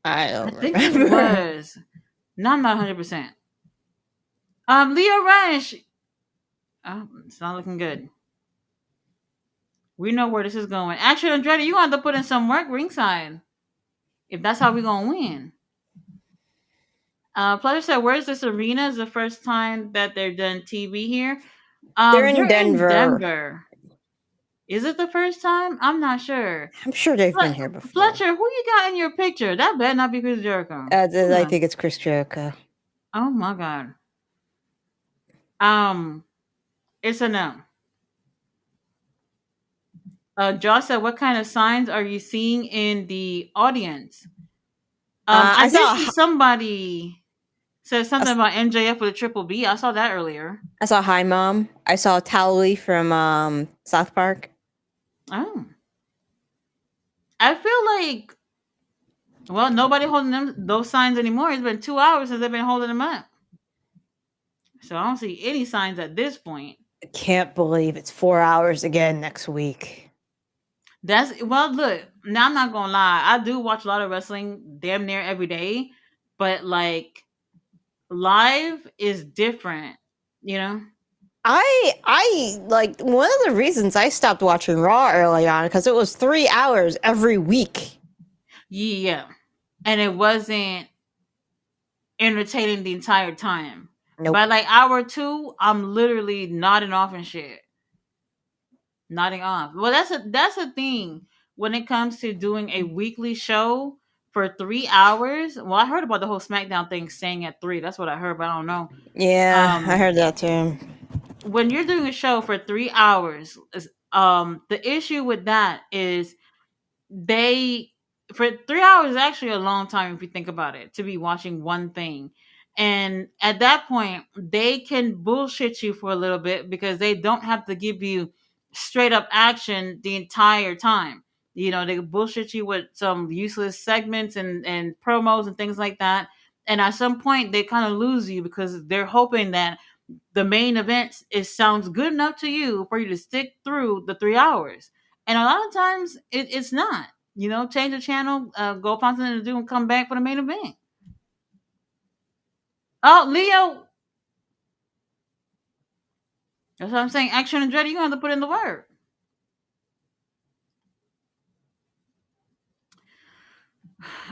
I don't think it remember. was. No, I'm not 100%. Leo Rush. Oh, it's not looking good. We know where this is going. Actually, Andretti, you want to put in some work ringside if that's how we're gonna win. Pleasure said, "Where's this arena? Is the first time that they've done TV here. They're in They're in Denver. Denver. Is it the first time? I'm not sure. I'm sure they've been here before. Fletcher, who you got in your picture? That better not be Chris Jericho. I Hold think it's Chris Jericho. Oh my god. Um, it's a no. Josh said, "What kind of signs are you seeing in the audience?" I I did saw see somebody said I something about MJF with a triple B. I saw that earlier. saw Hi Mom. I saw Tally from South Park. Oh, I feel like, well, nobody holding those signs anymore. It's been 2 hours since they've been holding them up, so I don't see any signs at this point. I can't believe it's 4 hours again next week. That's well. Look, now I'm not gonna lie. I do watch a lot of wrestling, damn near every day, but like live is different. You know. I like one of the reasons I stopped watching Raw early on because it was 3 hours every week. Yeah, and it wasn't entertaining the entire time. Nope. By like hour two, I'm literally nodding off and shit. Nodding off. Well, that's a thing when it comes to doing a weekly show for 3 hours. Well, I heard about the whole SmackDown thing staying at three. That's what I heard, but I don't know. Yeah, I Um, heard that too. when you're doing a show for 3 hours, the issue with that is they for 3 hours is actually a long time if you think about it to be watching one thing, and at that point they can bullshit you for a little bit because they don't have to give you straight up action the entire time. You know, they bullshit you with some useless segments and promos and things like that, and at some point they kind of lose you because they're hoping that the main event sounds good enough to you for you to stick through the 3 hours. And a lot of times it's not. You know, change the channel, go find something to do, and come back for the main event. Oh, Leo, that's what I'm saying. Action and Dread, you have to put in the work.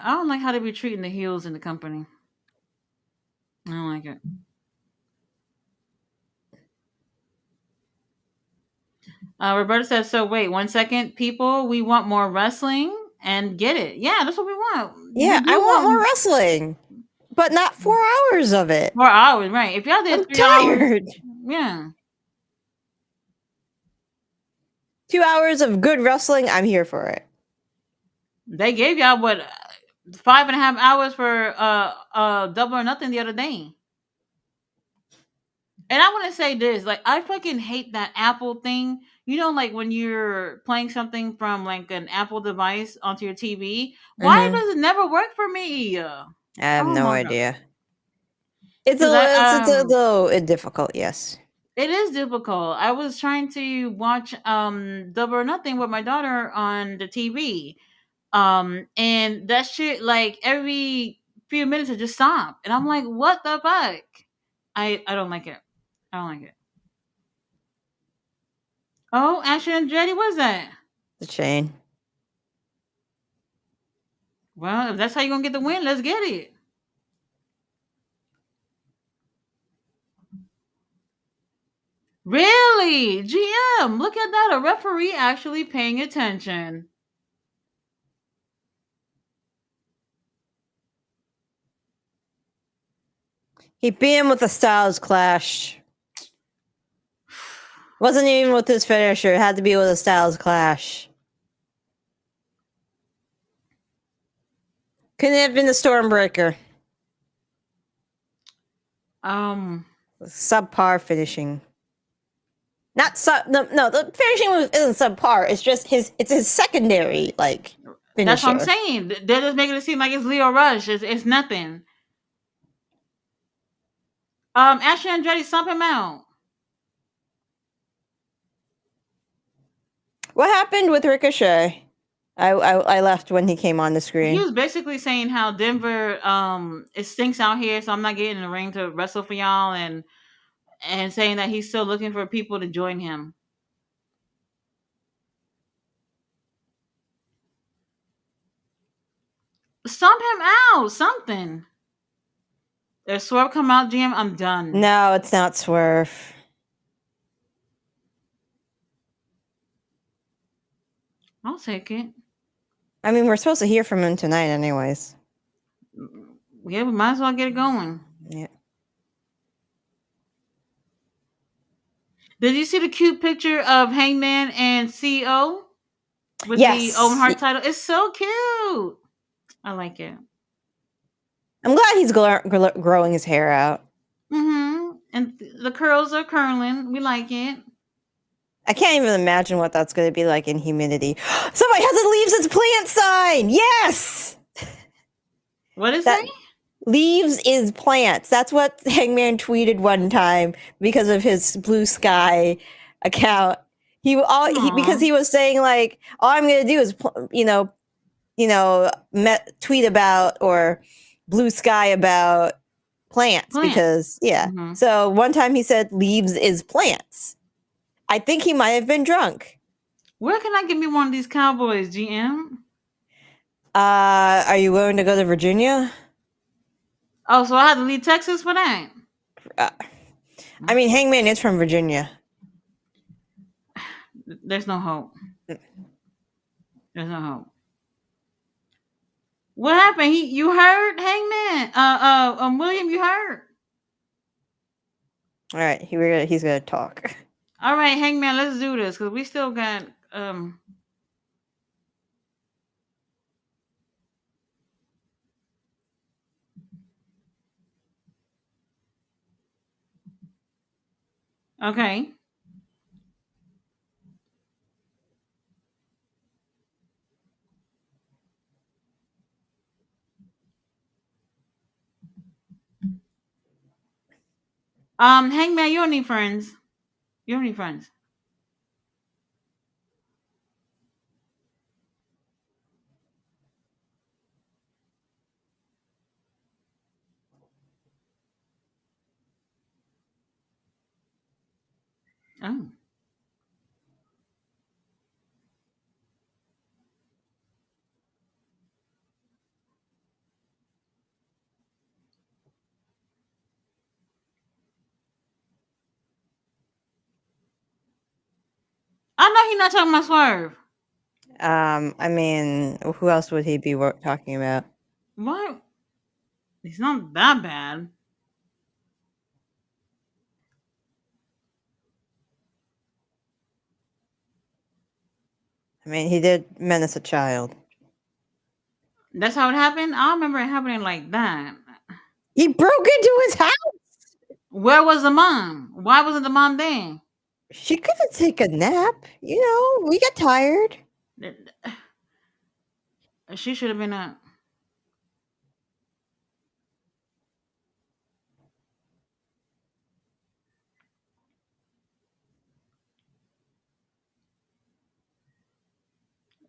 I don't like how they be treating the heels in the company. I don't like it. Roberta says, so wait, 1 second, people, we want more wrestling and get it. Yeah, that's what we want. We Yeah, I do want more want wrestling, but not 4 hours of it. 4 hours, right? If y'all did I'm 3 hours, tired. yeah. 2 hours of good wrestling, I'm here for it. They gave y'all what 5.5 hours for Double or Nothing the other day. And I want to say this, like I fucking hate that Apple thing. You know, like when you're playing something from like an Apple device onto your TV. Why Hmm. does it never work for me? I have Oh no my god! idea. It's Because a little difficult, yes. it is difficult. I was trying to watch Double or Nothing with my daughter on the TV. And that shit like every few minutes it just stopped. And I'm like, what the fuck? I don't like it. I don't like it. Oh, Ashley and Jetty, what's that? The chain. Well, if that's how you're gonna get the win, let's get it. Really? GM, look at that. A referee actually paying attention. He beat him with a Styles Clash. Wasn't even with his finisher. It had to be with a Styles Clash. Couldn't have been the Stormbreaker. Um, Subpar finishing. Not sub. No, the finishing isn't subpar. It's just it's his secondary like that's what I'm finisher. saying. They're just making it seem like it's Leo Rush. It's nothing. Ashley and Jetty, stomp him out. What happened with Ricochet? I left when he came on the He screen. was basically saying how Denver it stinks out here, so I'm not getting in the ring to wrestle for y'all, and saying that he's still looking for people to join him. Stomp him out, something. If Swerve come out, GM, I'm done. No, it's not Swerve. I'll take it. I mean, we're supposed to hear from him tonight, anyways. Yeah, we might as well get it going. Yeah. Did you see the cute picture of Hangman and CEO with the Owen Yes. Hart title? It's so cute. I like it. I'm glad he's growing his hair out. Mm-hmm. And the curls are curling. We like it. I can't even imagine what that's going to be like in humidity. Somebody has a leaves its plant sign. Yes. What is That it? leaves is plants. That's what Hangman tweeted one time because of his Blue Sky account. Because Aw. he was saying like, all I'm going to do is tweet about or Blue Sky about plants Plant. because yeah. Mm-hmm. So one time he said leaves is plants. I think he might have been drunk. Where can I get me one of these cowboys, GM? Are you willing to go to Virginia? Oh, so I have to leave Texas for that? I mean, Hangman is from Virginia. There's no hope. There's no hope. What happened? You heard, Hangman? William, you heard? All right, he's gonna talk. All right, Hangman, let's do this because we still got Okay. Hangman, you don't need friends. You don't need friends. Oh. I know he not talking about Swerve. I mean, who else would he be talking about? What? He's not that bad. I mean, he did menace a child. That's how it happened. I don't remember it happening like that. He broke into his house. Where was the mom? Why wasn't the mom there? She couldn't take a nap. You know, we get tired. She should have been up.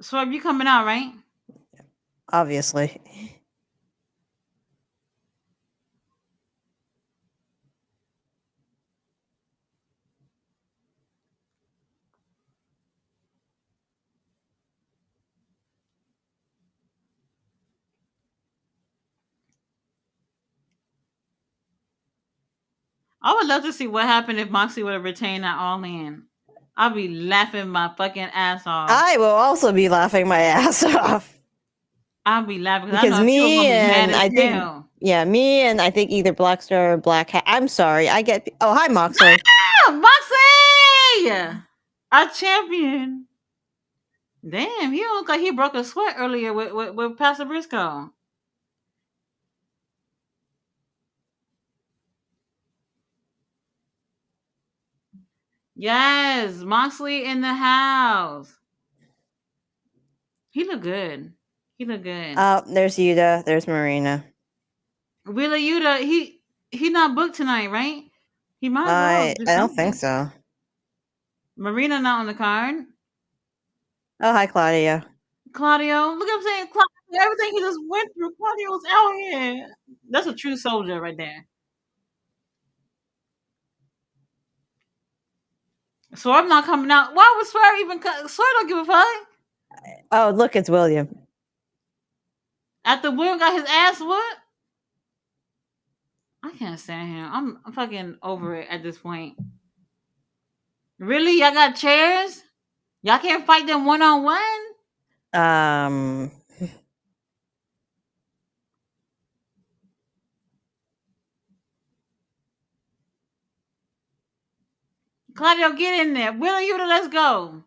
Swerve, you coming out, right? Obviously. I would love to see what happened if Moxley would have retained that All In. I'll be laughing my fucking ass off. I will also be laughing my ass off. I'll be laughing because I Because know people me gonna be mad and as I think, hell. yeah, me and I think either Black Star or Black Hat. I'm sorry. I get. Oh, hi, Moxley. Ah, Moxley! Our champion. Damn, he looked like he broke a sweat earlier with Pastor Briscoe. Yes, Moxley in the house. He looked good. He looked good. Oh, there's Yuta. There's Marina. Wheeler Yuta, he not booked tonight, right? He might as well do I don't something. think so. Marina not on the card. Oh, hi, Claudia. Claudio, look at him saying Claudio, everything he just went through. Claudio's out here. That's a true soldier right there. Swerve not coming out. Why would Swerve even Swerve don't give a fuck. Oh, look, it's William. After William got his ass whooped. I can't stand him. I'm fucking over it at this point. Really? Y'all got chairs? Y'all can't fight them one on one? Um, Claudio, get in there. Will you? Let's go.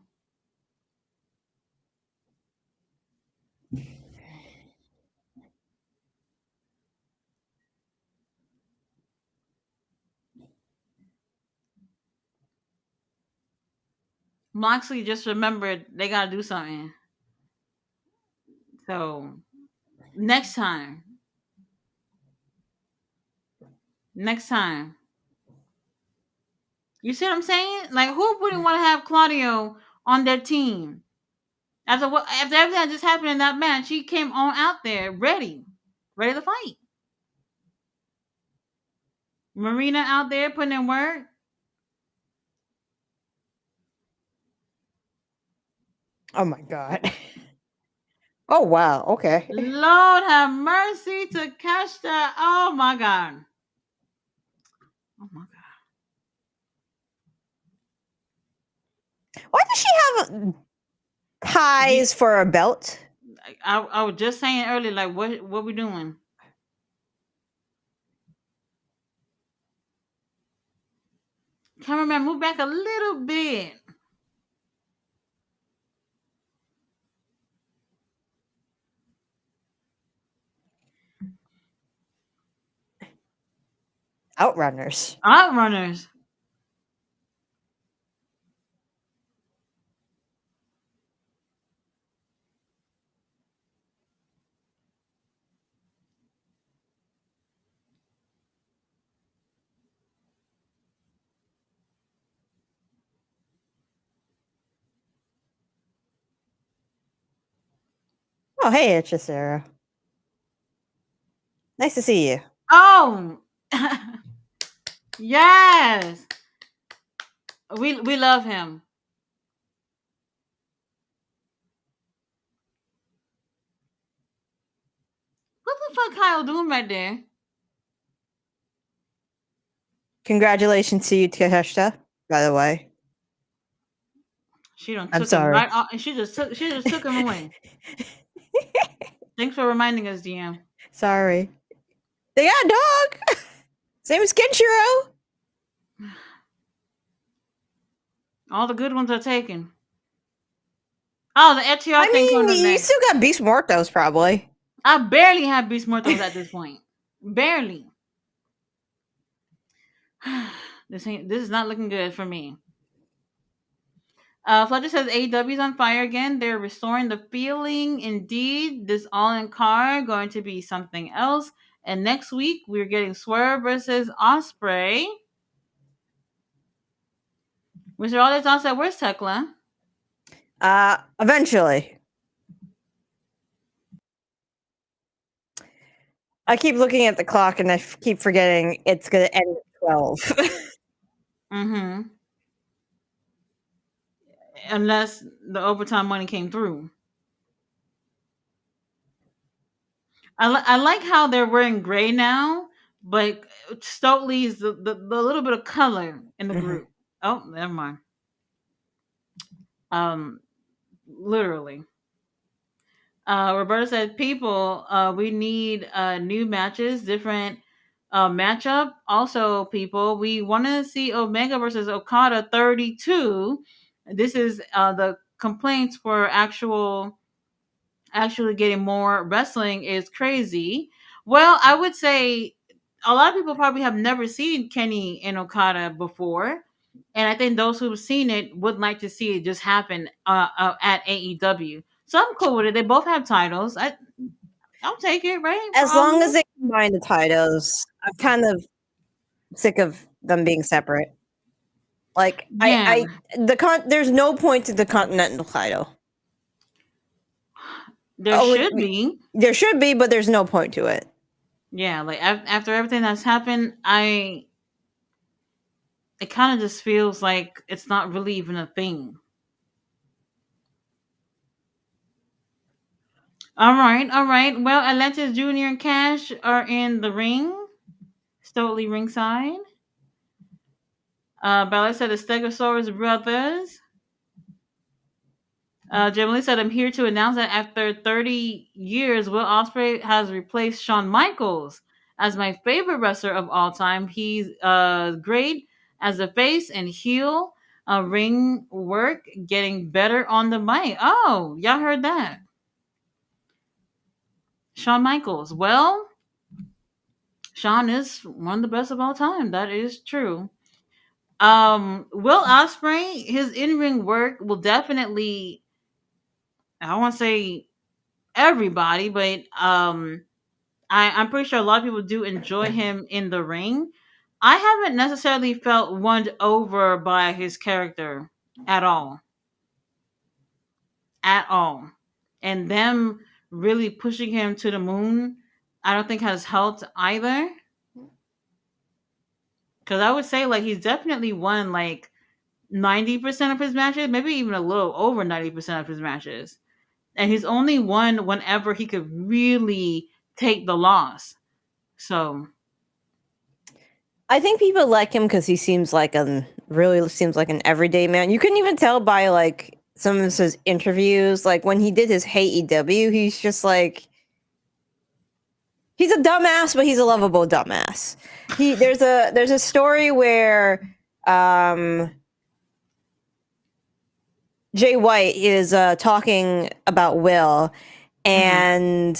Moxley just remembered they gotta do something. So next time. Next time. You see what I'm saying? Like, who wouldn't want to have Claudio on their team? After everything that just happened in that match, he came on out there ready to fight. Marina out there putting in work. oh my God. Oh, wow. Okay. Lord have mercy to catch that. Oh my God. Oh my God. Why does she have ties for a belt? I was just saying earlier, like, what we doing? Cameraman, move back a little bit. Outrunners. Outrunners. Oh, hey, it's just Sarah. Nice to see you. Oh, yes. We love him. What the fuck Kyle doing right there? Congratulations to you, Takeshita, by the way. She done I'm took him sorry. right off. She just took him away. Thanks for reminding us, DM. Sorry. They got a dog. Same as Kenshiro. All the good ones are taken. Oh, the I Etios thing coming up mean, you next. still got Beast Mortos, probably. I barely have Beast Mortals at this point. Barely. This is not looking good for me. Fletcher says AEW is on fire again. They're restoring the feeling. Indeed, this all-in card going to be something else. And next week we're getting Swerve versus Osprey. Mr. All that's on set. Where's Tekla? Eventually. I keep looking at the clock and I keep forgetting it's going to end at 12. Mm-hmm. Unless the overtime money came through. I like how they're wearing gray now, but Stokely is the little bit of color in the Mhm. group. Oh, never mind. Um, literally. Roberta said, "People, we need new matches, different matchup. Also, people, we want to see Omega versus Okada 32. This is the complaints for actually getting more wrestling is crazy. Well, I would say a lot of people probably have never seen Kenny and Okada before, and I think those who've seen it would like to see it just happen at AEW. So I'm cool with it. They both have titles. I'll take it, right? For As all of long as them. they combine the titles, I'm kind of sick of them being separate. Like Yeah, there's no point to the Continental title. there Oh, should be. there should be, but there's no point to it. Yeah, like after everything that's happened, it kind of just feels like it's not really even a thing. All right, all right. Well, Atlantis Jr. and Cash are in the ring, Stoley ringside. Bella said the Stegosaurus brothers. Jamily said, I'm here to announce that after 30 years, Will Ospreay has replaced Shawn Michaels as my favorite wrestler of all time. He's great as a face and heel, ring work, getting better on the mic. Oh, y'all heard that. Shawn Michaels. Well, Shawn is one of the best of all time. That is true. Will Ospreay, his in-ring work will definitely, I don't want to say everybody, but I'm pretty sure a lot of people do enjoy him in the ring. I haven't necessarily felt won over by his character at all. At all. And them really pushing him to the moon, I don't think has helped either. Because I would say like he's definitely won like 90% of his matches, maybe even a little over 90% of his matches. And he's only won whenever he could really take the loss. So, I think people like him because he seems like really seems like an everyday man. You can even tell by like some of his interviews, like when he did his Hey EW, he's just like he's a dumbass, but he's a lovable dumbass. There's a story where Jay White is talking about Will, and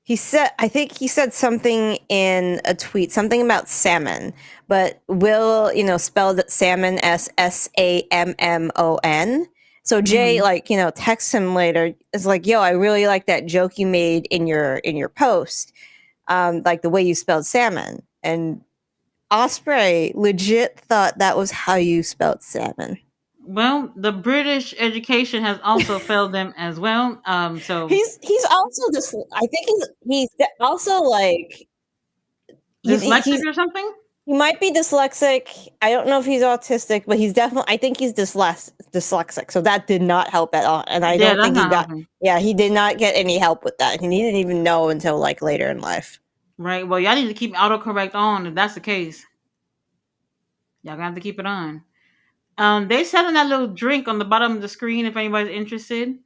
I think he said something in a tweet, something about salmon, but Will, spelled salmon SSAMMON. So Jay, mhm. texts him later. Is like, yo, I really like that joke you made in your post, like the way you spelled salmon. And Osprey legit thought that was how you spelled salmon. Well, the British education has also failed them as well. So He's also this. I think he's also like dyslexic he's or something. he might be dyslexic. I don't know if he's autistic, but he's definitely. I think he's dyslexic. So that did not help at all. And I Yeah, don't that's think he not got. helping. Yeah, he did not get any help with that. And he didn't even know until like later in life. Right. Well, y'all need to keep autocorrect on if that's the case. Y'all gonna have to keep it on. They selling that little drink on the bottom of the screen if anybody's interested.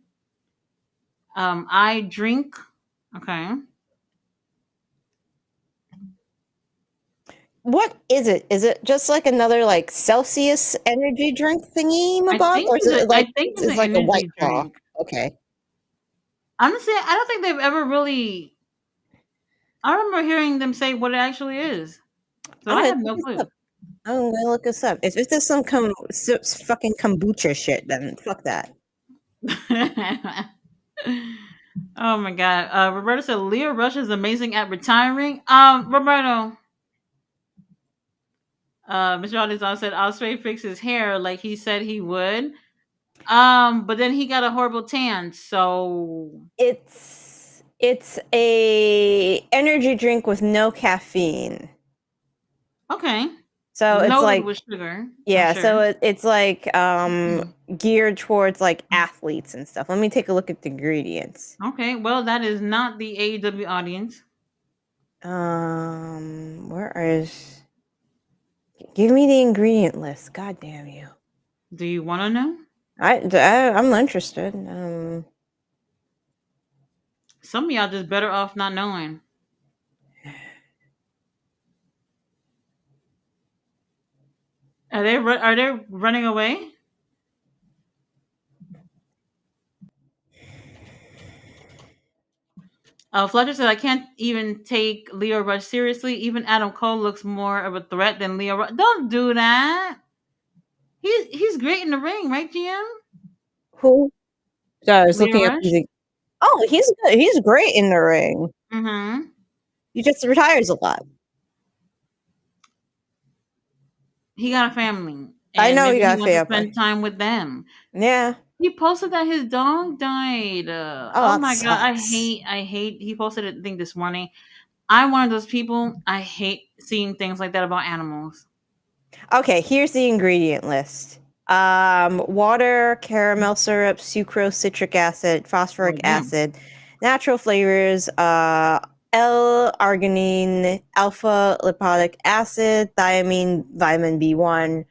I drink. Okay. What is it? Is it just like another like Celsius energy drink thingy, I Mabog, think or is it I like think it's it's an like a White energy Claw? drink. Okay. Honestly, I don't think they've ever really. I remember hearing them say what it actually is, so I'm I gonna have look no this clue. up. I'm gonna look this up. If this is some fucking kombucha shit, then fuck that. Oh my god. Roberto said Leo Rush is amazing at retiring. Roberto. Mr. Alexander said I'll straight fix his hair like he said he would. But then he got a horrible tan, so It's a energy drink with no caffeine. okay. So it's Loaded like with sugar, I'm yeah, sure. so it's like geared towards like athletes and stuff. Let me take a look at the ingredients. Okay, well that is not the AEW audience. Where is? Give me the ingredient list. God damn you! Do you wanna know? I'm interested. Some of y'all just better off not knowing. Are they running away? Fletcher said, I can't even take Leo Rush seriously. Even Adam Cole looks more of a threat than Leo Rush. Don't do that. He's great in the ring, right, GM? Who? So I was Leo looking up Rush? his. Oh, he's good. He's great in the ring. Mm-hmm. He just retires a lot. He got a family. I And know he maybe he got wants to family. spend time with them. Yeah. He posted that his dog died. Oh, Oh that my god, sucks. I hate. He posted a thing this morning. I'm one of those people. I hate seeing things like that about animals. Okay, here's the ingredient list. Water, caramel syrup, sucrose, citric acid, Oh phosphoric damn. acid, natural flavors, L-arginine, alpha lipoic acid, thiamine, vitamin B1,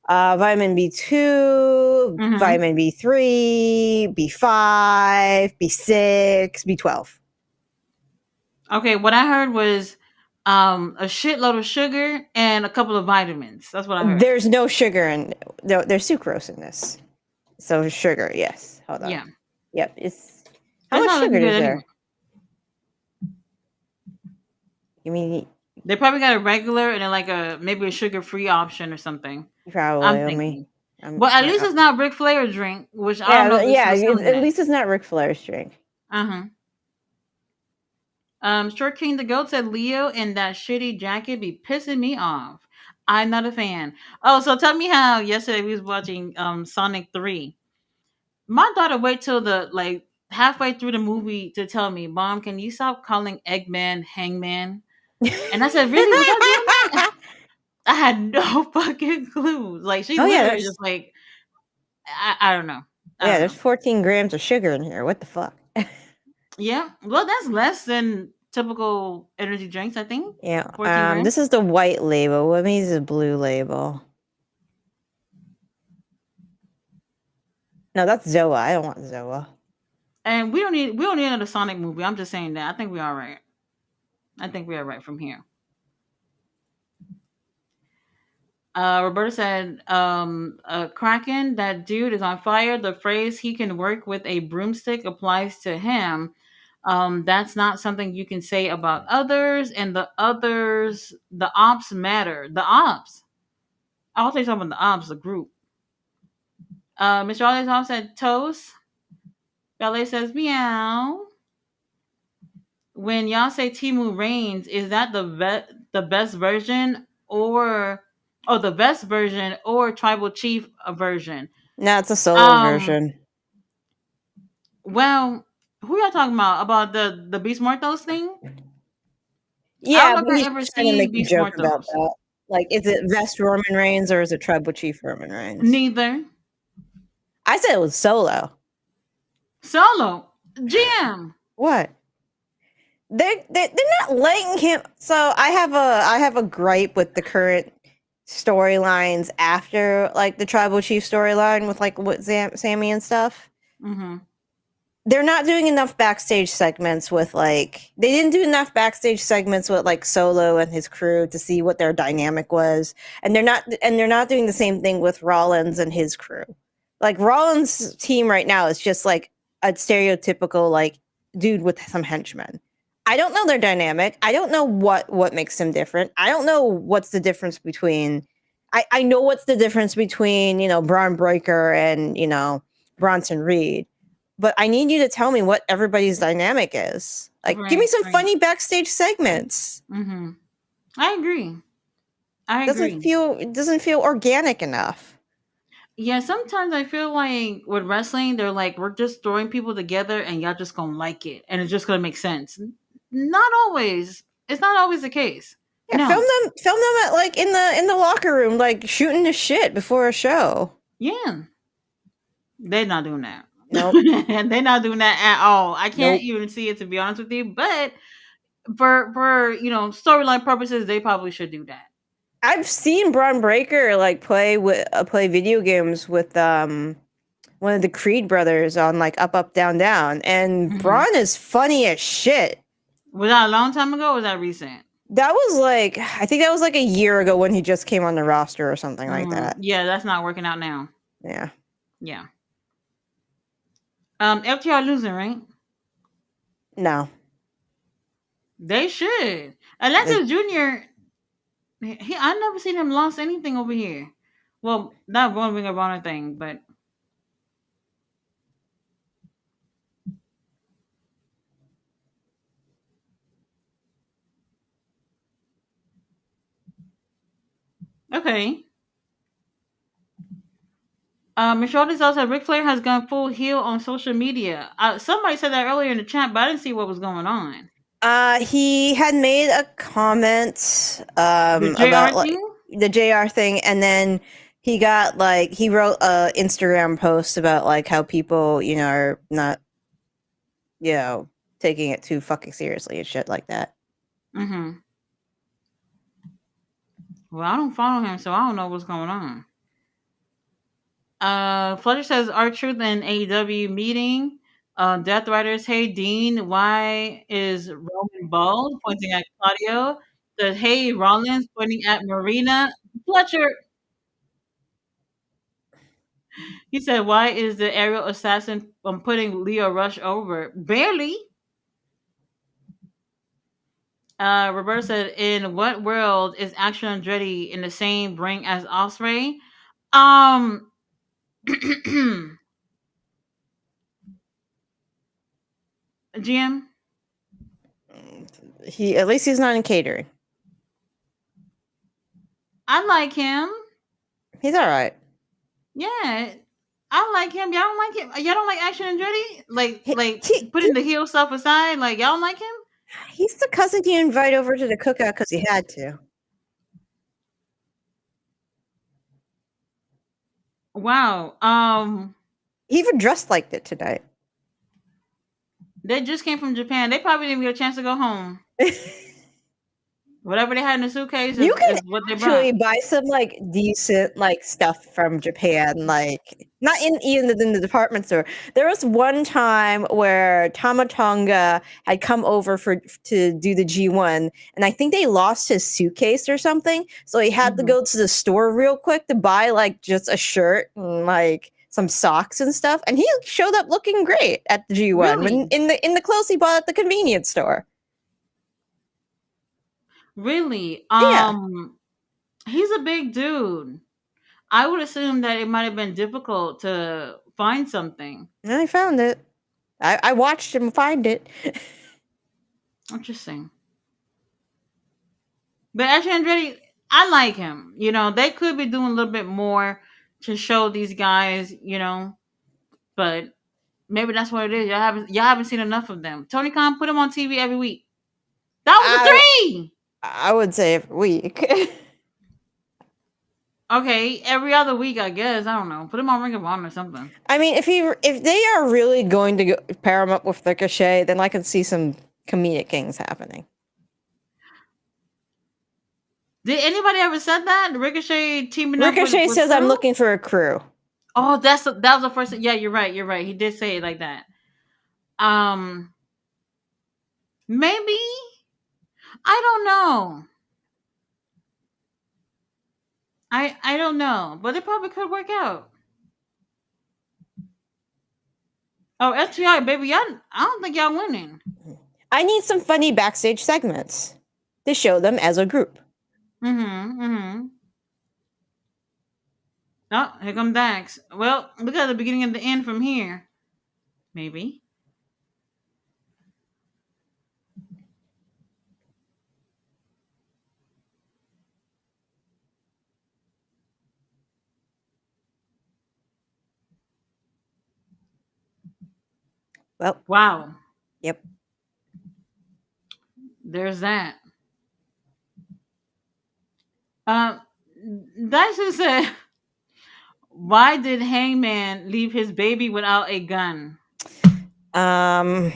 vitamin B2, Mm-hmm. vitamin B3, B5, B6, B12. Okay, what I heard was a shitload of sugar and a couple of vitamins. That's what I heard. There's no sugar in no, there's sucrose in this. So sugar, yes. Hold on. Yeah. Yep, it's how It's much not sugar looking good is anyway. there? You mean They probably got a regular and then like a maybe a sugar free option or something. probably I'm let me thinking. But at least yeah. it's not Ric Flair drink, which I don't know Yeah, if they're yeah, still selling at that. least it's not Ric Flair's drink. Uh-huh. Short King the Goat said Leo in that shitty jacket be pissing me off. I'm not a fan. Oh, so tell me how yesterday we was watching Sonic 3. My daughter wait till the like halfway through the movie to tell me, Mom, can you stop calling Eggman Hangman? And I said, really? Was I doing that? I had no fucking clue. Like she Oh yeah, literally just like I don't know. I don't there's know. 14 grams of sugar in here. What the fuck? Yeah. Well, that's less than typical energy drinks, I think. Yeah. 14 grams. This is the white label. What means the blue label? No, that's Zoa. I don't want Zoa. And we don't need another Sonic movie. I'm just saying that. I think we're all right. I think we're all right from here. Roberta said, Kraken, that dude is on fire. The phrase he can work with a broomstick applies to him. That's not something you can say about others, and the ops matter. The ops. I'll tell you something about the ops, the group. Mr. Ollie's off said toast. Ballet says meow. When y'all say Timu reigns, is that the best version or the best version or tribal chief version? No, it's a solo Um, version. well, who y'all talking about? About the Beast Mortos thing? I don't Yeah, know but if he's I ever just trying to make seen a Beast joke about Mortos. that. Like, is it Vest Roman Reigns or is it Tribal Chief Roman Reigns? Neither. I said it was solo. Solo. GM. What? They're not letting him. So I have a gripe with the current storylines after like the tribal chief storyline with like with Sammy and stuff. Mm-hmm. They're not doing enough backstage segments with like they didn't do enough backstage segments with like Solo and his crew to see what their dynamic was, and they're not doing the same thing with Rollins and his crew. Like Rollins' team right now is just like a stereotypical like dude with some henchmen. I don't know their dynamic. I don't know what makes them different. I don't know what's the difference between. I know what's the difference between Braun Breaker and Bronson Reed, but I need you to tell me what everybody's dynamic is. Like, give me Right. some Right. funny backstage segments. Mm-hmm. I agree. I Doesn't agree. feel it doesn't feel organic enough. Yeah, sometimes I feel like with wrestling, they're like, we're just throwing people together and y'all just gonna like it and it's just gonna make sense. Not always. It's not always the case. Yeah, No. film them at like in the locker room, like shooting the shit before a show. Yeah. They're not doing that. Nope. They're not doing that at all. I can't Nope. even see it, to be honest with you. But for storyline purposes, they probably should do that. I've seen Braun Breaker like play video games with one of the Creed brothers on like Up Up Down Down, and Mm-hmm. Braun is funny as shit. Was that a long time ago or was that recent? That was like I think that was like a year ago when he just came on the roster or something like that. Yeah, that's not working out now. Yeah. Yeah. FTR losing, right? No. They should. They- Alexis Jr. I never seen him lost anything over here. Well, not one Ring of Honor thing, but okay. Michelle also said Ric Flair has gone full heel on social media. Somebody said that earlier in the chat, but I didn't see what was going on. He had made a comment The about JR like thing? the JR thing, and then he got like he wrote a Instagram post about like how people are not taking it too fucking seriously and shit like that. Mm-hmm. Well, I don't follow him, so I don't know what's going on. Fletcher says R-Truth and AEW meeting. Death Riders, hey Dean, why is Roman bald? Pointing at Claudio. Says, hey Rollins, pointing at Marina. Fletcher, he said, why is the aerial assassin putting Leo Rush over? Barely. Roberta said, in what world is Action Andretti in the same ring as Osprey? Um, GM, He at least he's not in catering. I like him. He's all right. Yeah, I like him. Y'all don't like him. Y'all don't like Action Andretti. Like He, putting the heel stuff aside. Like y'all don't like him. he's the cousin you invite over to the cookout because he had to. Wow. He even dressed like it tonight. They just came from Japan. They probably didn't get a chance to go home. Whatever they had in the suitcase You can is what they actually brought. buy some like decent like stuff from Japan, like not even in the department store. There was one time where Tamatonga had come over to do the G1, and I think they lost his suitcase or something, so he had to Mhm. go to the store real quick to buy like just a shirt and like some socks and stuff, and he showed up looking great at the G1 when Really, in the clothes he bought at the convenience store. really. Yeah, He's a big dude. I would assume that it might have been difficult to find something. and I found it. I watched him find it. Interesting. But Action Andretti, I like him. They could be doing a little bit more to show these guys. But maybe that's what it is. Y'all haven't seen enough of them. Tony Khan put him on TV every week. That was a I three. I would say every week. Okay, every other week, I guess. I don't know. Put him on Ring of Honor or something. I mean, if they are really going to pair him up with Ricochet, then I can see some comedic things happening. Did anybody ever said that? Ricochet teaming up Ricochet with says, "I'm Crew? looking for a crew." Oh, that was the first. Yeah, you're right. You're right. He did say it like that. Um, maybe I don't know. I don't know, but it probably could work out. Oh, FTR, baby, I don't think y'all winning. I need some funny backstage segments to show them as a group. Mm-hmm. Mm-hmm. Oh, here come Dax. Well, look at the beginning and the end from here. Maybe. Well, Wow. yep. There's that. Um, Dyson said, "Why did Hangman leave his baby without a gun?" I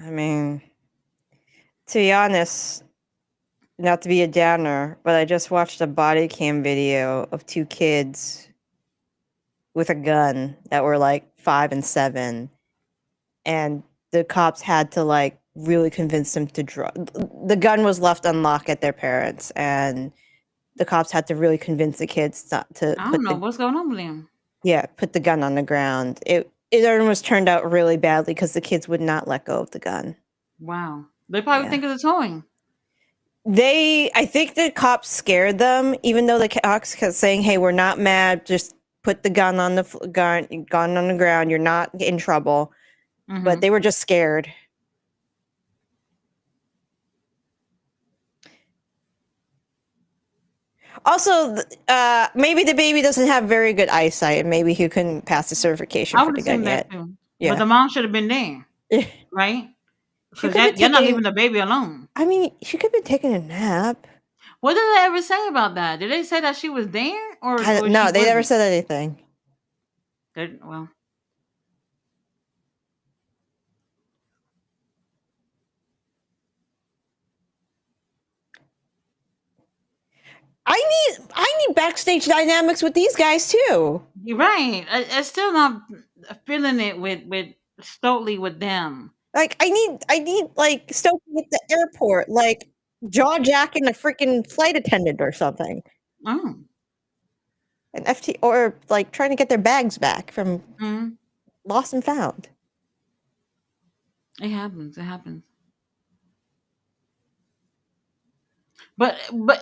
mean, to be honest, not to be a downer, but I just watched a body cam video of 2 kids with a gun that were like 5 and 7, and the cops had to like really convince them to draw. The gun was left unlocked at their parents, and the cops had to really convince the kids not to I don't know what's going on with him. put the gun on the ground. It almost turned out really badly because the kids would not let go of the gun. Wow. They probably Yeah. think it's a towing. I think the cops scared them, even though the cops kept saying, "Hey, we're not mad. Just put the gun on the gun on the ground. You're not in trouble." Mm-hmm. But they were just scared. Also, maybe the baby doesn't have very good eyesight, and maybe he couldn't pass the certification I for would the gun assume that yet. too. Yeah. But the mom should have been there, right? She Because could be you're not taking. leaving the baby alone. I mean, she could be taking a nap. What did they ever say about that? Did they say that she was there or she No, they never wasn't? said anything. Well, I need backstage dynamics with these guys too. you're right. I still not feeling it with Stokely with them. Like I need like Stokely at the airport, like jaw jacking a freaking flight attendant or something. Oh, An FT or like trying to get their bags back from mm, lost and found. it happens. It happens. But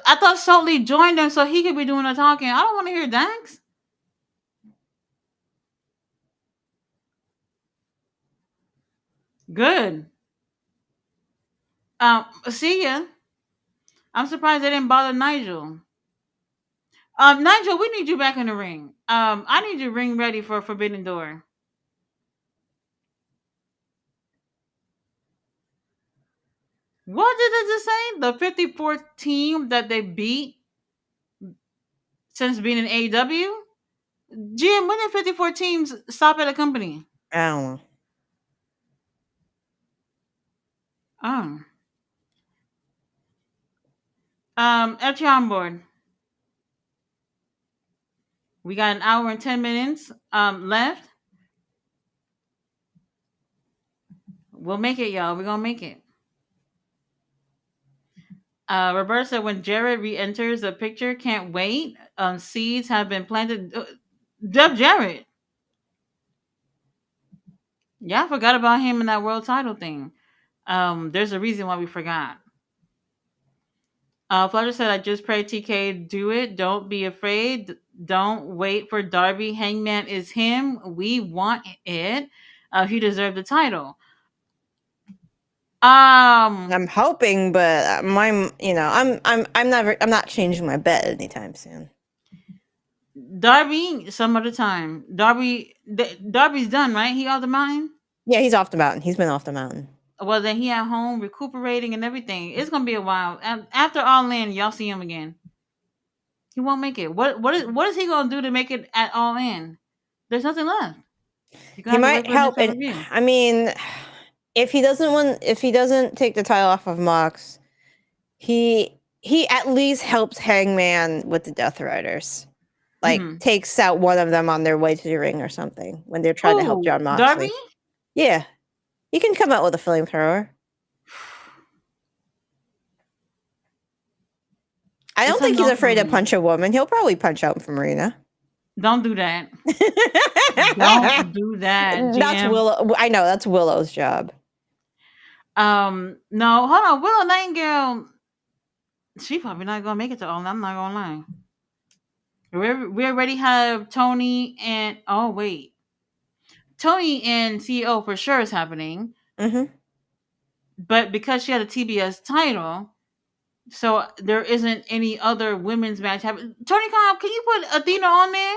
I thought Stokely joined them so he could be doing the talking. I don't want to hear Dax. Good. See ya. I'm surprised they didn't bother Nigel. Nigel, we need you back in the ring. I need your ring ready for Forbidden Door. What did it just say? The 54th team that they beat since being in AEW? Jim, when did 54 teams stop at a company? I don't know. Oh. FT on board. We got an hour and 10 minutes left. We'll make it, y'all. We're gonna make it. Roberta said when Jared re-enters the picture, can't wait. Seeds have been planted. Dub Jarrett. Yeah, I forgot about him in that world title thing. There's a reason why we forgot. Flutter said, I just pray TK do it. Don't be afraid. Don't wait for Darby. Hangman is him. We want it. He deserved the title. I'm hoping, but I'm not changing my bet anytime soon. Darby, some other time. Darby's done, right? He off the mountain? Yeah, he's off the mountain. He's been off the mountain. Well, then he at home recuperating and everything. It's gonna be a while. After All In, y'all see him again. He won't make it. What is he gonna do to make it at All In? There's nothing left. He might help, and I mean, if he doesn't take the title off of Mox, he at least helps Hangman with the Death Riders. Like Hmm. takes out one of them on their way to the ring or something when they're trying to help Who? John Darby? Moxley. Yeah, he can come out with a flamethrower. I It's don't a think he's no for afraid to me. punch a woman. He'll probably punch out from Marina. Don't do that. Don't do that, That's GM. Willow. I know that's Willow's job. No, hold on. Willow Nightingale, she probably not gonna make it to all. I'm not gonna lie. We already have Tony and oh wait, Tony and CEO for sure is happening, Mm-hmm. but because she had a TBS title, so there isn't any other women's match happening. Tony Khan, can you put Athena on there?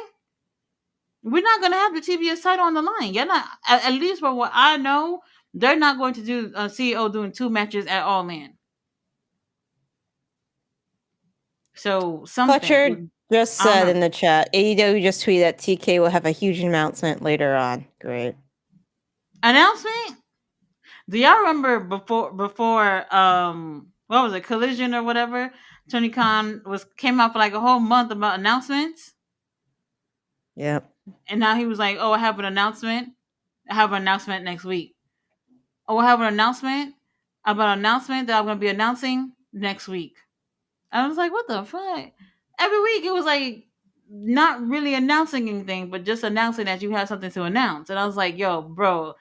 We're not gonna have the TBS title on the line. You're not. At least from what I know, they're not going to do CEO doing 2 matches at All In. So Fletcher something. just I don't said know. in the chat, AEW just tweeted that TK will have a huge announcement later on. Great. Announcement? Do y'all remember before what was it, Collision or whatever? Tony Khan was came out for like a whole month about announcements. Yep. And now he was like, oh, I have an announcement. I have an announcement next week. Oh, I have an announcement about an announcement that I'm gonna be announcing next week. I was like, what the fuck? Every week it was like not really announcing anything, but just announcing that you have something to announce. And I was like, yo, bro,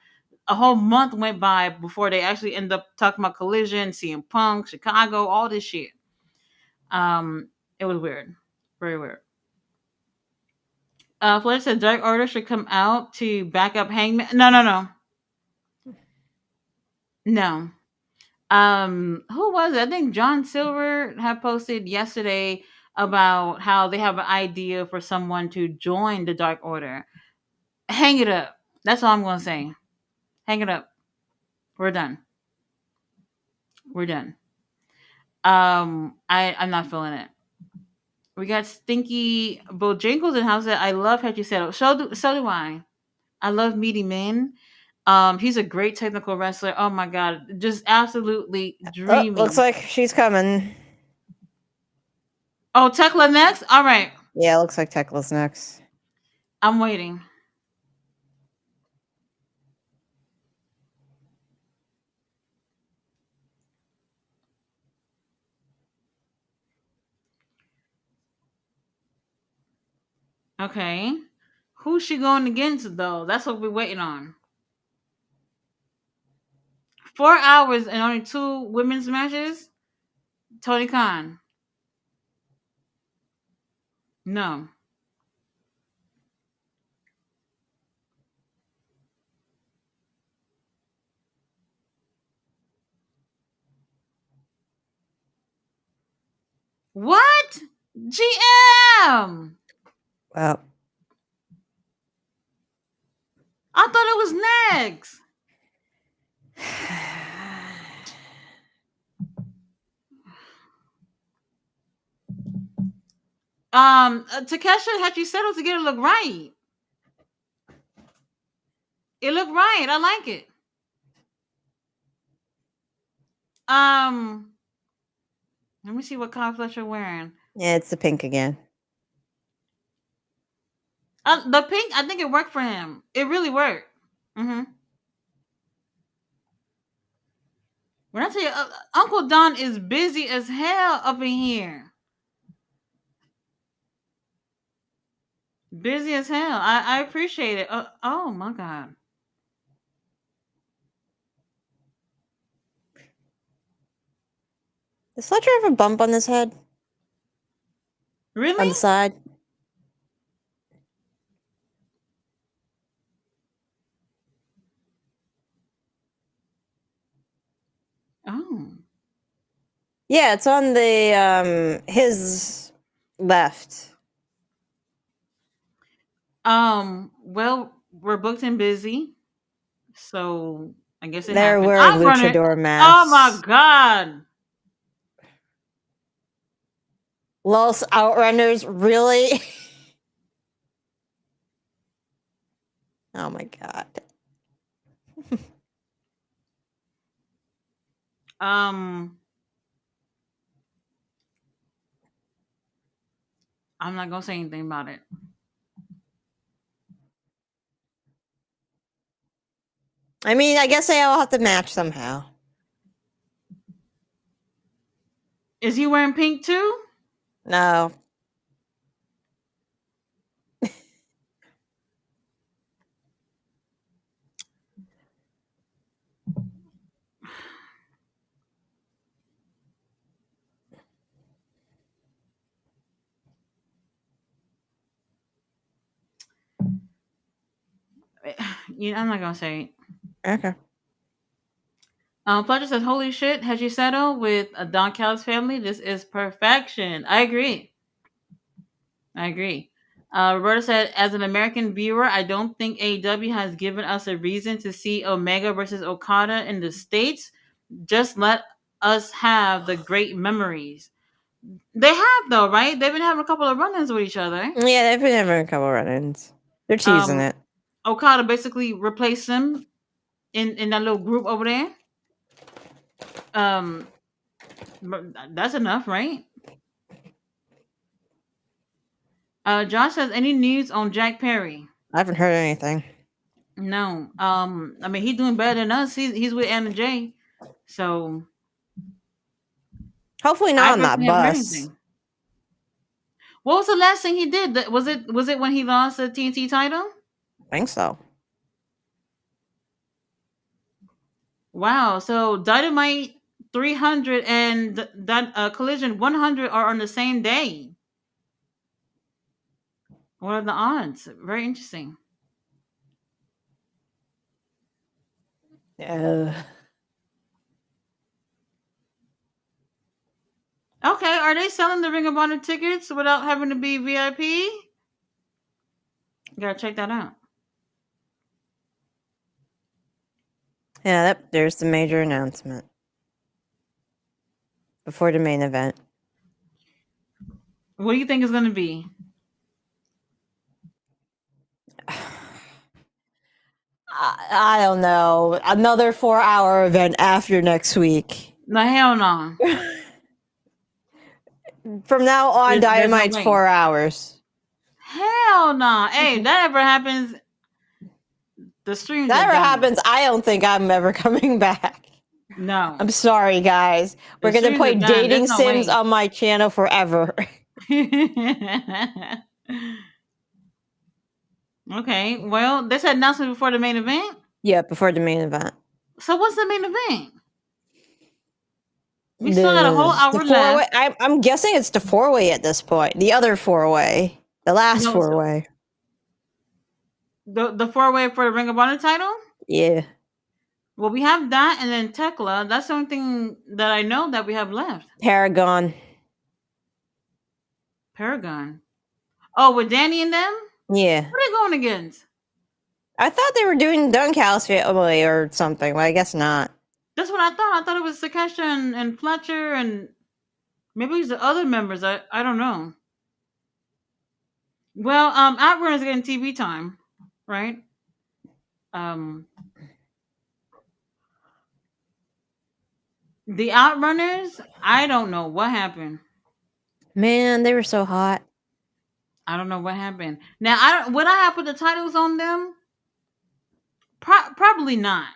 a whole month went by before they actually end up talking about Collision, CM Punk, Chicago, all this shit. It was weird. Very weird. Flair said Dark Order should come out to back up Hangman. No, no, no. No. Who was it? I think John Silver had posted yesterday about how they have an idea for someone to join the Dark Order. Hang it up. That's all I'm gonna say. Hang it up. We're done. We're done. I'm not feeling it. We got Stinky Bojangles in house that I love how you said it. So do I. I love Meaty Men. He's a great technical wrestler. Oh my god, just absolutely Oh, looks dreamy. like she's coming. Oh, Tekla next. All right, Yeah, looks like Tekla's next. I'm waiting. Okay, who's she going against though? That's what we're waiting on. 4 hours and only 2 women's matches. Tony Khan. No. What? GM. Well, I thought it was next. Takesha had you settled to get it look right. It looked right. I like it. Um, Let me see what color flesh you're wearing. yeah, it's the pink again. The pink, I think it worked for him. It really worked. Mm-hmm. When I tell you, Uncle Don is busy as hell up in here. Busy as hell. I appreciate it. Oh my god. Does Fletcher have a bump on his head? Really? On the side? Oh. Yeah, it's on the his left. Well, we're booked and busy, so I guess it They're happened. wearing I'm running. luchador Oh my masks. god. Los Outrunners, really? Oh my god. Um, I'm not gonna say anything about it. I mean, I guess they all have to match somehow. Is he wearing pink too? No. I'm not gonna say it. Okay. Fletcher says, "Holy shit, has she settled with a Don Callis family? This is perfection." I agree. I agree. Roberta said, "As an American viewer, I don't think AEW has given us a reason to see Omega versus Okada in the States. Just let us have the great memories." They have though, right? They've been having a couple of run-ins with each other. Yeah, they've been having a couple run-ins. They're teasing Um, it. Okada basically replaced him in that little group over there. Um, but that's enough, right? Josh says, "Any news on Jack Perry?" I haven't heard anything. No. I mean, he's doing better than us. He's with Anna J. So Hopefully I not on that personally haven't heard bus. anything. What was the last thing he did? Was it when he lost the TNT title? I think so. Wow. So Dynamite 300 and that Collision 100 are on the same day. What are the odds? Very interesting. Yeah. Okay, are they selling the Ring of Honor tickets without having to be VIP? Gotta check that out. Yeah, there's the major announcement before the main event. What do you think is gonna be? I don't know. Another 4-hour event after next week. No, hell no. From now on, There's no Dynamite's way. 4 hours. Hell no. Hey, if that ever happens, the streams That are ever done. happens, I don't think I'm ever coming back. No. I'm sorry, guys. We're The gonna streams are play done. There's dating no sims way. on my channel forever. Okay. Well, they said announcement before the main event. Yeah, before the main event. So what's the main event? We still got a whole The hour four way. left. I'm guessing it's the 4-way at this point. The other 4-way. The last No, 4-way. the 4-way for the Ring of Honor title. Yeah. Well, we have that, and then Tekla. That's the only thing that I know that we have left. Paragon. Paragon. Oh, with Danny and them. Yeah. What are they going against? I thought they were doing Dunkhouse family or something, but I guess not. That's what I thought. I thought it was Sakesha and Fletcher and maybe it's the other members. I don't know. Well, Outrunner's getting TV time, right? Um, the Outrunners. I don't know what happened. Man, they were so hot. I don't know what happened. Now, I don't. Would I have put the titles on them? Probably not.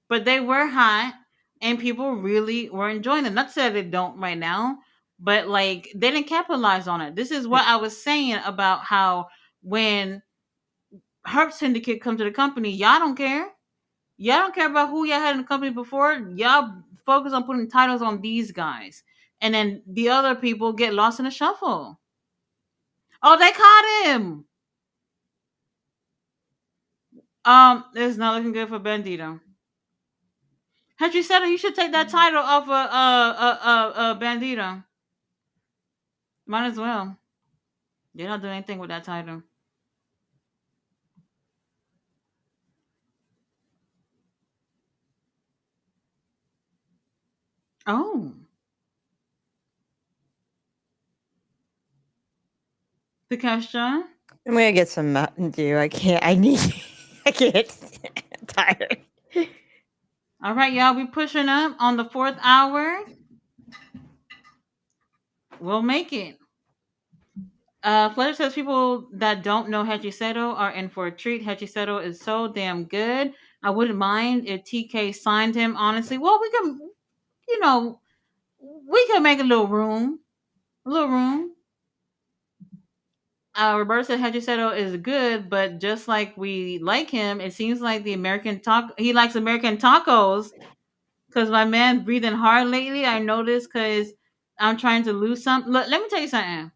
But they were hot, and people really were enjoying them. Not to say they don't right now, but like they didn't capitalize on it. This is what I was saying about how when Herb Syndicate come to the company, y'all don't care. Y'all don't care about who y'all had in the company before. Y'all focus on putting titles on these guys, and then the other people get lost in the shuffle. Oh, they caught him. It's not looking good for Bandito. Had you said it, you should take that title off of Bandito. Might as well. They're not doing anything with that title. Oh, the question. I'm gonna get some Mountain Dew. I can't. I need. I can't. I'm tired. All right, y'all. We pushing up on the 4th hour. We'll make it. Fletcher says people that don't know Hechiseto are in for a treat. Hechiseto is so damn good. I wouldn't mind if TK signed him. Honestly, well, we can, you know, we can make a little room, a little room. Roberto said Hechiseto is good, but just like we like him, it seems like the American taco. He likes American tacos. Cause my man breathing hard lately. I noticed because I'm trying to lose some. Look, let me tell you something.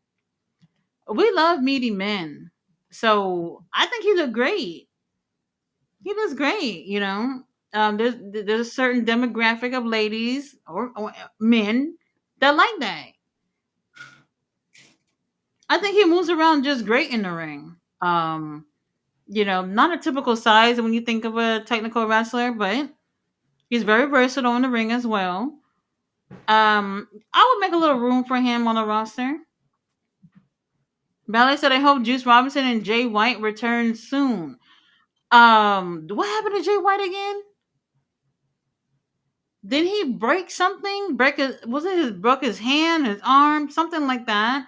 We love meaty men, so I think he looked great. He looks great. There's a certain demographic of ladies or men that like that. I think he moves around just great in the ring. Not a typical size when you think of a technical wrestler, but he's very versatile in the ring as well. I would make a little room for him on the roster. Ballet said, "I hope Juice Robinson and Jay White return soon." What happened to Jay White again? Did he break something? Was it his broke his hand, his arm, something like that?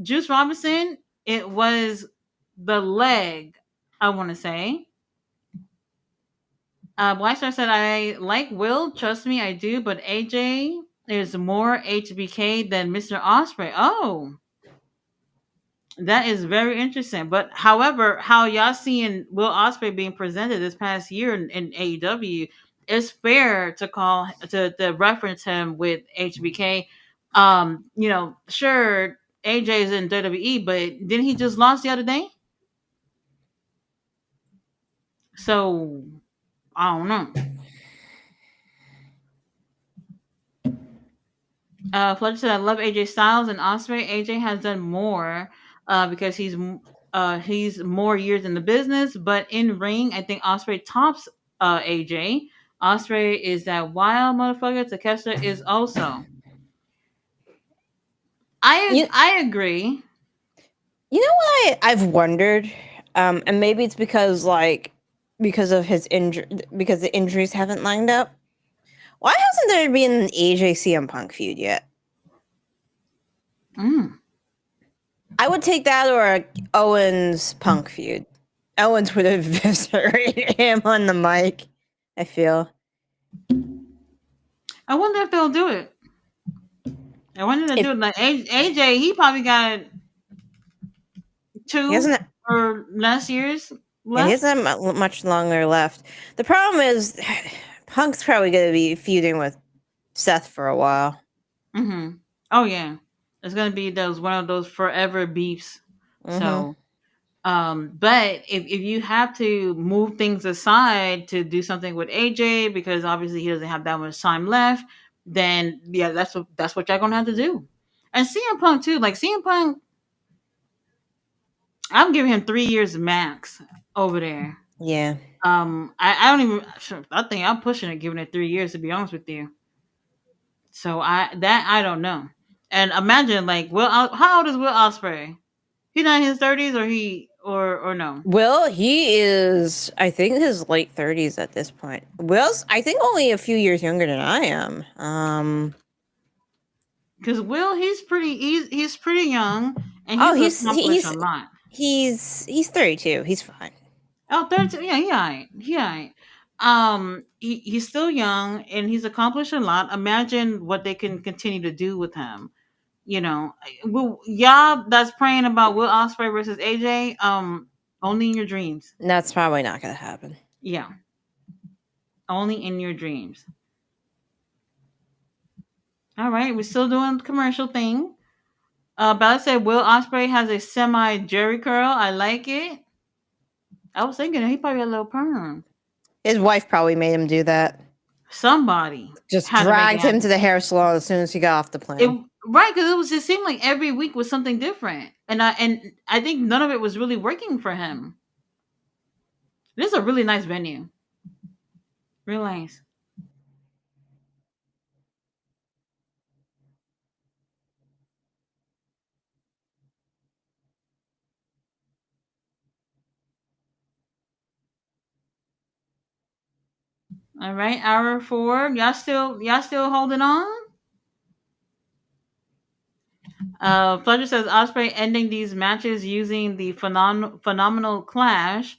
Juice Robinson, it was the leg, I want to say. Black Star said, "I like Will. Trust me, I do. But AJ is more HBK than Mr. Osprey." Oh, that is very interesting. But however, how y'all seeing Will Ospreay being presented this past year in AEW, it's fair to to reference him with HBK. Sure, AJ is in WWE, but didn't he just lost the other day? So I don't know. Fletcher said, "I love AJ Styles and Osprey. AJ has done more because he's more years in the business, but in ring, I think Osprey tops AJ. Osprey is that wild motherfucker. Takeshita is also. I You I agree. you know what I've wondered, and maybe it's because of his injury, because the injuries haven't lined up. Why hasn't there been an AJ CM Punk feud yet? Mm. I would take that or a Owens Punk feud. Owens would have eviscerated him on the mic. I feel I wonder if they'll do it. I wonder if they'll if do it. Like AJ, he probably got he two hasn't, or less years yeah, he left. doesn't have much longer left. The problem is, Punk's probably going to be feuding with Seth for a while. Mm-hmm. Oh yeah, it's gonna be those one of those forever beefs. Mm-hmm. So, but if you have to move things aside to do something with AJ because obviously he doesn't have that much time left, then yeah, that's what you're gonna have to do. And CM Punk too, like CM Punk, I'm giving him 3 years max over there. Yeah. I don't even. I think I'm pushing it, giving it 3 years to be honest with you. So I don't know. And imagine like how old is Will Ospreay? He not in his 30s or or no? Will, he is, I think, his late 30s at this point. Will's, I think, only a few years younger than I am. Because Will, he's pretty young and Oh, he's accomplished a he's lot. he's 32. He's fine. Oh, 32, yeah, he alright. He alright. He's still young and he's accomplished a lot. Imagine what they can continue to do with him. Y'all that's praying about Will Ospreay versus AJ, only in your dreams. That's probably not going to happen. Yeah, only in your dreams. All right, we're still doing the commercial thing. Bella said Will Ospreay has a semi Jerry curl. I like it. I was thinking he probably had a little perm. His wife probably made him do that. Somebody Just had to make it dragged him happen. to the hair salon as soon as he got off the It plane. right because it seemed like every week was something different, and I think none of it was really working for him. This is a really nice venue, real nice. All right, hour 4. Y'all still holding on? Fletcher says Osprey ending these matches using the phenomenal clash.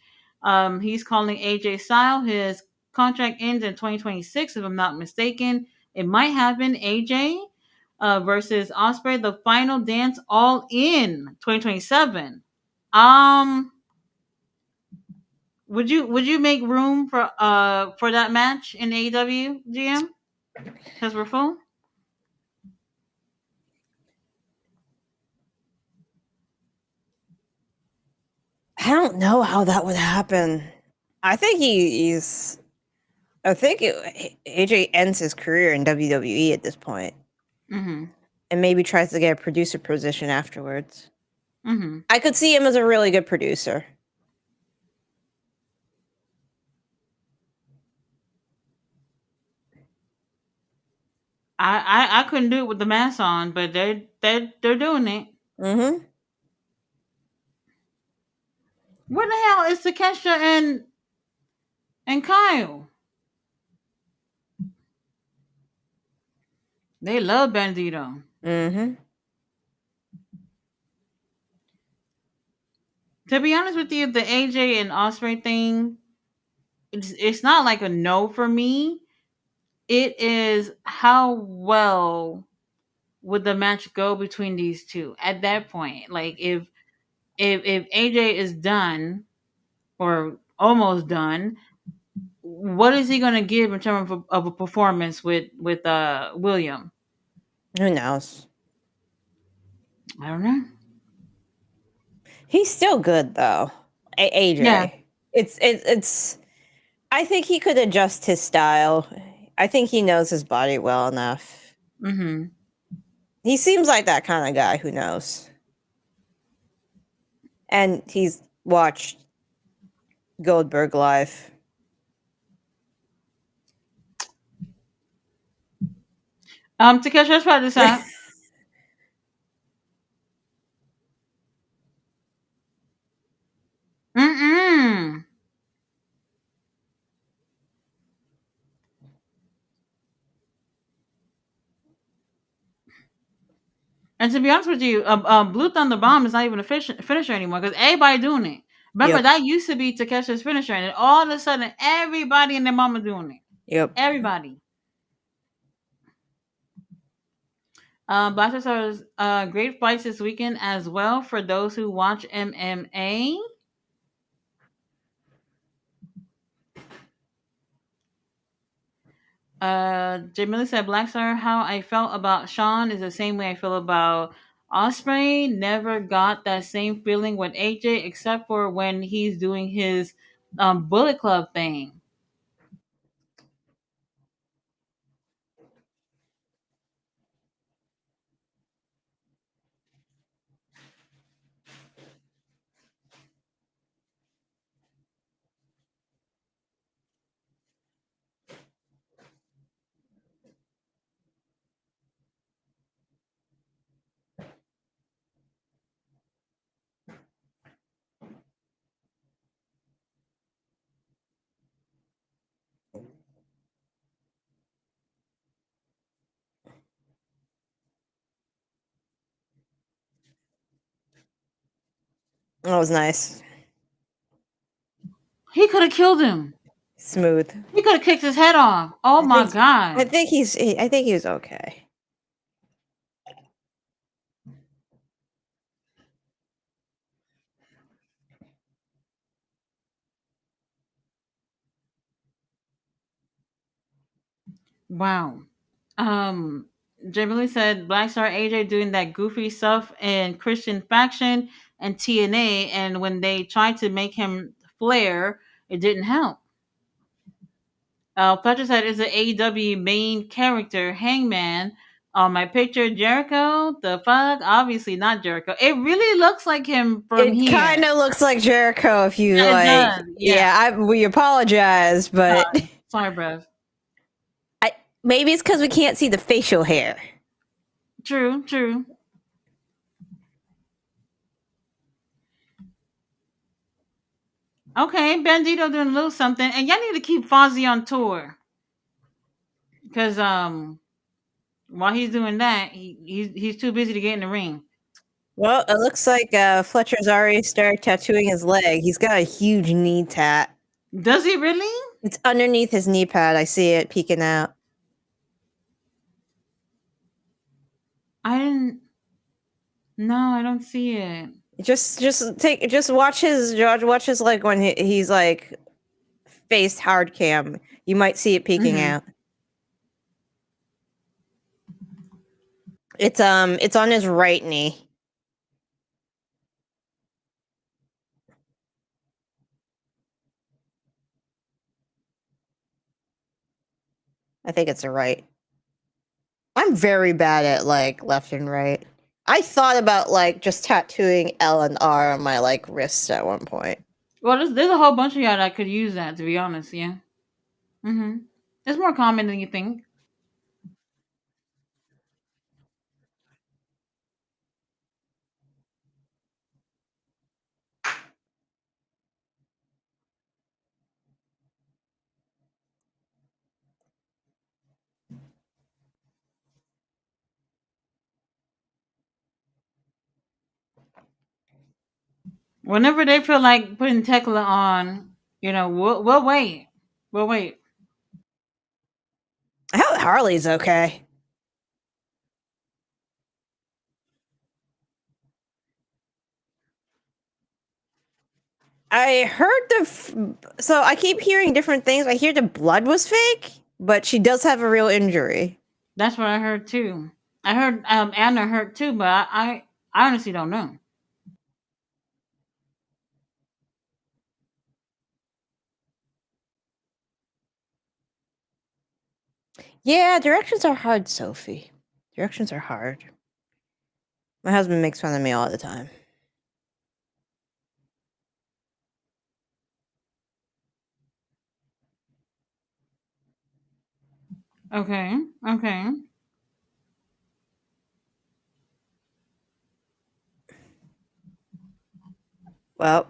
He's calling AJ Styles. His contract ends in 2026, if I'm not mistaken. It might happen. AJ versus Osprey, the final dance, all in 2027. Um, would you make room for that match in AEW GM? Because we're full. I don't know how that would happen. I think he's. I think AJ ends his career in WWE at this point, Mm-hmm. and maybe tries to get a producer position afterwards. Mm-hmm. I could see him as a really good producer. I couldn't do it with the mask on, but they're doing it. Mm-hmm. Where the hell is Takesha and Kyle? They love Bandito. Mm-hmm. To be honest with you, the AJ and Osprey thing, it's not like a no for me. It is how well would the match go between these two at that point. Like if AJ is done or almost done, what is he gonna give in terms of a performance with William? Who knows? I don't know. He's still good though. Yeah. AJ. It's. I think he could adjust his style. I think he knows his body well enough. Mm-hmm. He seems like that kind of guy who knows. And he's watched Goldberg live. Takeshi, let's try this out. Mm-mm. And to be honest with you, Blue Thunder Bomb is not even a finisher anymore because everybody doing it. Remember Yep. that used to be Takeshi's finisher, and then all of a sudden, everybody and their mama doing it. Yep. Everybody. Blaster says great fights this weekend as well for those who watch MMA. Jamila said, Black Star, how I felt about Sean is the same way I feel about Osprey. Never got that same feeling with AJ except for when he's doing his Bullet Club thing. That was nice. He could have killed him. Smooth. He could have kicked his head off. Oh my I god. think he's. I think he was okay. Wow. Um, Jamie said Black Star AJ doing that goofy stuff in Christian Faction and TNA, and when they tried to make him Flair, it didn't help. Fletcher said is an AEW main character, Hangman. On my picture, Jericho. The fuck? Obviously not Jericho. It really looks like him from It here. kind of looks like Jericho if you Yeah, it like. does. Yeah. Yeah, we apologize, but Sorry, bruv. maybe it's because we can't see the facial hair. True, true. Okay, Bandito doing a little something, and y'all need to keep Fozzy on tour because While he's doing that, he's too busy to get in the ring. Well, it looks like Fletcher's already started tattooing his leg. He's got a huge knee tat. Does he really? It's underneath his knee pad. I see it peeking out. I didn't. No, I don't see it. Just watch his leg when he's like faced hard cam. You might see it peeking Hmm. out. It's on his right knee. I think it's the right. I'm very bad at like left and right. I thought about like just tattooing L and R on my like wrists at one point. Well, there's a whole bunch of y'all that could use that. To be honest, yeah. Hmm. It's more common than you think. Whenever they feel like putting Tekla on, we'll wait. We'll wait. I hope Harley's okay. I heard so I keep hearing different things. I hear the blood was fake, but she does have a real injury. That's what I heard too. I heard Anna hurt too, but I honestly don't know. Yeah, directions are hard, Sophie. Directions are hard. My husband makes fun of me all the time. Okay. Okay. Well,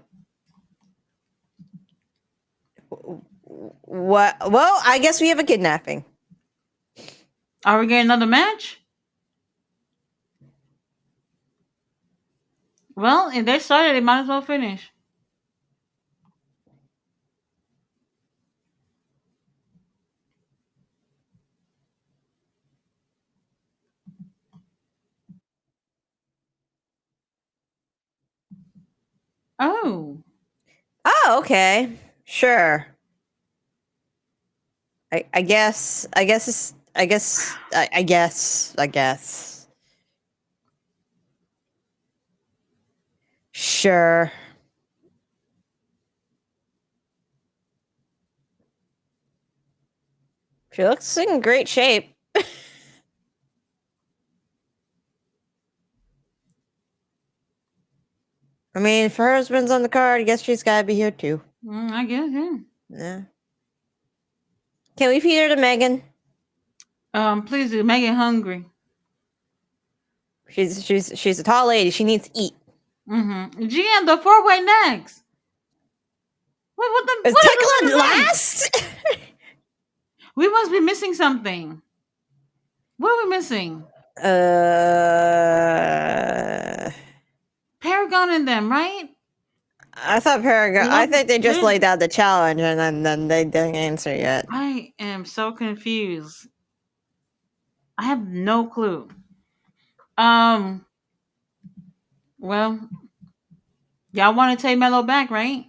what? Well, I guess we have a kidnapping. Are we getting another match? Well, if they started, they might as well finish. Oh. Oh, okay. Sure. I guess. I guess. I guess. I guess. I guess. Sure. She looks in great shape. I mean, if her husband's on the card, I guess she's got to be here too. I guess, yeah. Yeah. Can we feed her to Megan? Please do. Make it hungry. She's a tall lady. She needs to eat. Mm-hmm. GM, the four-way next. What the? Is What is this Tekla other thing? last? We must be missing something. What are we missing? Paragon and them, right? I thought Paragon. I think they just There's- laid out the challenge and then they didn't answer yet. I am so confused. I have no clue. Um. Well, y'all want to take Mello back, right?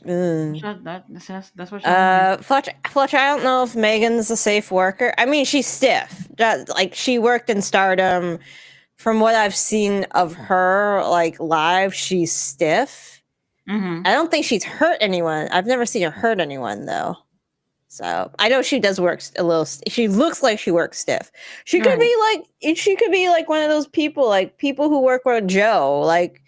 That's what y'all. Fletcher, I don't know if Megan's a safe worker. I mean, she's stiff. Like she worked in Stardom. From what I've seen of her, like live, she's stiff. Mm-hmm. I don't think she's hurt anyone. I've never seen her hurt anyone though. So I know she does work a little. She looks like she works stiff. She could be like. She could be like one of those people, like people who work with Joe. Like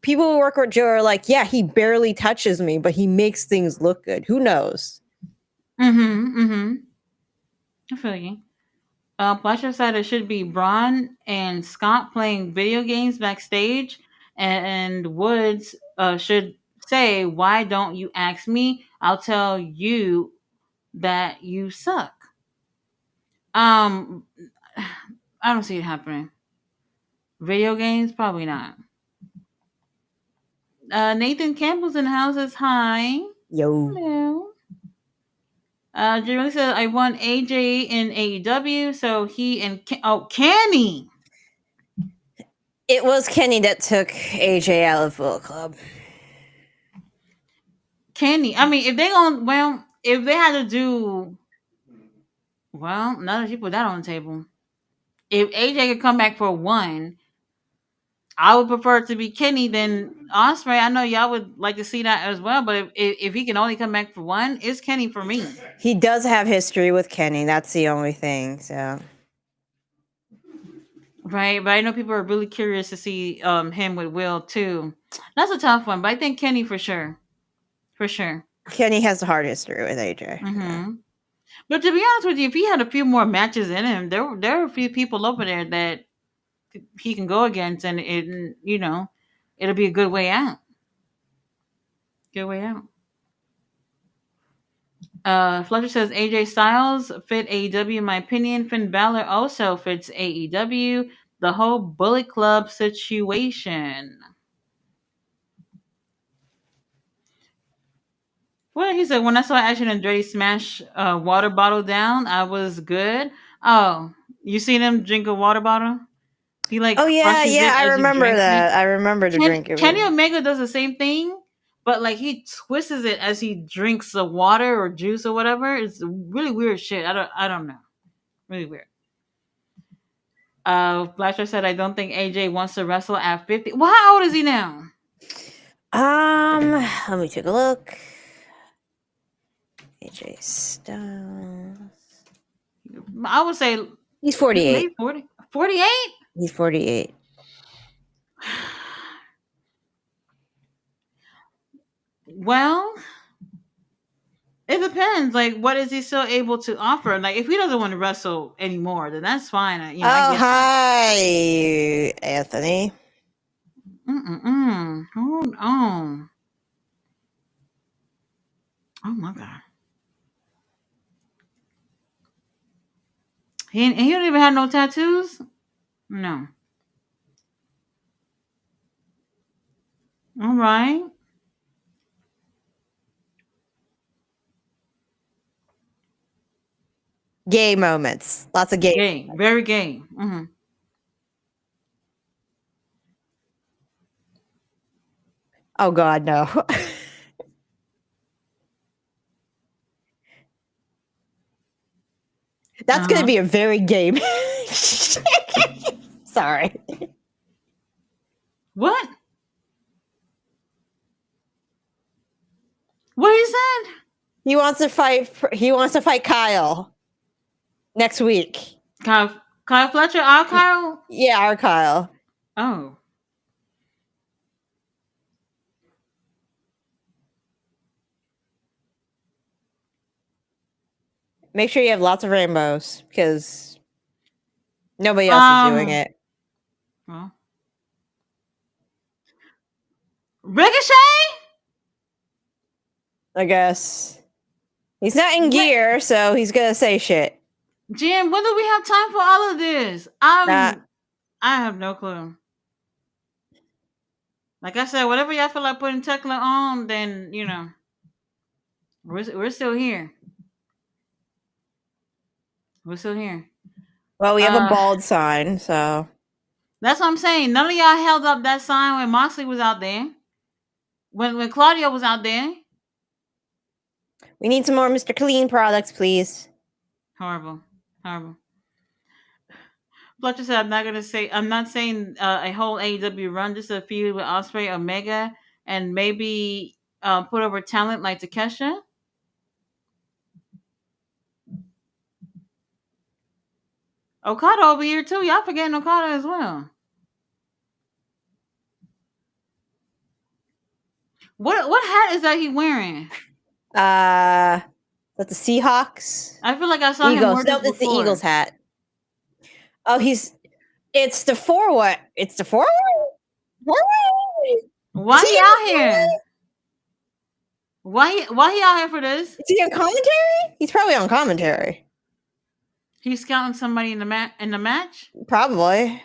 people who work with Joe are like, yeah, he barely touches me, but he makes things look good. Who knows? Mm-hmm. Mm-hmm. I feel you. Fletcher said it should be Braun and Scott playing video games backstage, and Woods should say, "Why don't you ask me? I'll tell you that you suck." Um, I don't see it happening. Video games, probably not. Nathan Campbell's in the house. Is hi. Yo. Hello. Jeremy says I want AJ in AEW, so he and Kenny. It was Kenny that took AJ out of Bullet Club. Kenny. I mean, if they had to do, well, now that you put that on the table, if AJ could come back for one, I would prefer it to be Kenny than Osprey. I know y'all would like to see that as well, but if he can only come back for one, it's Kenny for me. He does have history with Kenny. That's the only thing. So Right, but I know people are really curious to see him with Will too. That's a tough one, but I think Kenny for sure. For sure. Kenny has a hard history with AJ. Mm-hmm. But to be honest with you, if he had a few more matches in him, there are a few people over there that he can go against, and it'll be a good way out. Good way out. Fletcher says AJ Styles fit AEW in my opinion. Finn Balor also fits AEW. The whole Bullet Club situation. Well, he said, when I saw Action Andretti smash a water bottle down, I was good. Oh, you seen him drink a water bottle? He like Oh yeah, crushes yeah, it I as he remember drinks it. that. I remember the drink. Kenny Omega does the same thing, but like he twists it as he drinks the water or juice or whatever. It's really weird shit. I don't know. Really weird. Flasher said, I don't think AJ wants to wrestle at 50. Well, how old is he now? Let me take a look. AJ Styles. I would say He's 48. maybe 40. 48? He's 48. Well, it depends. Like, what is he still able to offer? Like, if he doesn't want to wrestle anymore, then that's fine. I get that. Hi, Anthony. Hold on. Oh my god. He don't even have no tattoos. No. All right. Gay moments. Lots of gay. Gay. Very gay. Oh God, no. That's going to be a very gay. Sorry. What? What he said? He wants to fight. He wants to fight Kyle next week. Kyle Fletcher, our Kyle? Yeah, our Kyle. Oh. Make sure you have lots of rainbows because nobody else is doing it. Well. Ricochet? I guess. He's not in gear, so he's going to say shit. Jim, when do we have time for all of this? I have no clue. Like I said, whatever y'all feel like putting Tekla on, then, we're still here. We're still here. Well, we have a bald sign, so. That's what I'm saying. None of y'all held up that sign when Moxley was out there. When Claudio was out there. We need some more Mr. Clean products, please. Horrible. Fletcher said, I'm not saying a whole AEW run, just a feud with Osprey, Omega, and maybe put over talent like Takesha. Okada over here too. Y'all forgetting Okada as well. What hat is that he wearing? That's the Seahawks. I feel like I saw Eagles. him wear this No, it's the before. Eagles hat. Oh, it's the forward. It's the forward. Why he out here? Why he out here for this? Is he on commentary? He's probably on commentary. He's scouting somebody in the match. Probably.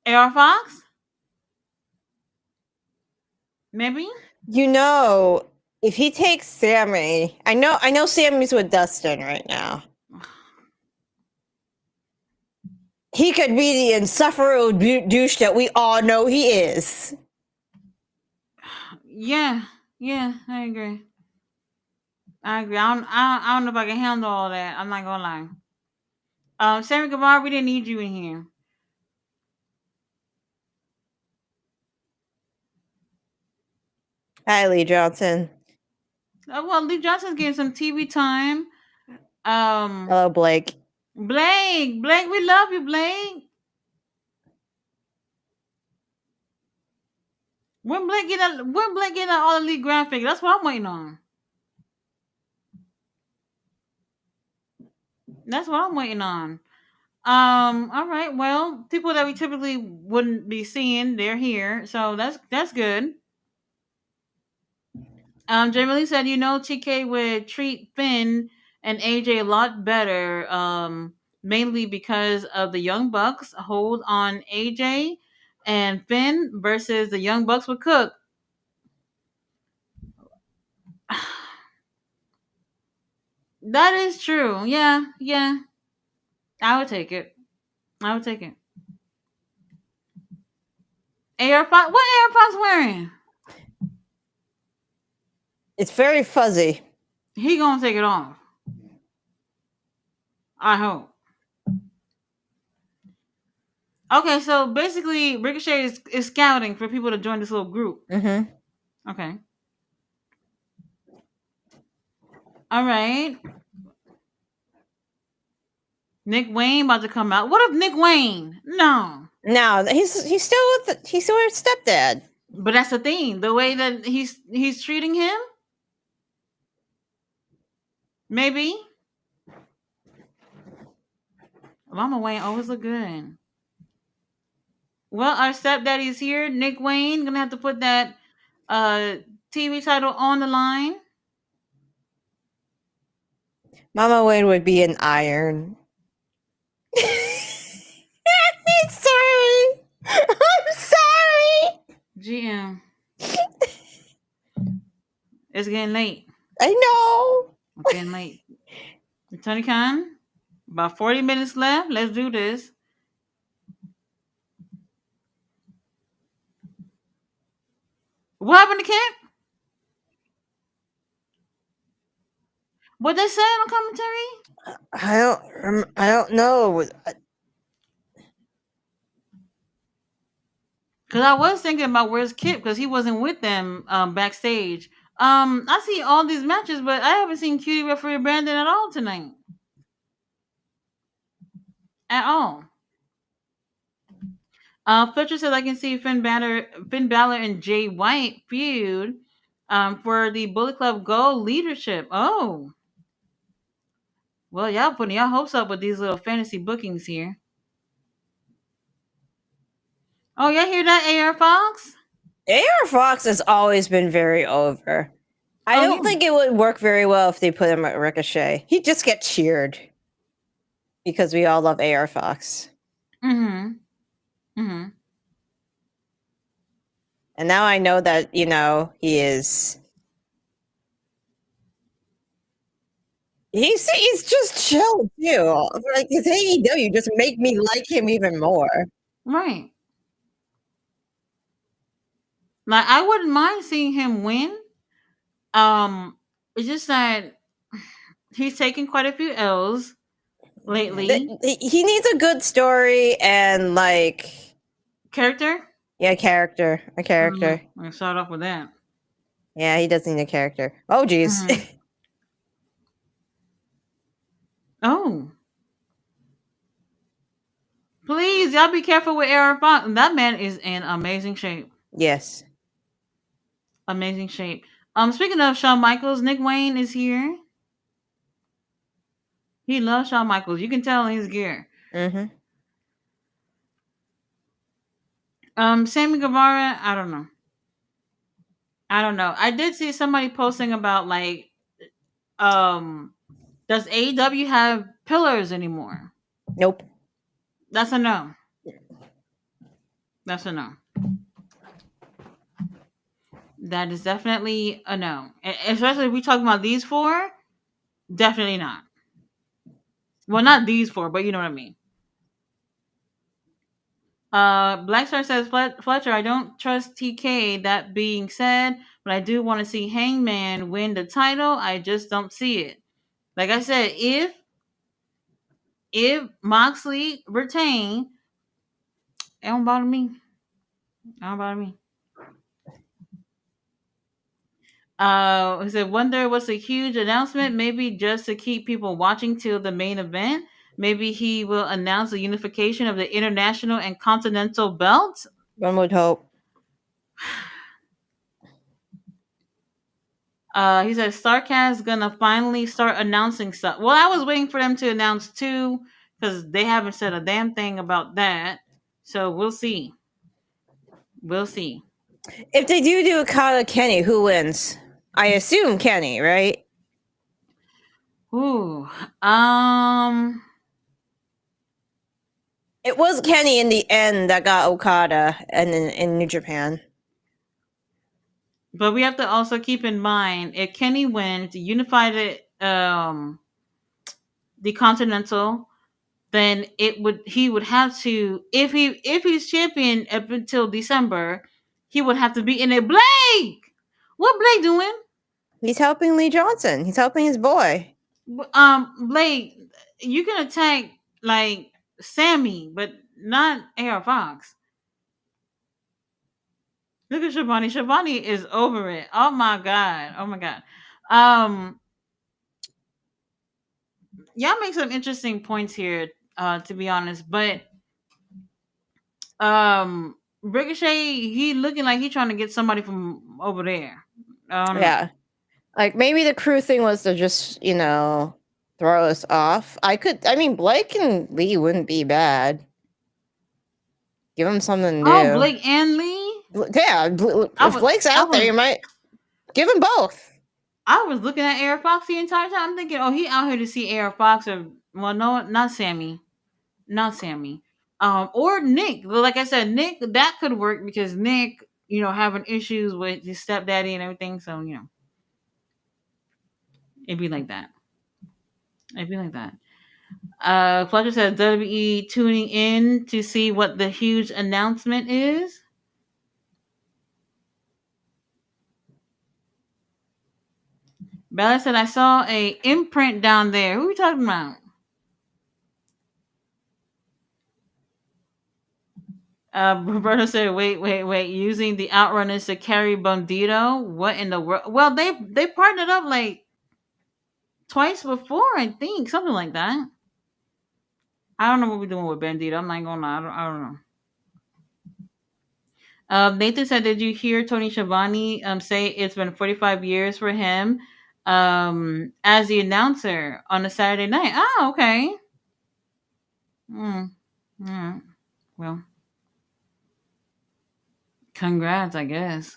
AR Fox, maybe. You know, if he takes Sammy, I know Sammy's with Dustin right now. He could be the insufferable douche that we all know he is. Yeah, yeah, I agree. I agree. I don't know if I can handle all that. I'm not gonna lie. Sammy Guevara, we didn't need you in here. Hi, Lee Johnson. Well, Lee Johnson's getting some TV time. Um, Hello, Blake. Blake, we love you, Blake. When Blake get that all elite graphic, that's what I'm waiting on. That's what I'm waiting on. All right. Well, people that we typically wouldn't be seeing, they're here, so that's good. Jamie Lee said, TK would treat Finn and AJ a lot better. Mainly because of the Young Bucks hold on AJ and Finn versus the Young Bucks would cook. That is true. Yeah, yeah. I would take it. I would take it. AirPods? What AirPods wearing? It's very fuzzy. He gonna take it off. I hope. Okay, so basically, Ricochet is scouting for people to join this little group. Mm-hmm. Okay. All right. Nick Wayne about to come out. What if Nick Wayne? No. No, he's still with stepdad. But that's the thing. The way that he's treating him, maybe. Mama Wayne always look good. Well, our stepdaddy's here. Nick Wayne gonna have to put that TV title on the line. Mama Wayne would be an iron. Sorry. I'm sorry. GM. It's getting late. I know. It's getting late. Tony Khan, about 40 minutes left. Let's do this. What happened to Kent? What they said on commentary? I don't know. Because I was thinking about where's Kip because he wasn't with them backstage. I see all these matches, but I haven't seen Cutie referee Brandon at all tonight. At all. Fletcher says I can see Finn Balor and Jay White feud for the Bullet Club Gold leadership. Oh. Well, y'all putting y'all hopes up with these little fantasy bookings here. Oh, y'all hear that, AR Fox? AR Fox has always been very over. I don't think it would work very well if they put him at Ricochet. He'd just get cheered because we all love AR Fox. Mm-hmm. Mm-hmm. And now I know that, he is. He's just chill too. Like his AEW just make me like him even more. Right. Like I wouldn't mind seeing him win. It's just that he's taken quite a few L's lately. He needs a good story and Character? Yeah, a character. I'm start off with that. Yeah, he does need a character. Oh, geez. Mm-hmm. Oh. Please, y'all be careful with Aaron Fox. That man is in amazing shape. Yes. Amazing shape. Speaking of Shawn Michaels, Nick Wayne is here. He loves Shawn Michaels. You can tell in his gear. Mm-hmm. Sammy Guevara, I don't know. I did see somebody posting about Does AEW have pillars anymore? Nope. That's a no. That's a no. That is definitely a no. Especially if we talk about these four, definitely not. Well, not these four, but you know what I mean. Black Star says Fletcher, I don't trust TK. That being said, but I do want to see Hangman win the title. I just don't see it. Like I said, if Moxley retain, it don't bother me. It don't bother me. He said, wonder what's a huge announcement? Maybe just to keep people watching till the main event. Maybe he will announce the unification of the international and continental belts. One would hope. He said Starcast gonna finally start announcing stuff. Well, I was waiting for them to announce too, because they haven't said a damn thing about that. So we'll see. We'll see. If they do Okada Kenny, who wins? I assume Kenny, right? Ooh. Um. It was Kenny in the end that got Okada and in New Japan. But we have to also keep in mind if Kenny wins, unified it, the Continental, then he would have to if he's champion up until December, he would have to be in a Blake. What Blake doing? He's helping Lee Johnson. He's helping his boy. Blake, you can attack like Sammy, but not AR Fox. Look at Shabani. Shabani is over it. Oh my god. Oh my god. Um, y'all make some interesting points here. To be honest, but Ricochet, he looking like he trying to get somebody from over there. I don't know. Yeah. Like maybe the crew thing was to just, throw us off. Blake and Lee wouldn't be bad. Give him something Oh, new. Blake and Lee. Yeah, if Blake's out there, you might give him both. I was looking at Air Fox the entire time. I'm thinking, oh, he out here to see Air Fox or well, no, not Sammy, not Sammy. Or Nick. Like I said, Nick that could work because Nick, having issues with his stepdaddy and everything. So it'd be like that. It'd be like that. Fletcher says WWE tuning in to see what the huge announcement is. Bella said, I saw a imprint down there. Who are we talking about? Roberto said, wait. Using the Outrunners to carry Bandito? What in the world? Well, they partnered up like twice before, I think. Something like that. I don't know what we're doing with Bandito. I'm not going to lie. I don't know. Nathan said, did you hear Tony Schiavone say it's been 45 years for him as the announcer on a Saturday night? Oh, okay. Hmm. Mm. Well, congrats, I guess.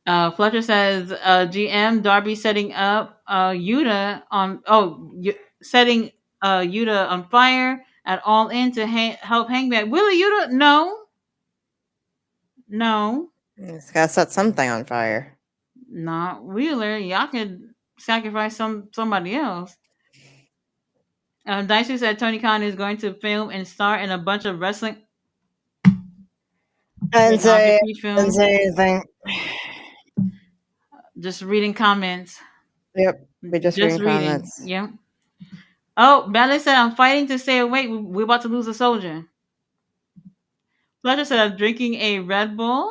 Fletcher says GM Darby setting up Yuta on setting Yuta on fire at All In to help Hangman. Willie Yuta? No, no, It's gotta set something on fire. not Wheeler. Y'all could sacrifice somebody else. Dicey said Tony Khan is going to film and star in a bunch of wrestling And say films. anything. Just reading comments. Yep. We just reading comments. Yeah. Oh, Ballet said I'm fighting to stay awake. We're about to lose a soldier. Fletcher said I'm drinking a Red Bull.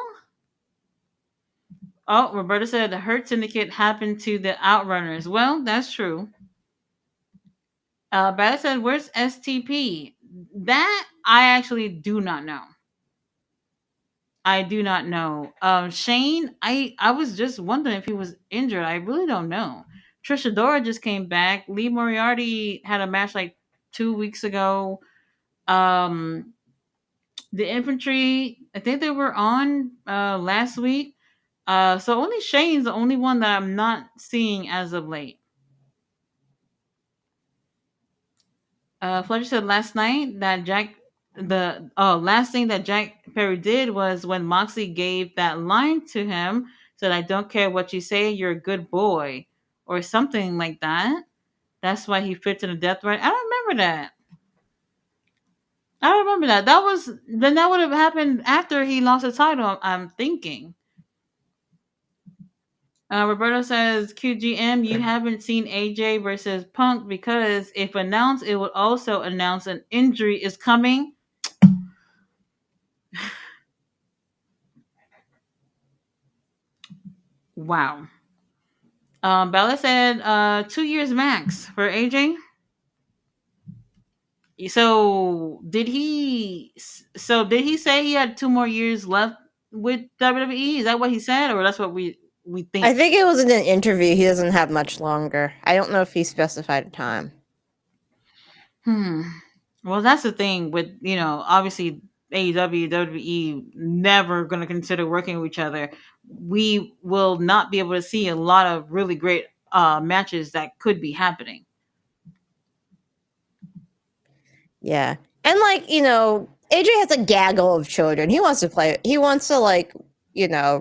Oh, Roberta said the Hurt Syndicate happened to the Outrunners. Well, that's true. Ballet said, where's STP? That I actually do not know. I do not know. Shane, I was just wondering if he was injured. I really don't know. Trisha Dora just came back. Lee Moriarty had a match like 2 weeks ago. Um, the infantry, I think they were on last week. So only Shane's the only one that I'm not seeing as of late. Fletcher said last night that the last thing that Jack Perry did was when Moxley gave that line to him, said, "I don't care what you say, you're a good boy," or something like that. That's why he fits in the death right. I don't remember that. I don't remember that. That was then that would have happened after he lost the title. I'm thinking. Roberto says, QGM, you haven't seen AJ versus Punk because if announced, it would also announce an injury is coming. Wow. Bella said 2 years max for AJ. So did he say he had 2 more years left with WWE? Is that what he said, or that's what we I think? think it was in an interview. He doesn't have much longer. I don't know if he specified a time. Hmm. Well, that's the thing with obviously AEW, WWE never going to consider working with each other. We will not be able to see a lot of really great matches that could be happening. Yeah. And AJ has a gaggle of children. He wants to play. He wants to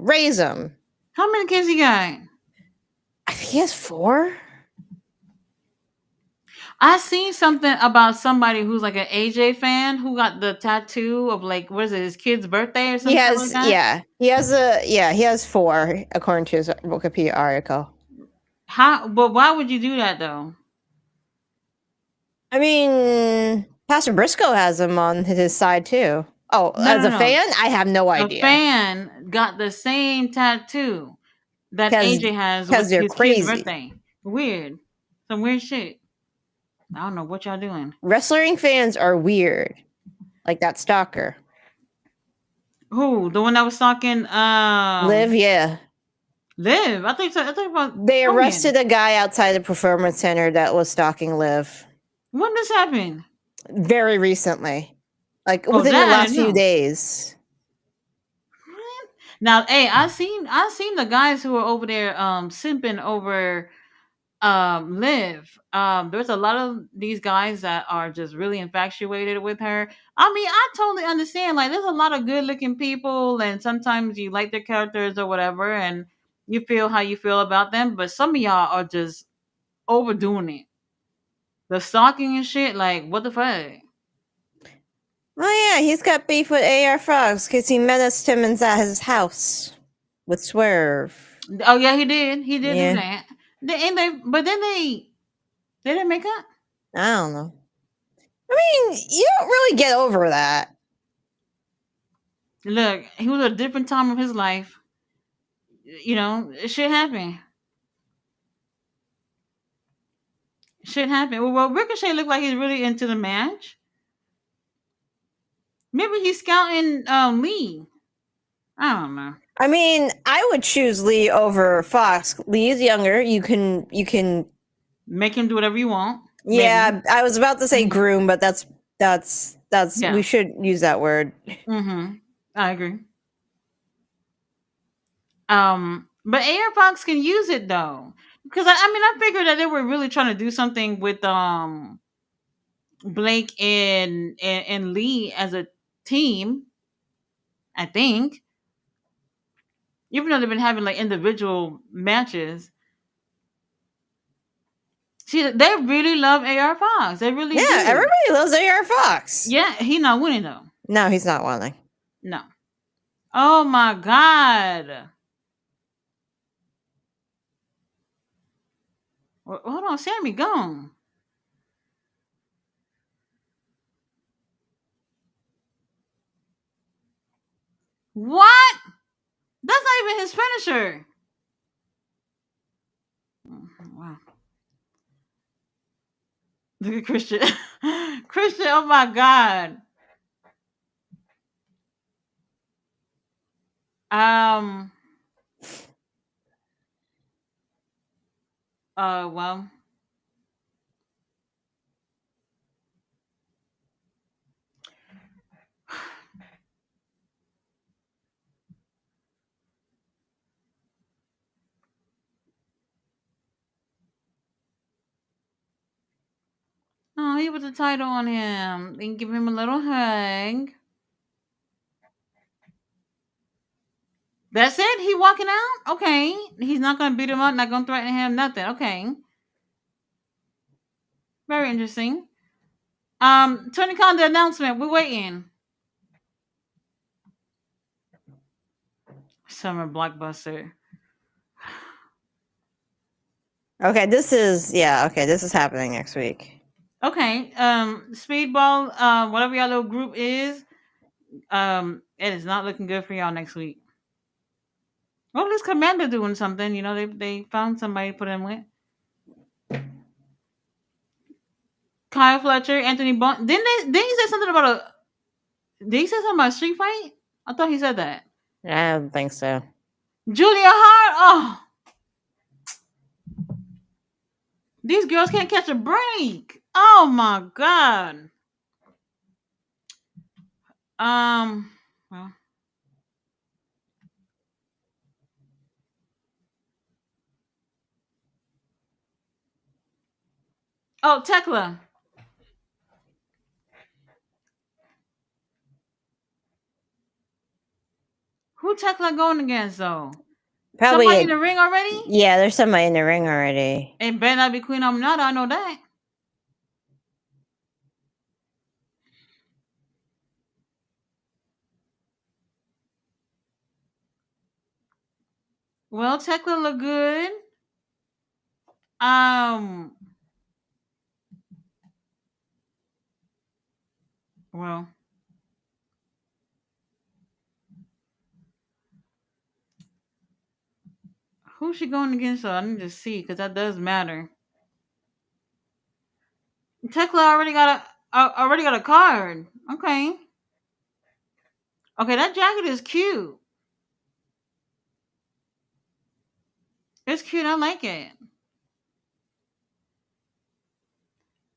raise them. How many kids he got? I think he has 4. I seen something about somebody who's like an AJ fan who got the tattoo of like what is it, his kid's birthday or He some shit like has that. yeah. He has 4 according to his Wikipedia article. How? But why would you do that though? I mean, Pastor Briscoe has him on his side too. Oh, No, as no, a no. fan, I have no A idea. fan got the same tattoo that Because AJ has because with they're his kid's crazy. birthday. Weird. Some weird shit. I don't know what y'all doing. Wrestling fans are weird. Like that stalker. Who? The one that was talking Liv, yeah. Liv. I think so. I think about They Hogan. arrested a guy outside the performance center that was stalking Liv When this happened? very recently. Like Oh, within the that I last didn't few know. days. Now, hey, I seen the guys who were over there simping over Liv. There's a lot of these guys that are just really infatuated with her. I mean, I totally understand. Like, there's a lot of good looking people, and sometimes you like their characters or whatever, and you feel how you feel about them. But some of y'all are just overdoing it. The stalking and shit. Like, what the fuck? Oh yeah, he's got beef with AR Fox because he menaced him at his house with Swerve. Oh yeah, he did. He did do Yeah, that. But then they didn't make up. I don't know. I mean, you don't really get over that. Look, he was at a different time of his life. Shit happened. Shit happened. Well, Ricochet looked like he's really into the match. Maybe he's scouting Lee. I don't know. I mean, I would choose Lee over Fox. Lee is younger. You can. Make him do whatever you want. Maybe. Yeah, I was about to say Mhm. groom, but that's we Yeah. should use that word. I agree. But Air Fox can use it though, because I mean I figured that they were really trying to do something with Blake and Lee as a team. I think, even though they've been having like individual matches. See, they really love AR Fox. They really Yeah, do. everybody loves AR Fox. Yeah, he not winning though. No, he's not winning. No. Oh my god. Hold on, Sammy gone. What? That's not even his finisher. Wow. Look at Christian. Christian, oh my god. Um. Well. Oh, Ali with the title on him and give him a little hug. That's it? He walking out? Okay. He's not gonna beat him up, not gonna threaten him, nothing. Okay. Very interesting. Tony Khan, the announcement. We're waiting. Summer blockbuster. Okay, this is happening next week. Okay. Speedball, whatever your little group is, it is not looking good for y'all next week. Well, this Commander doing something. You know, they found somebody to put in with. Kyle Fletcher, Anthony Bond. Didn't he say something about a? Did he say something about a street fight? I thought he said that. I don't think so. Julia Hart. Oh, these girls can't catch a break. Oh my god. Well. Oh, Tekla. Who Tekla going against though? Probably Somebody in the ring already? Yeah, there's somebody in the ring already. It better not be Queen Aminata. I know that. Well, Tekla look good. Well, who's she going against? So I need to see because that does matter. Tekla already got a card. Okay. Okay, that jacket is cute. It's cute. I like it.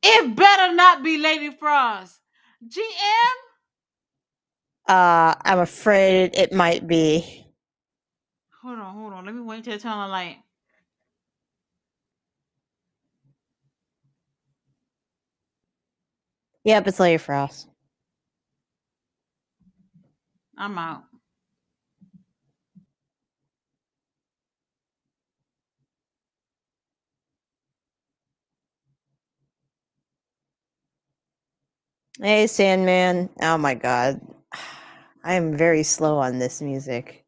It better not be Lady Frost. GM? I'm afraid it might be. Hold on. Let me wait till it's on the light. Yep, it's Lady Frost. I'm out. Hey, Sandman. Oh my god. I am very slow on this music.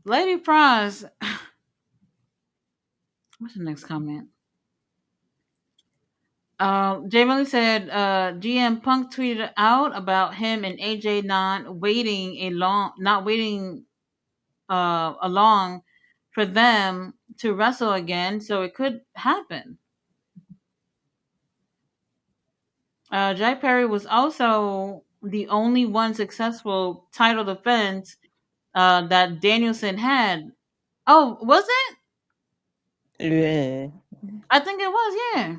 Lady Frost. What's the next comment? Jamie said GM Punk tweeted out about him and AJ not waiting along for them to wrestle again, so it could happen. Jack Perry was also the only one successful title defense that Danielson had. Oh, was it? Yeah. I think it was. Yeah,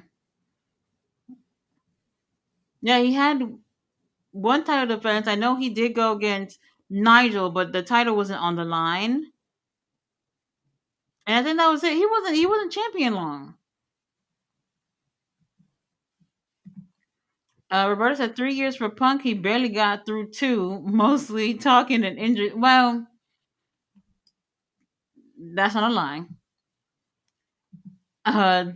yeah. He had one title defense. I know he did go against Nigel, but the title wasn't on the line. And I think that was it. He wasn't champion long. Roberta said 3 years for Punk. He barely got through two, mostly talking and injured. Well, that's not a line. Uh,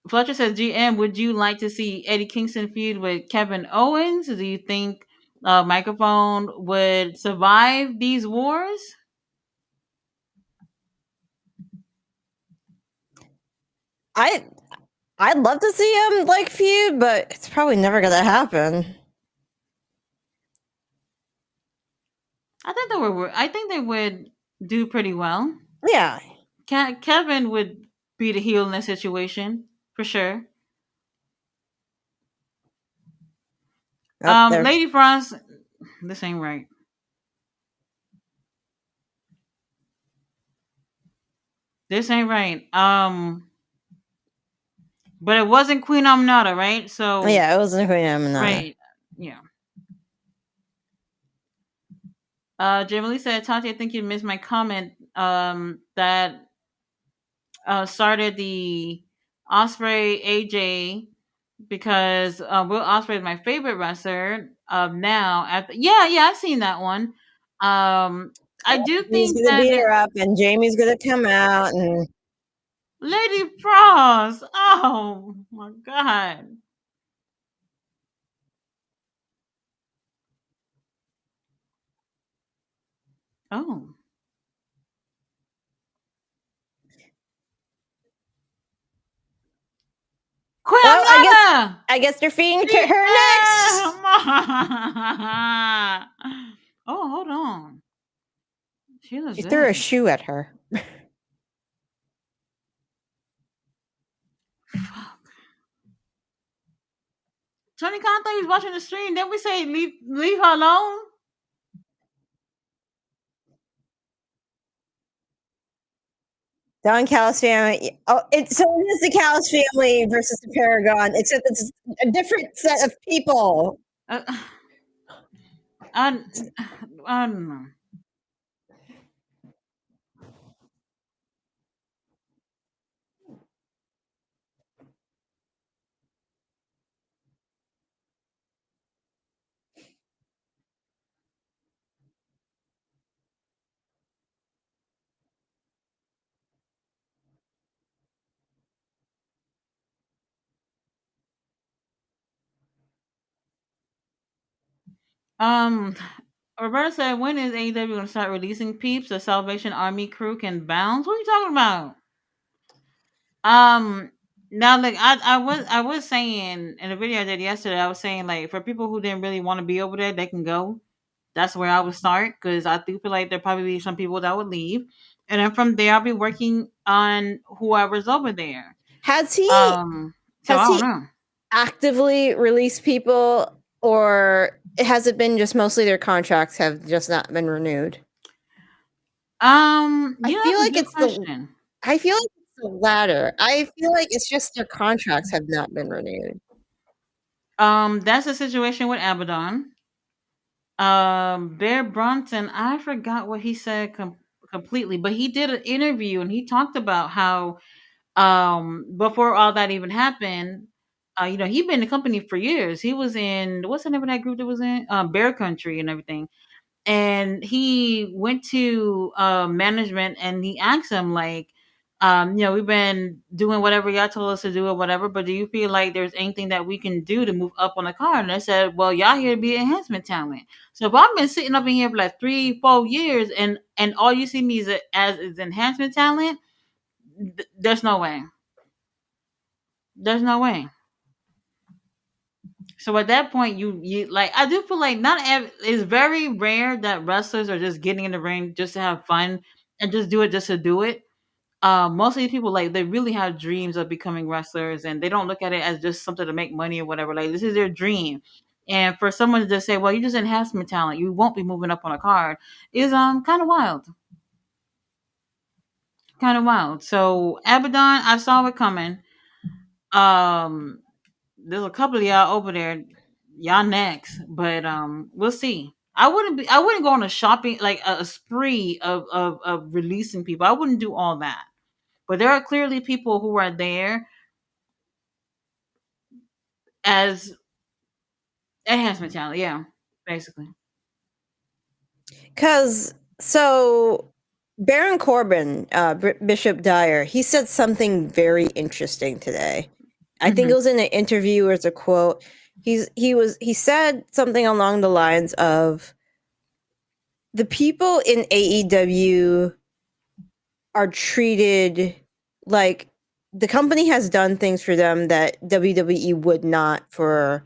Fletcher says, GM, would you like to see Eddie Kingston feud with Kevin Owens? Do you think Microphone would survive these wars? I'd love to see them like feud, but it's probably never gonna happen. I think they would do pretty well. Yeah. Kevin would be the heel in this situation for sure. Up there. Lady Frost, this ain't right. This ain't right. But it wasn't Queen Aminata, right? So Yeah, it wasn't Queen Aminata. right, yeah. Jamie Lee said, Tati, I think you missed my comment. That started the Osprey AJ because Will Osprey is my favorite wrestler. Now yeah, I've seen that one. I do He's think gonna that beat her up, and Jamie's gonna come out, and Lady Frost. Oh my god. Oh, Queen well, Amnata. I guess they're feeding to She, her next. oh, hold on. She looks She threw a good. shoe at her. Fuck. Tony Khan thought he was watching the stream. Then we say leave her alone. Don Callis family. Oh, so it is the Callis family versus the Paragon, except it's a different set of people. Uh, I, I don't know. Um, Roberta said, when is AEW going to start releasing peeps? The Salvation Army crew can bounce. What are you talking about? Um, now like I was saying in the video I did yesterday, I was saying like for people who didn't really want to be over there, they can go. That's where I would start because I do feel like there probably be some people that would leave, and then from there I'll be working on whoever's over there. Has he Um, so has I don't he know. actively released people, or has it been just mostly their contracts have just not been renewed? I feel That's a like good it's the question. I feel like it's the latter. I feel like it's just their contracts have not been renewed. That's the situation with Abaddon. Bear Bronson, I forgot what he said completely, but he did an interview and he talked about how before all that even happened, he'd been in the company for years. He was in what's the name of that group that was in Bear Country and everything. And he went to management and he asked them like, we've been doing whatever y'all told us to do or whatever, but do you feel like there's anything that we can do to move up on the card? And they said, well, y'all here to be enhancement talent. So if I've been sitting up in here for like 3, 4 years and all you see me as is enhancement talent, there's no way. There's no way. So at that point, you like I do feel like it's very rare that wrestlers are just getting in the ring just to have fun and just do it just to do it. Most of these people like they really have dreams of becoming wrestlers and they don't look at it as just something to make money or whatever. Like this is their dream. And for someone to just say, "Well, you just enhancement talent, you won't be moving up on a card," is kind of wild. Kind of wild. So Abaddon, I saw it coming. Um, there's a couple of y'all over there. Y'all next, but we'll see. I wouldn't go on a shopping like a spree of releasing people. I wouldn't do all that. But there are clearly people who are there as enhancement talent. Yeah, basically. Because so Baron Corbin, Bishop Dyer, he said something very interesting today. I think Hmm. it was in an interview or it's a quote. He said something along the lines of the people in AEW are treated like the company has done things for them that WWE would not for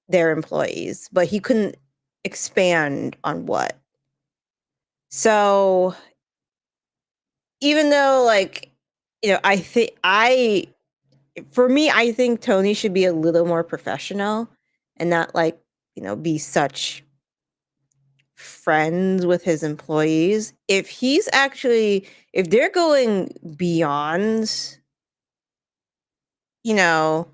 their employees, but he couldn't expand on what. So even though, like, I think for me, I think Tony should be a little more professional and not like, be such friends with his employees. If they're going beyond, you know,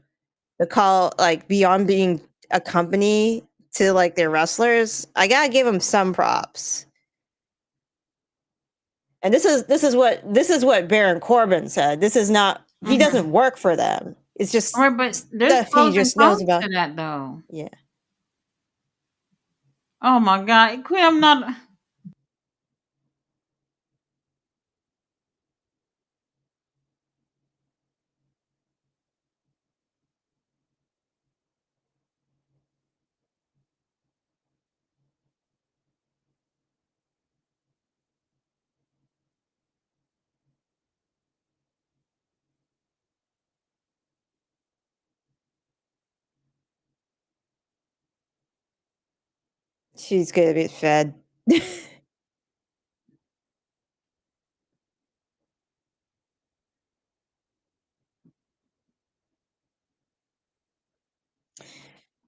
the call, like beyond being a company to like their wrestlers, I gotta give them some props. And this is what Baron Corbin said. This is not he Mm-hmm. doesn't work for them. It's just All right, but there's stuff he pros and just knows cons about. to that, though. Yeah. Oh my God, Queen, I'm not. She's gonna be fed.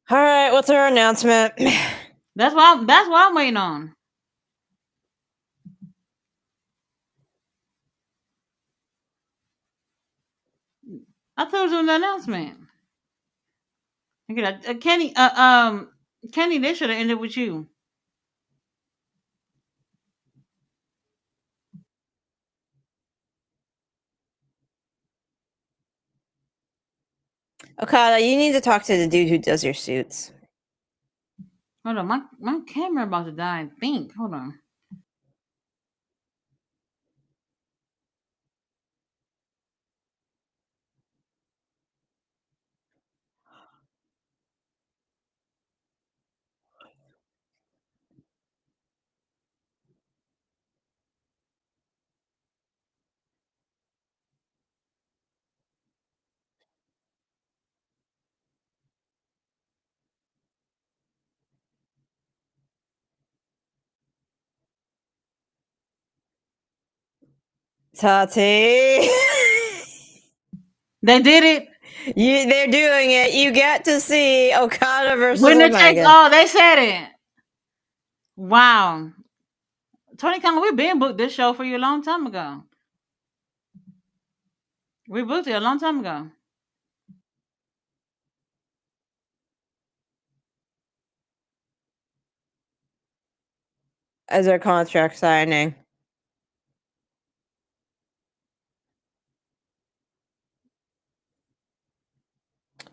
All right, what's our announcement? That's what I'm waiting on. I thought it was an announcement. Look at that, Kenny. Kenny, they should have ended with you. Okada, you need to talk to the dude who does your suits. Hold on, my camera about to die. I think. Hold on. Tati. They did it. They're doing it. You get to see Okada versus Winner takes Omega. all. They said it. Wow. Tony Khan, we been booked this show for you a long time ago. We booked it a long time ago. As their contract signing.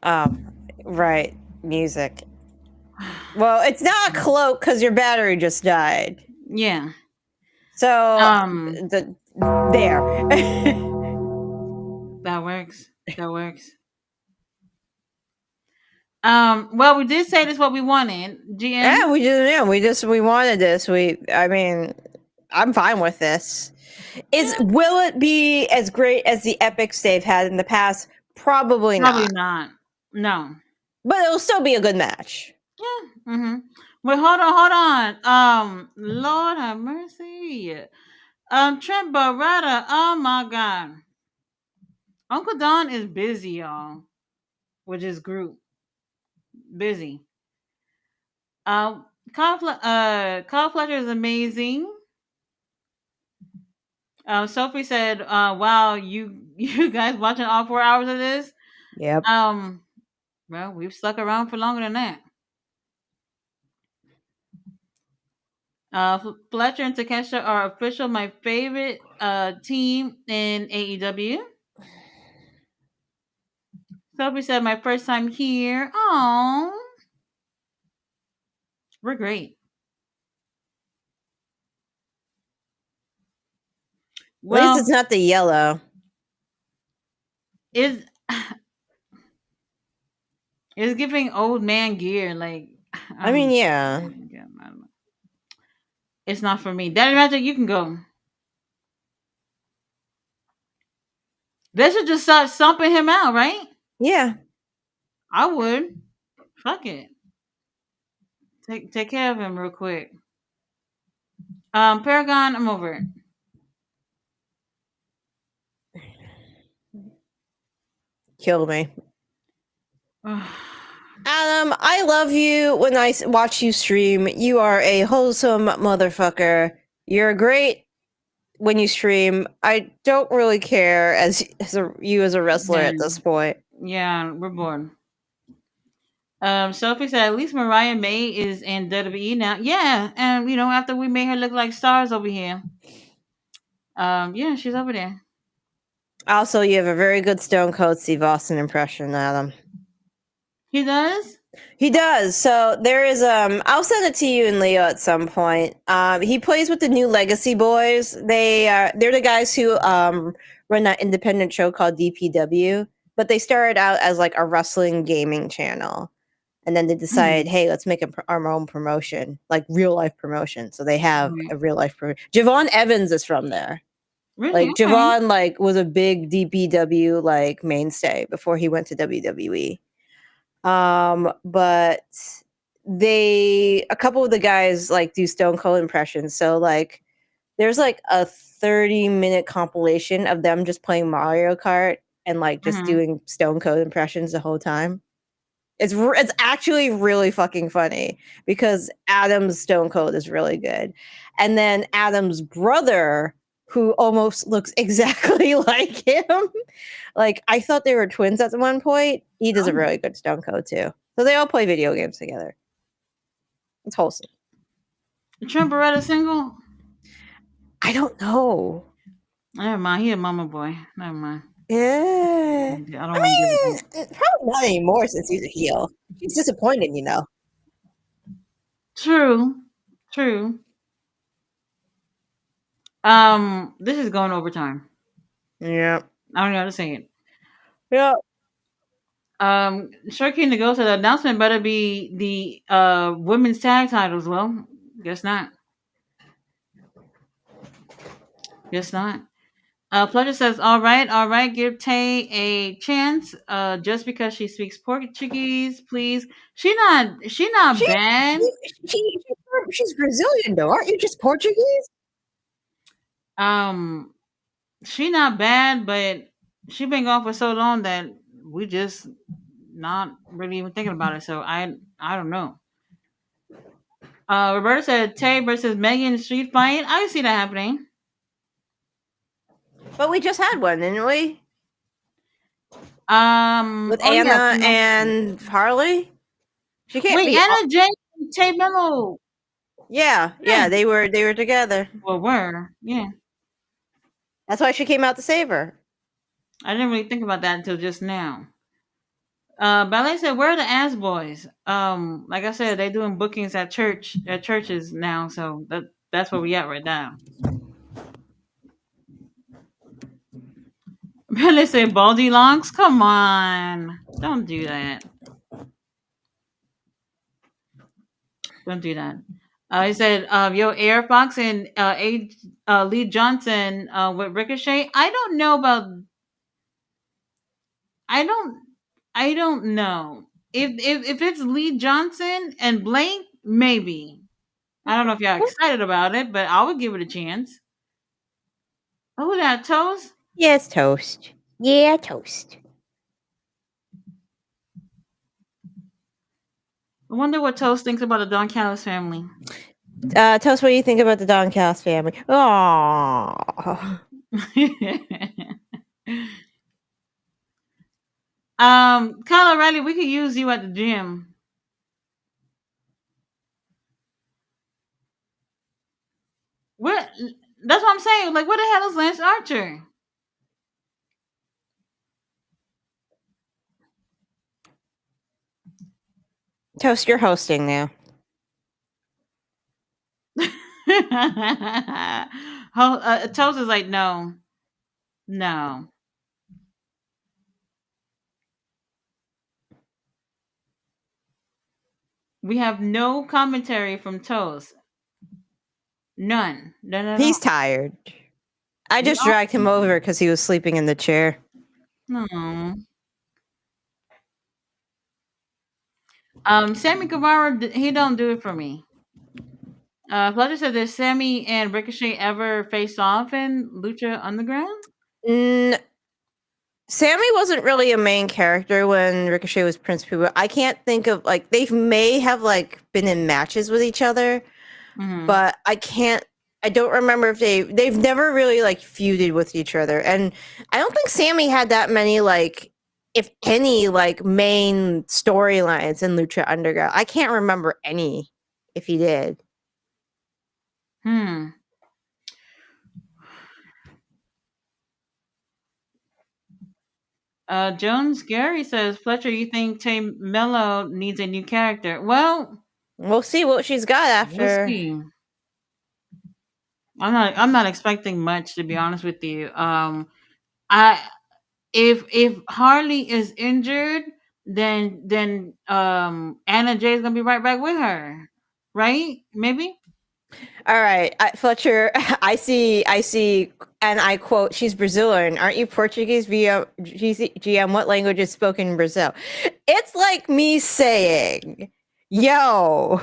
Oh, right. Music. Well, it's not a cloak because your battery just died. Yeah. So Um, there. that works. That works. Well, we did say this what we wanted. GM. Yeah, we wanted this. I mean, I'm fine with this. Will it be as great as the epics they've had in the past? Probably Probably not. not. No. But it'll still be a good match. Yeah. Mm-hmm. Wait, hold on. Lord have mercy. Trent Barretta. Oh my God. Uncle Don is busy, y'all, with his group. Busy. Kyle Fletcher is amazing. Sophie said, "Wow, you you guys watching all 4 hours of this?" Yep. Um, well, we've stuck around for longer than that. Fletcher and Takesha are official my favorite team in AEW. Sophie said, "My first time here. Oh, we're great." At least Well, it's not the yellow. is is giving old man gear like I mean, um. yeah. I don't know. It's not for me. Daddy Magic, you can go. They should just start stomping him out, right? Yeah. I would. Fuck it. Take care of him real quick. Paragon, I'm over it. Killed me. Adam, I love you when I watch you stream. You are a wholesome motherfucker. You're great when you stream. I don't really care you as a wrestler yeah, at this point. yeah, we're bored. Sophie said at least Mariah May is in WWE now. Yeah, and after we made her look like stars over here. Yeah, she's over there. Also, you have a very good Stone Cold Steve Austin impression, Adam. He does? He does. So there is I'll send it to you and Leo at some point. He plays with the New Legacy Boys. They're the guys who run that independent show called DPW, but they started out as like a wrestling gaming channel. And then they decided, hey, let's make our own promotion, like real life promotion. So they have a real life promotion. Javon Evans is from there. Really? Like Okay. Javon was a big DPW like mainstay before he went to WWE. But a couple of the guys like do Stone Cold impressions. So like there's like a 30-minute compilation of them just playing Mario Kart and like just doing Stone Cold impressions the whole time. It's actually really fucking funny because Adam's Stone Cold is really good. And then Adam's brother, who almost looks exactly like him, like I thought they were twins at one point. He does a really good Stone Cold too. So they all play video games together. It's wholesome. Trent Beretta single? I don't know. Never mind. He a mama boy. Never mind. Yeah. I don't want to give it. Probably not anymore since he's a heel. He's disappointed, True. This is going overtime. Yeah. I don't know how to say it. Yeah. Sure King the Ghost said the announcement better be the women's tag titles. Well, guess not. Guess not. Pleasure says, all right, give Tay a chance. Just because she speaks Portuguese, please. She's not bad. She's Brazilian though, aren't you just Portuguese? She not bad, but she been gone for so long that we just not really even thinking about it. So I don't know. Roberta said Tay versus Megan street fight. I see that happening. But we just had one, didn't we? With Anna Anna and Harley. She can't be Anna Jay and Tay Melo. Yeah, they were together. Well, yeah. That's why she came out to save her. I didn't really think about that until just now. Ballet said, "Where are the ass boys?" Like I said, they're doing bookings at churches now, so that's where we at right now. Ballet said, "Baldy longs, come on, don't do that. Don't do that." He said, "Yo, Air Fox and Lee Johnson with Ricochet. I don't know about. I don't know if it's Lee Johnson and Blake, maybe. I don't know if y'all excited about it, but I would give it a chance. Oh, that Toast? Yeah, it's Toast. Yeah, Toast. I wonder what Toast thinks about the Don Callis family. Toast, what do you think about the Don Callis family? Aww. Kyle O'Reilly, we could use you at the gym. What? That's what I'm saying. Like, what the hell is Lance Archer? Toast, you're hosting now. Toast is like, no. We have no commentary from Toast. None. He's tired. I just dragged him over because he was sleeping in the chair. No. Sammy Guevara, he don't do it for me. Fletcher said, "Did Sammy and Ricochet ever face off in Lucha Underground?" N- Sammy wasn't really a main character when Ricochet was Prince Puma. I can't think of like they may have like been in matches with each other, Mm-hmm. but I don't remember if they've never really like feuded with each other. And I don't think Sammy had that many like if any like main storylines in Lucha Underground. I can't remember any if he did. Hmm. Jones Gary says, "Fletcher, you think Tay Mello needs a new character?" Well, We'll see what she's got we'll after. see. I'm not expecting much, to be honest with you. I if Harley is injured, then Anna Jay is gonna be right back with her, right? Maybe. All right, Fletcher. I see, and I quote: "She's Brazilian. Aren't you Portuguese?" Via GM, what language is spoken in Brazil? It's like me saying, "Yo,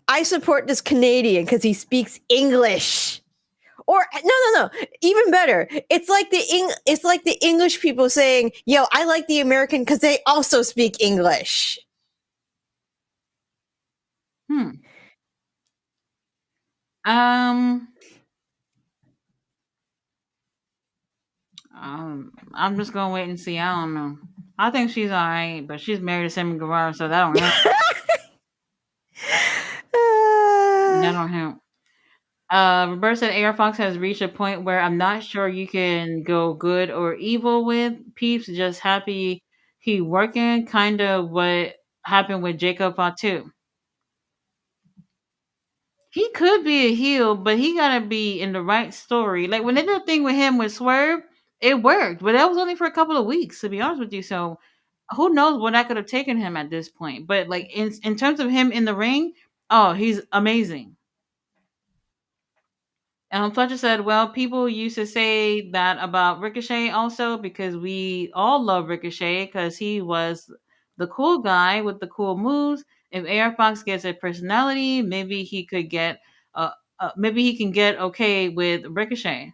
I support this Canadian because he speaks English." Or no. Even better, it's like the English people saying, "Yo, I like the American because they also speak English." Hmm. Um. I'm just gonna wait and see. I don't know. I think she's alright, but she's married to Sammy Guevara, so that don't help. That Uh, don't help. Roberta said AR Fox has reached a point where I'm not sure you can go good or evil with Peeps. Just happy he working. Kind of what happened with Jacob Fatu. He could be a heel, but he gotta be in the right story. Like when they did the thing with him with Swerve, it worked, but that was only for a couple of weeks, to be honest with you. So who knows what that could have taken him at this point? But like in terms of him in the ring, oh, he's amazing. Fletcher said, "Well, people used to say that about Ricochet also because we all love Ricochet because he was the cool guy with the cool moves. If AR Fox gets a personality, maybe he could get, maybe he can get okay with Ricochet.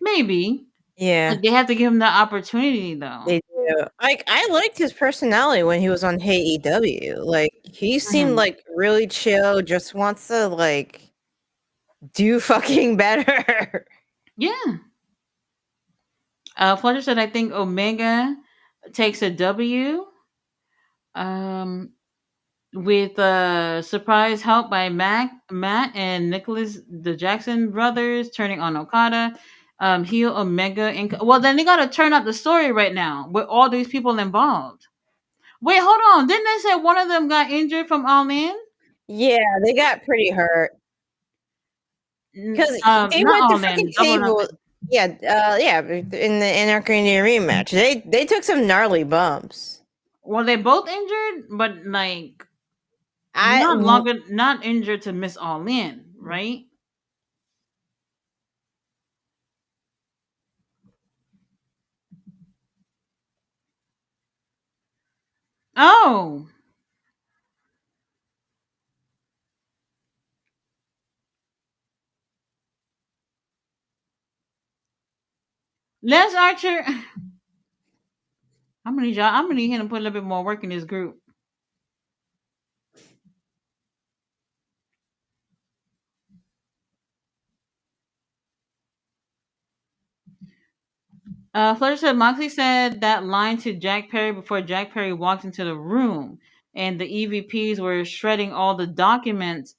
Maybe, yeah. but they have to give him the opportunity, though." They do. Like, I liked his personality when he was on Hey EW. Like, he seemed Mhm. like really chill, just wants to like do fucking better. Yeah. Fletcher said, "I think Omega takes a W." Um, with surprise help by Matt and Nicholas, the Jackson brothers, turning on Okada. Heel Omega. Well, then they got to turn up the story right now with all these people involved. Wait, hold on. Didn't they say one of them got injured from All In? Yeah, they got pretty hurt because they Not went to All In. freaking Double or table. Nothing. Yeah, in the Anarchy rematch, they took some gnarly bumps. Well, they both injured, but like I not injured to miss All In, right? Oh, Les Archer. I'm gonna need him to put a little bit more work in this group. Fletcher said Moxley said that line to Jack Perry before Jack Perry walked into the room, and the EVPs were shredding all the documents.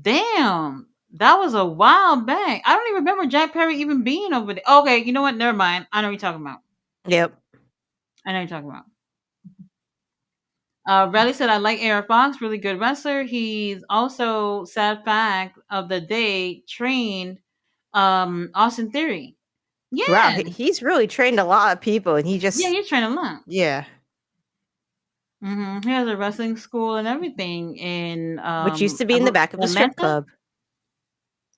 Damn, that was a while back. I don't even remember Jack Perry even being over there. Okay, you know what? Never mind. I know what you're talking about. Yep. I know what you're talking about. Riley said, "I like AR Fox, really good wrestler. He's also sad fact of the day trained Austin Theory. Wow, Yeah, he's really trained a lot of people, and he yeah, just he's trained a lot. yeah, He has a wrestling school and everything in which used to be in the back of the strip Atlanta. club.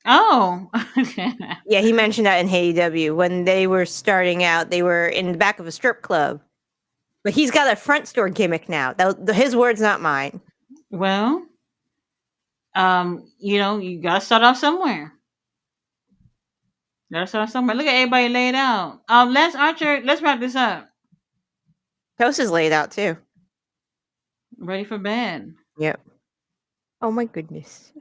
Oh. Yeah, he mentioned that in AEW when they were starting out. They were in the back of a strip club, but he's got a front store gimmick now. His words, not mine. Well, you gotta start off somewhere. Gotta start off somewhere. Look at everybody laid out. Lance Archer, let's wrap this up. Toast is laid out too. Ready for bed. Yep. Oh my goodness.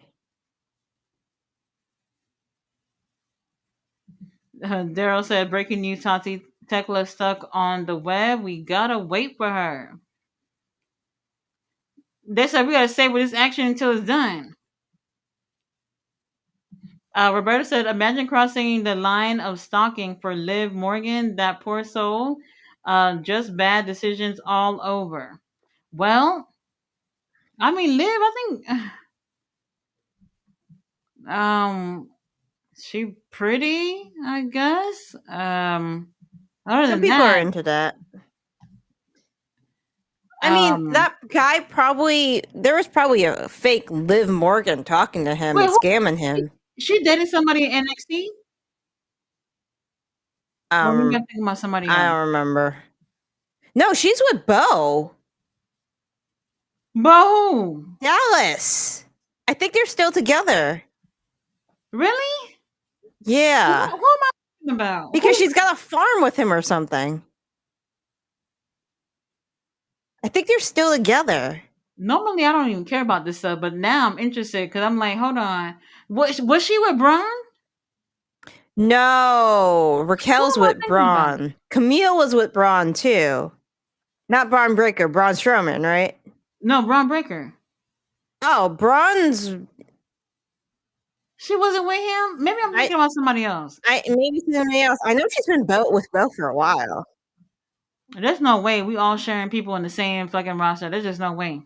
Daryl said, breaking news, Tati Tekla stuck on the web. We gotta wait for her. They said we gotta stay with this action until it's done. Roberta said, imagine crossing the line of stalking for Liv Morgan, that poor soul. Just bad decisions all over. Well, I mean, Liv, I think, she pretty, I guess. Other Some than people are that, into that. I mean, um, that guy probably there was probably a fake Liv Morgan talking to him wait, and who, scamming him. she dated somebody in NXT? Or maybe I'm thinking about somebody I else. don't remember. No, she's with Bo But who? Dallas. I think they're still together. Really? Who Yeah, am I talking about? because Who? she's got a farm with him or something. I think they're still together. Normally, I don't even care about this stuff, but now I'm interested because I'm like, hold on. Was she with Braun? No, Who Raquel's am I with thinking about? Braun. Camille was with Braun too. Not Braun Breaker, Braun Strowman, right? No, Braun Breaker. Oh, Braun's. She wasn't with him. Maybe I'm I, thinking about somebody else. maybe somebody else. I know she's been with Bo for a while. There's no way we all sharing people in the same fucking roster. There's just no way.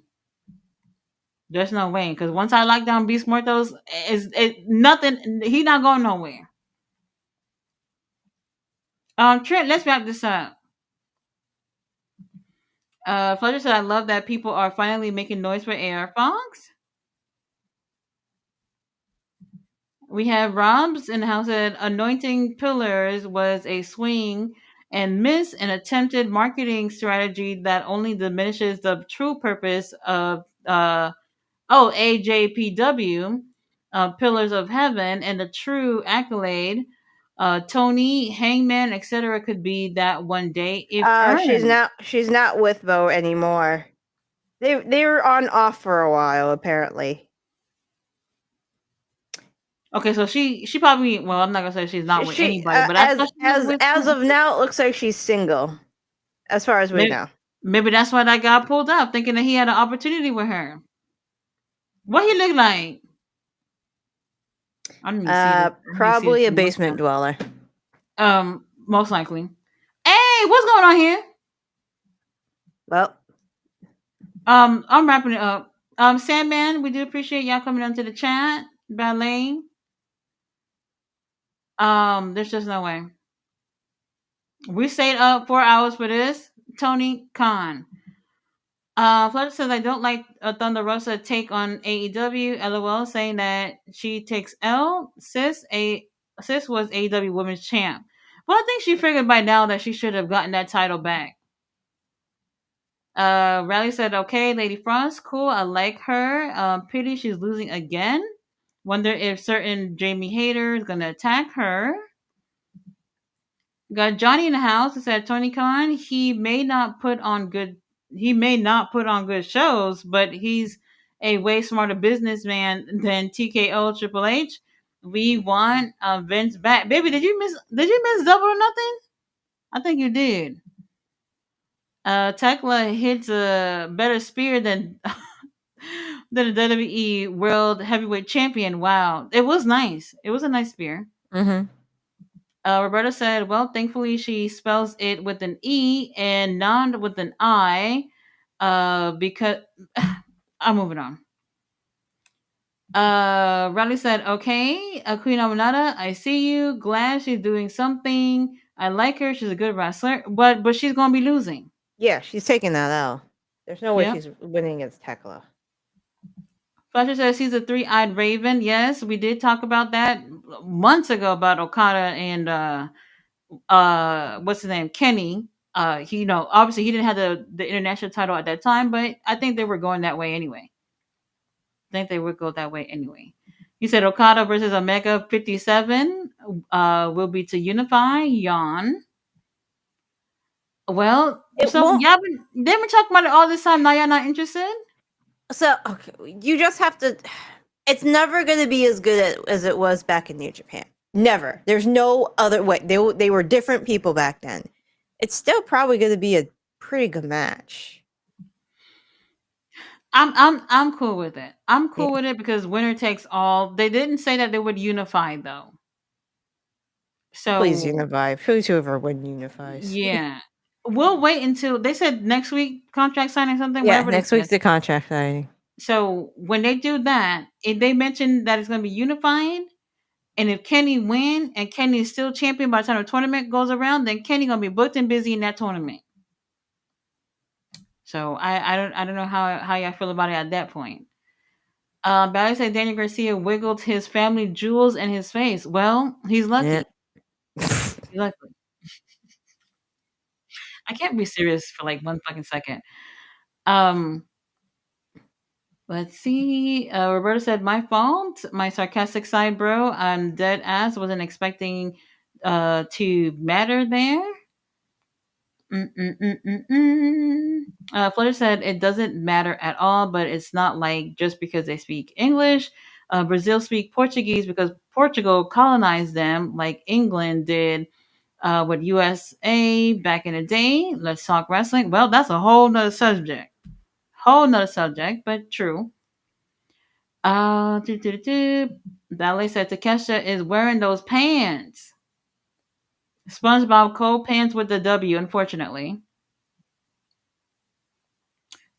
There's no way because once I lock down Beast Muertos, is it nothing? He not going nowhere. Trent, let's wrap this up. Fletcher said, "I love that people are finally making noise for AR Fox." We have Rob's in the house that anointing pillars was a swing and miss, an attempted marketing strategy that only diminishes the true purpose of AJPW, Pillars of Heaven, and the true accolade. Tony, Hangman, etc. could be that one day if She's earned. not. She's not with Bo anymore. They were on off for a while apparently. Okay, so she probably, well, I'm not gonna say she's not with She anybody, but I thought she was with as of now, it looks like she's single, as far as we maybe know. maybe that's why that guy pulled up, thinking that he had an opportunity with her. What he look like? I didn't even see this. I didn't even see this Probably a from basement WhatsApp. dweller. Most likely. Hey, what's going on here? Well, I'm wrapping it up. Sandman, we do appreciate y'all coming onto the chat. Ballet. There's just no way. We stayed up 4 hours for this. Tony Khan. Fletcher says I don't like Thunder Rosa take on AEW. LOL, saying that she takes L. Sis was AEW Women's Champ. Well, I think she figured by now that she should have gotten that title back. Riley said, "Okay, Lady Frost, cool. I like her. Pity she's losing again. Wonder if certain Jamie hater is gonna attack her." Got Johnny in the house who said Tony Khan, he may not put on good shows, but he's a way smarter businessman than TKO Triple H. We want Vince back. Baby, did you miss double or nothing? I think you did. Tekla hits a better spear than the WWE World Heavyweight Champion. Wow. It was nice. It was a nice spear. mm-hmm. Roberta said, well, thankfully she spells it with an E and not with an I, because I'm moving on. Riley said, okay, Queen Aminata, I see you. Glad she's doing something. I like her. She's a good wrestler, but she's going to be losing. Yeah, she's taking that L. There's no way Yep. she's winning against Tekla. Fletcher says he's a three-eyed raven. Yes, we did talk about that months ago about Okada and what's his name, Kenny. He, obviously he didn't have the international title at that time, but I think they were going that way anyway. I think they would go that way anyway. He said Okada versus Omega 57 will be to unify. Yawn. Well, It so won't. they've been talking about it all this time. Now you're not interested? So okay, you just have to. It's never going to be as good as it was back in New Japan. Never. There's no other way. They were different people back then. It's still probably going to be a pretty good match. I'm cool with it. I'm Yeah. cool with it because winner takes all. They didn't say that they would unify though. Please So unify. Please whoever win unifies. yeah. We'll wait until they said next week contract signing something, Yeah, whatever they next week's said. the contract signing. So when they do that, if they mention that it's gonna be unified, and if Kenny win and Kenny is still champion by the time the tournament goes around, then Kenny gonna be booked and busy in that tournament. So I don't know how y'all feel about it at that point. Ballet said Daniel Garcia wiggled his family jewels in his face. Well, he's Yeah. lucky. He's lucky. I can't be serious for like one fucking second. Um, let's see. Roberta said, "My fault. My sarcastic side, bro. I'm dead ass. Wasn't expecting to matter there." Mm-mm-mm-mm-mm. Flutter said it doesn't matter at all, but it's not like just because they speak English. Brazil speak Portuguese because Portugal colonized them, like England did with USA back in the day. Let's talk wrestling. Well, that's a whole nother subject. Whole nother subject, but true. Do, do, do, do. Ballet said Takesha is wearing those pants. SpongeBob cold pants with the W, unfortunately.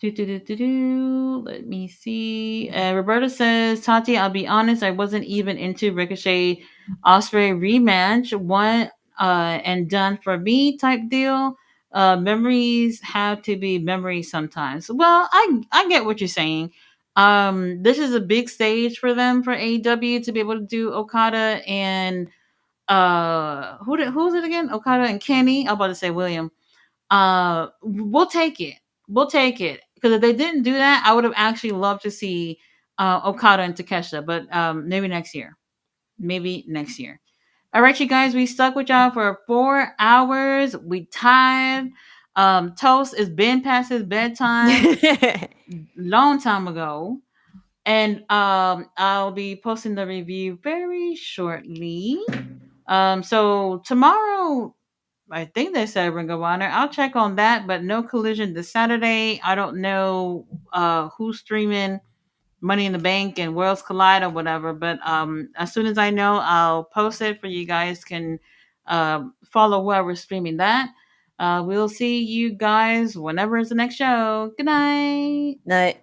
Let me see. Roberta says, Tati, I'll be honest, I wasn't even into Ricochet Osprey rematch. One and done for me type deal. Memories have to be memories sometimes. Well, I get what you're saying. This is a big stage for them for AEW to be able to do Okada and who's it again? Okada and Kenny. I'm about to say William. We'll take it. We'll take it because if they didn't do that, I would have actually loved to see Okada and Takesha, but maybe next year. Maybe next year. All right, you guys, we stuck with y'all for 4 hours. We tired. Toast is been past his bedtime long time ago, and I'll be posting the review very shortly. So tomorrow I think they said Ring of Honor. I'll check on that, but no collision this Saturday. I don't know who's streaming Money in the Bank and Worlds Collide or whatever, but as soon as I know, I'll post it for you guys can follow whoever's streaming that. We'll see you guys whenever it's the next show. Good night. Night.